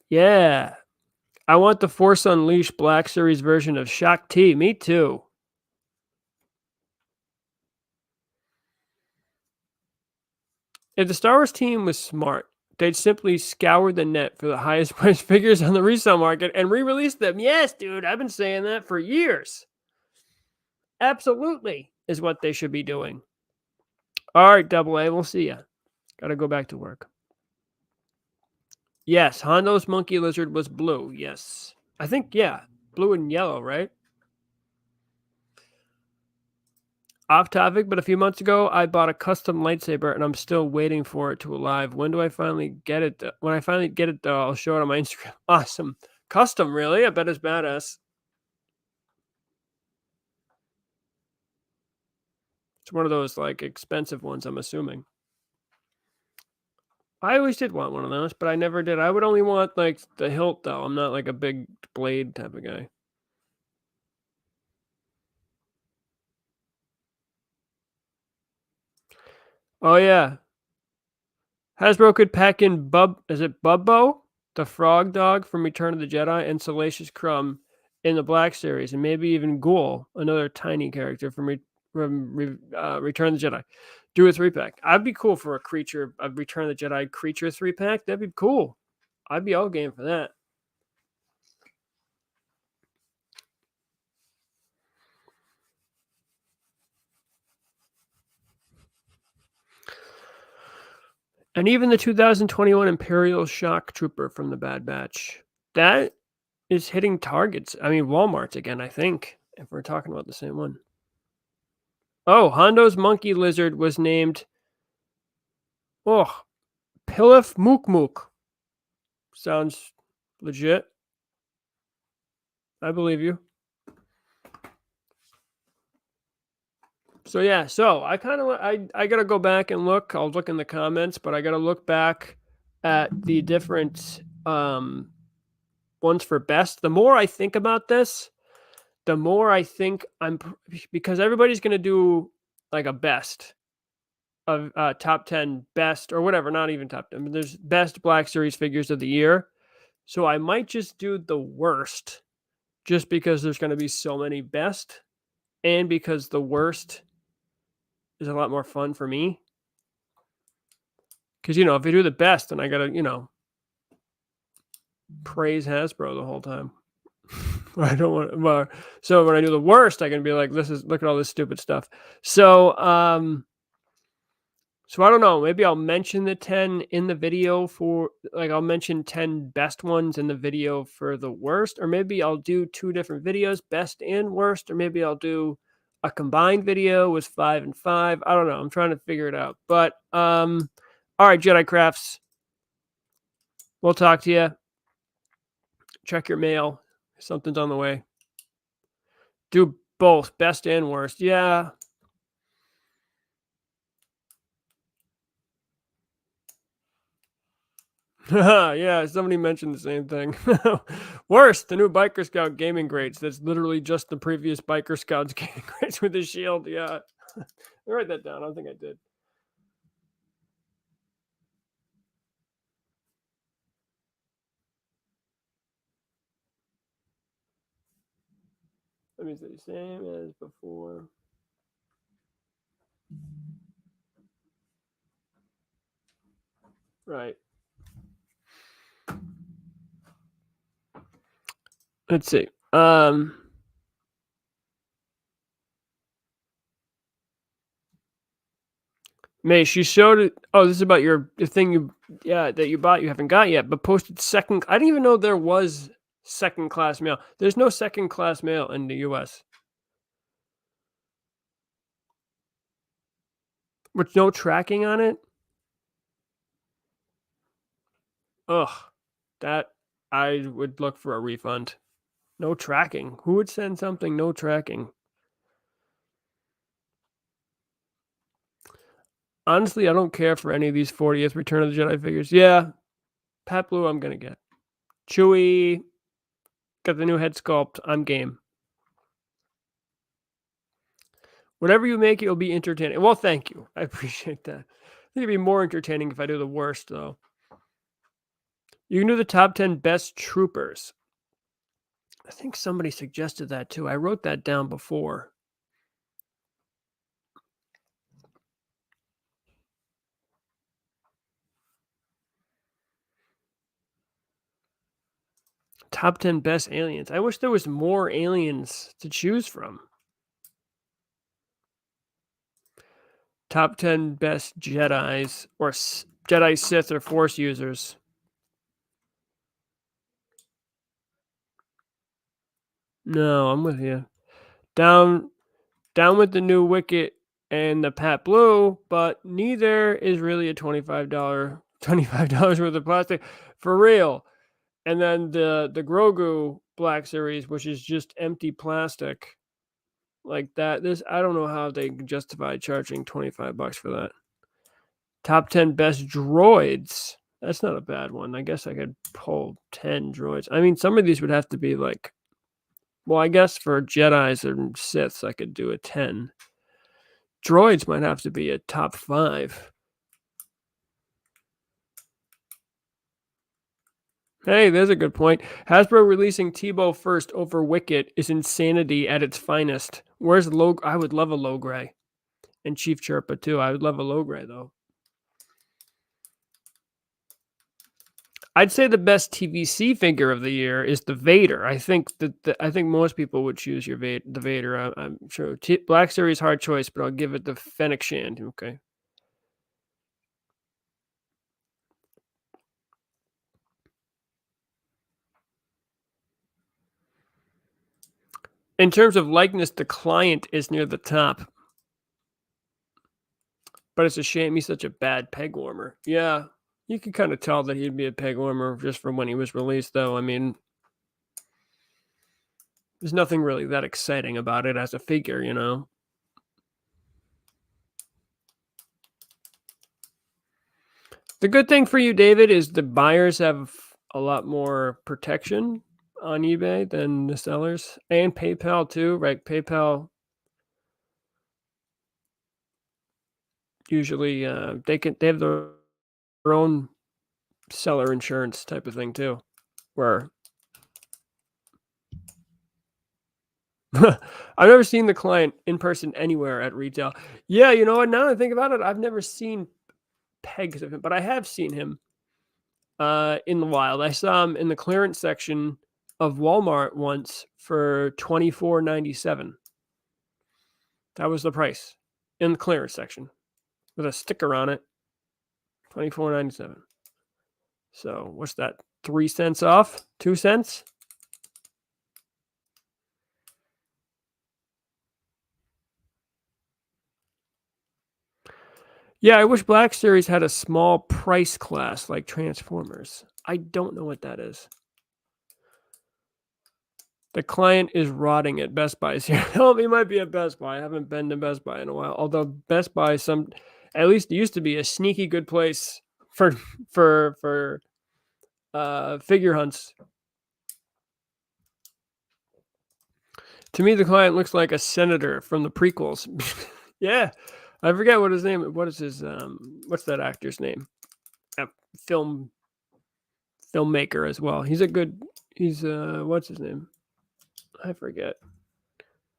Yeah. I want the Force Unleashed Black Series version of Shaak Ti. Me too. If the Star Wars team was smart, they'd simply scour the net for the highest priced figures on the resale market and re-release them. Yes, dude, I've been saying that for years. Absolutely is what they should be doing. All right, Double A, we'll see ya. Gotta go back to work. Yes, Hondo's monkey lizard was blue. Yes. I think, yeah, blue and yellow, right? Off topic, but a few months ago, I bought a custom lightsaber, and I'm still waiting for it to arrive. When do I finally get it? When I finally get it, though, I'll show it on my Instagram. Awesome. Custom, really? I bet it's badass. It's one of those, like, expensive ones, I'm assuming. I always did want one of those, but I never did. I would only want, like, the hilt, though. I'm not, like, a big blade type of guy. Oh, yeah. Hasbro could pack in Bubbo, the frog dog from Return of the Jedi, and Salacious Crumb in the Black Series, and maybe even Ghoul, another tiny character from Return of the Jedi. Do a 3-pack. I'd be cool for a Return of the Jedi creature 3-pack. That'd be cool. I'd be all game for that. And even the 2021 Imperial Shock Trooper from the Bad Batch. That is hitting targets. I mean, Walmart's again, I think, if we're talking about the same one. Oh, Hondo's monkey lizard was named Pilaf Mook Mook. Sounds legit. I believe you. So yeah, I kind of I gotta go back and look. I'll look in the comments, but I gotta look back at the different ones for best. The more I think about this, the more I think because everybody's gonna do like a best of top 10 best or whatever, not even top 10. There's best Black Series figures of the year. So I might just do the worst just because there's going to be so many best and because the worst is a lot more fun for me. Because, if you do the best, then I got to, praise Hasbro the whole time. I don't want to. So when I do the worst, I can be like, look at all this stupid stuff. So I don't know. Maybe I'll mention the 10 in the video I'll mention 10 best ones in the video for the worst, or maybe I'll do 2 different videos, best and worst, or maybe I'll do a combined video with 5 and 5. I don't know. I'm trying to figure it out. But all right, Jedi Crafts. We'll talk to you. Check your mail. Something's on the way. Do both, best and worst. Yeah. Yeah, somebody mentioned the same thing. Worst, the new Biker Scout gaming grades. That's literally just the previous Biker Scouts gaming grades with the shield. Yeah. Write that down. I don't think I did. Let me see. Same as before. Right. Let's see. May, she showed it. Oh, this is about the thing that you bought you haven't got yet, but posted second. I didn't even know there was second class mail. There's no second class mail in the US. With no tracking on it? Ugh. That I would look for a refund. No tracking. Who would send something no tracking? Honestly, I don't care for any of these 40th Return of the Jedi figures. Yeah. Pat Blue, I'm gonna get. Chewie, got the new head sculpt. I'm game. Whatever you make, it'll be entertaining. Well, thank you. I appreciate that. I think it'd be more entertaining if I do the worst, though. You can do the top 10 best troopers. I think somebody suggested that too. I wrote that down before. Top 10 best aliens. I wish there was more aliens to choose from. Top 10 best Jedis or Jedi, Sith, or Force users. No, I'm with you. Down with the new Wicket and the Pat Blue, but neither is really a $25 worth of plastic for real. And then the Grogu Black Series, which is just empty plastic like that. I don't know how they justify charging $25 for that. Top 10 best droids. That's not a bad one. I guess I could pull 10 droids. I mean, some of these would have to be like, well, I guess for Jedis and Siths, I could do a 10. Droids might have to be a top 5. Hey, there's a good point. Hasbro releasing Tebow first over Wicket is insanity at its finest. Where's low? I would love a low gray. And Chief Chirpa too. I would love a low gray though. I'd say the best TVC figure of the year is the Vader. I think I think most people would choose the Vader. I'm sure. Black Series hard choice, but I'll give it the Fennec Shand. Okay. In terms of likeness, the Client is near the top. But it's a shame he's such a bad peg warmer. Yeah, you could kind of tell that he'd be a peg warmer just from when he was released, though. I mean, there's nothing really that exciting about it as a figure, you know? The good thing for you, David, is the buyers have a lot more protection on eBay than the sellers. And PayPal, too, right? PayPal usually, they have their own seller insurance type of thing, too, where I've never seen the Client in person anywhere at retail. Yeah, you know what? Now that I think about it, I've never seen pegs of him, but I have seen him in the wild. I saw him in the clearance section of Walmart once for $24.97. That was the price in the clearance section with a sticker on it. $24.97. So what's that? 3 cents off? 2 cents? Yeah, I wish Black Series had a small price class like Transformers. I don't know what that is. The Client is rotting at Best Buy's here. Oh, he might be at Best Buy. I haven't been to Best Buy in a while. Although Best Buy, at least it used to be a sneaky good place for figure hunts. To me, the Client looks like a senator from the prequels. Yeah, I forget what his name. What is his? What's that actor's name? A filmmaker as well. He's what's his name? I forget.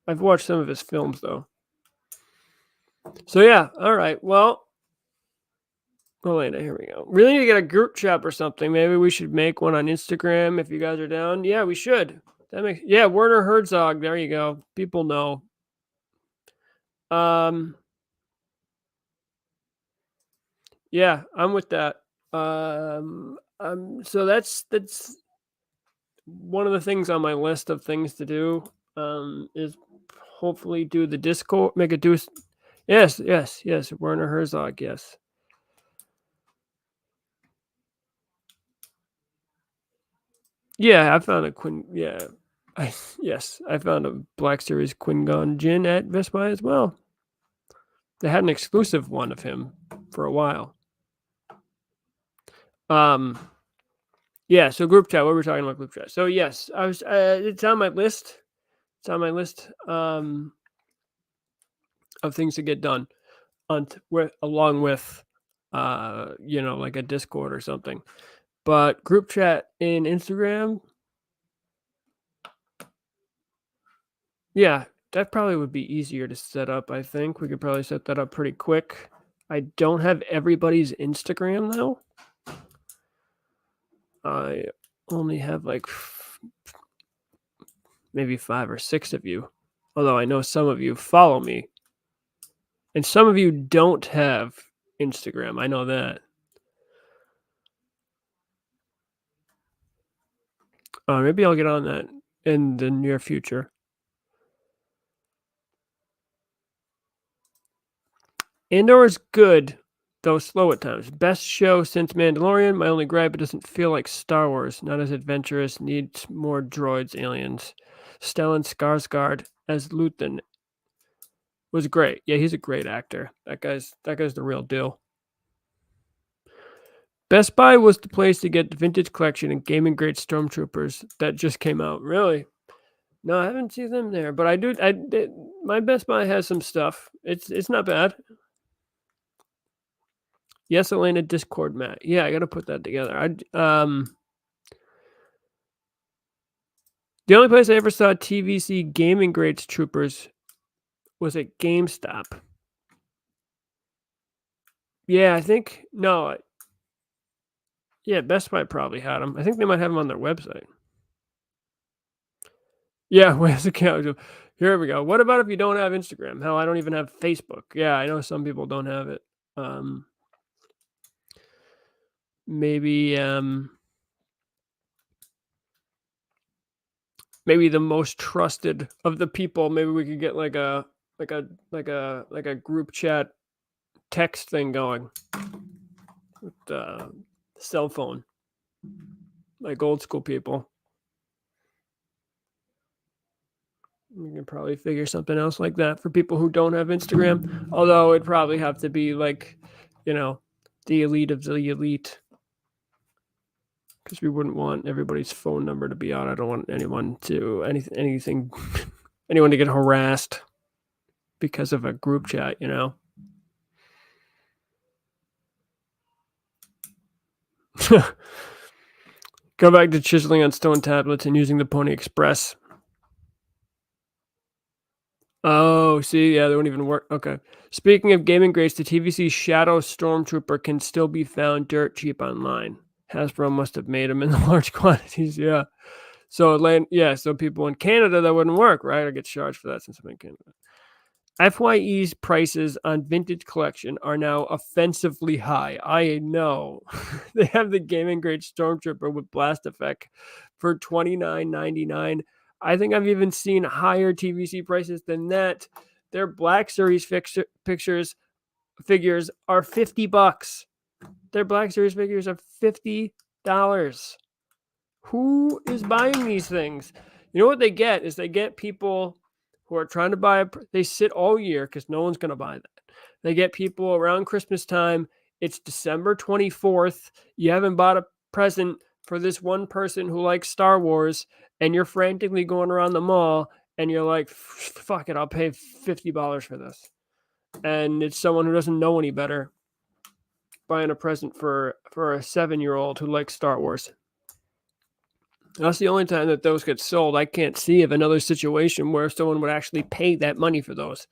I've watched some of his films though. So yeah, all right. Well, Elena, here we go. Really need to get a group chat or something. Maybe we should make one on Instagram if you guys are down. Yeah, we should. Werner Herzog. There you go. People know. Yeah, I'm with that. So that's one of the things on my list of things to do. Is hopefully do the Discord, make a do. Yes, Werner Herzog. Yes. Yeah, I found a Quinn. Yeah, I found a Black Series Quingon gin at Best Buy as well. They had an exclusive one of him for a while. Yeah. So group chat. What were we talking about? Group chat. So yes, I was. It's on my list. It's on my list. Of things to get done, along with, like a Discord or something. But group chat in Instagram. Yeah, that probably would be easier to set up. I think we could probably set that up pretty quick. I don't have everybody's Instagram though. I only have like maybe 5 or 6 of you. Although I know some of you follow me. And some of you don't have Instagram. I know that. Maybe I'll get on that in the near future. Andor is good, though slow at times. Best show since Mandalorian. My only gripe, it doesn't feel like Star Wars. Not as adventurous. Needs more droids, aliens. Stellan Skarsgård as Luthen was great. Yeah, he's a great actor. That guy's the real deal. Best Buy was the place to get the vintage collection and gaming grade Stormtroopers that just came out. Really? No, I haven't seen them there, but I do. My Best Buy has some stuff. It's not bad. Yes, Elena, Discord, Matt. Yeah, I got to put that together. The only place I ever saw TVC gaming grades troopers was at GameStop. Yeah, I think no. Yeah, Best Buy probably had them. I think they might have them on their website. Yeah, where's the account? Here we go. What about if you don't have Instagram? Hell, I don't even have Facebook. Yeah, I know some people don't have it. Maybe the most trusted of the people. Maybe we could get like a group chat text thing going with cell phone, like old school people. We can probably figure something else like that for people who don't have Instagram. Although it'd probably have to be like, the elite of the elite. Because we wouldn't want everybody's phone number to be out. I don't want anyone to anyone to get harassed because of a group chat, Go back to chiseling on stone tablets and using the Pony Express. Oh, see, yeah, they won't even work. Okay. Speaking of gaming grades, the TVC Shadow Stormtrooper can still be found dirt cheap online. Hasbro must have made them in large quantities. Yeah. So so people in Canada, that wouldn't work, right? I get charged for that since I'm in Canada. FYE's prices on vintage collection are now offensively high. I know. They have the gaming grade Stormtrooper with blast effect for $29.99. I think I've even seen higher TVC prices than that. Their Black Series figures are $50. Their Black Series figures are $50. Who is buying these things? You know what they get is they get people who are trying to buy. They sit all year because no one's going to buy that. They get people around Christmas time. It's December 24th. You haven't bought a present for this one person who likes Star Wars, and you're frantically going around the mall, and you're like, fuck it, I'll pay $50 for this. And it's someone who doesn't know any better buying a present for a 7-year-old who likes Star Wars. That's the only time that those get sold. I can't see of another situation where someone would actually pay that money for those.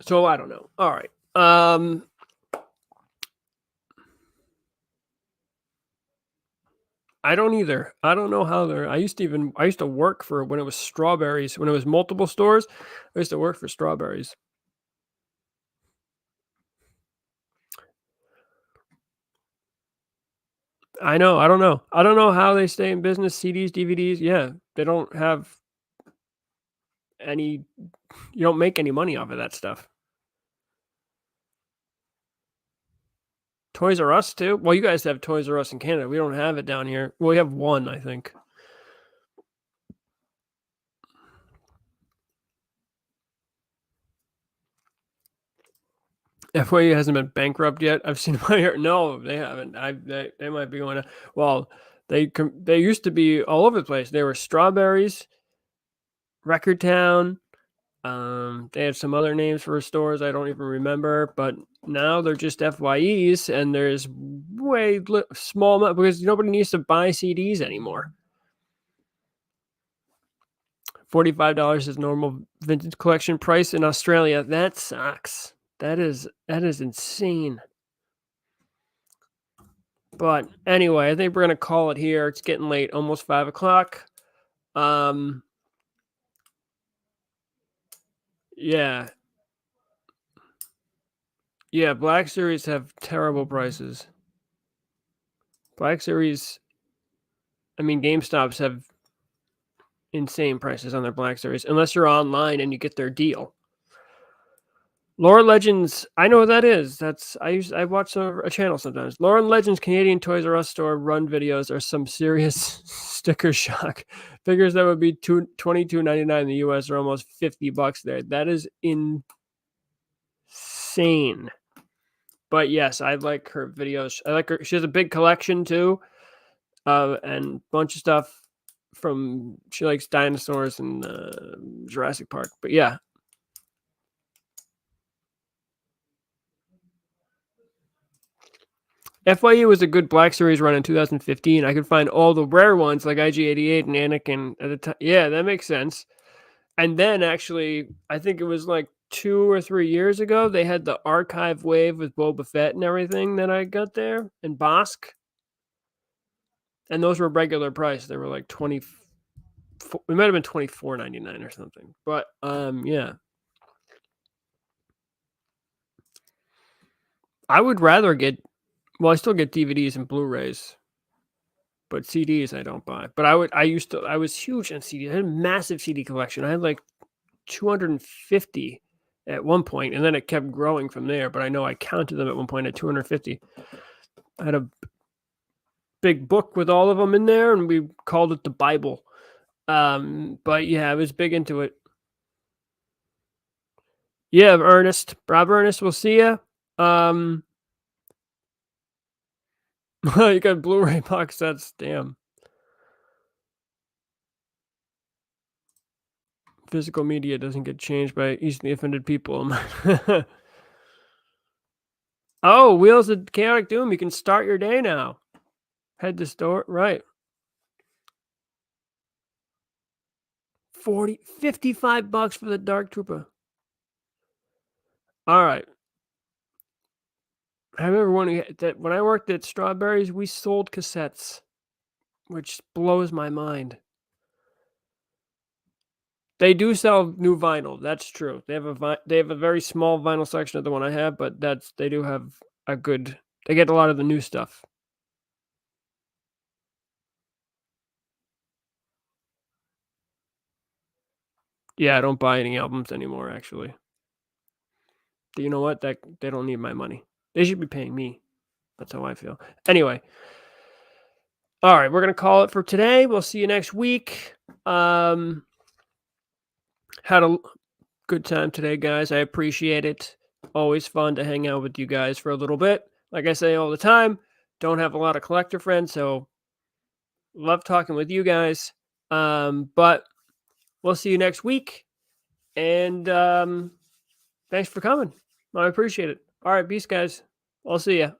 So I don't know. All right. I don't either. I don't know how they're I used to work for when it was strawberries, when it was multiple stores, I used to work for strawberries. I know, I don't know. I don't know how they stay in business, CDs, DVDs, yeah, they don't have any you don't make any money off of that stuff. Toys R Us too? Well, you guys have Toys R Us in Canada, we don't have it down here. Well, we have one, I think. FYE hasn't been bankrupt yet. I've seen my no, they haven't. They might be going to. Well, they used to be all over the place. They were Strawberries, Record Town. They had some other names for stores I don't even remember, but now they're just FYEs, and there's small because nobody needs to buy CDs anymore. $45 is normal vintage collection price in Australia. That sucks. That is insane. But anyway, I think we're gonna call it here. It's getting late, almost 5 o'clock. Yeah. Yeah, Black Series have terrible prices. Black Series, I mean, GameStops have insane prices on their Black Series, unless you're online and you get their deal. Lore Legends, I know what that is. I watch a channel sometimes. Lore and Legends Canadian Toys R Us store run videos are some serious sticker shock. Figures that would be $22.99 in the US are almost $50 there. That is insane. But yes, I like her videos. I like her. She has a big collection too, and a bunch of stuff from. She likes dinosaurs and Jurassic Park. But yeah. FYE was a good Black Series run in 2015. I could find all the rare ones like IG-88 and Anakin at the time. Yeah, that makes sense. And then actually, I think it was like 2 or 3 years ago, they had the archive wave with Boba Fett and everything that I got there, and Bosk. And those were regular price. They were like 20. It might have been $24.99 or something. But yeah. I would rather get. Well, I still get DVDs and Blu-rays, but CDs I don't buy. But I was huge on CDs. I had a massive CD collection. I had like 250 at one point, and then it kept growing from there. But I know I counted them at one point at 250. I had a big book with all of them in there, and we called it the Bible. But yeah, I was big into it. Yeah, Ernest, Rob Ernest, we'll see ya. You got Blu-ray box sets, damn. Physical media doesn't get changed by easily offended people. Oh, Wheels of Chaotic Doom, you can start your day now. Head to store, right. 55 bucks for the Dark Trooper. All right. I remember when I worked at Strawberries, we sold cassettes, which blows my mind. They do sell new vinyl. That's true. They have a very small vinyl section of the one I have, but they do have they get a lot of the new stuff. Yeah, I don't buy any albums anymore, actually. You know what? They don't need my money. They should be paying me. That's how I feel. Anyway. All right, we're going to call it for today. We'll see you next week. Had a good time today, guys. I appreciate it. Always fun to hang out with you guys for a little bit. Like I say all the time, don't have a lot of collector friends, so love talking with you guys. But we'll see you next week. And thanks for coming. I appreciate it. All right, peace, guys. I'll see ya.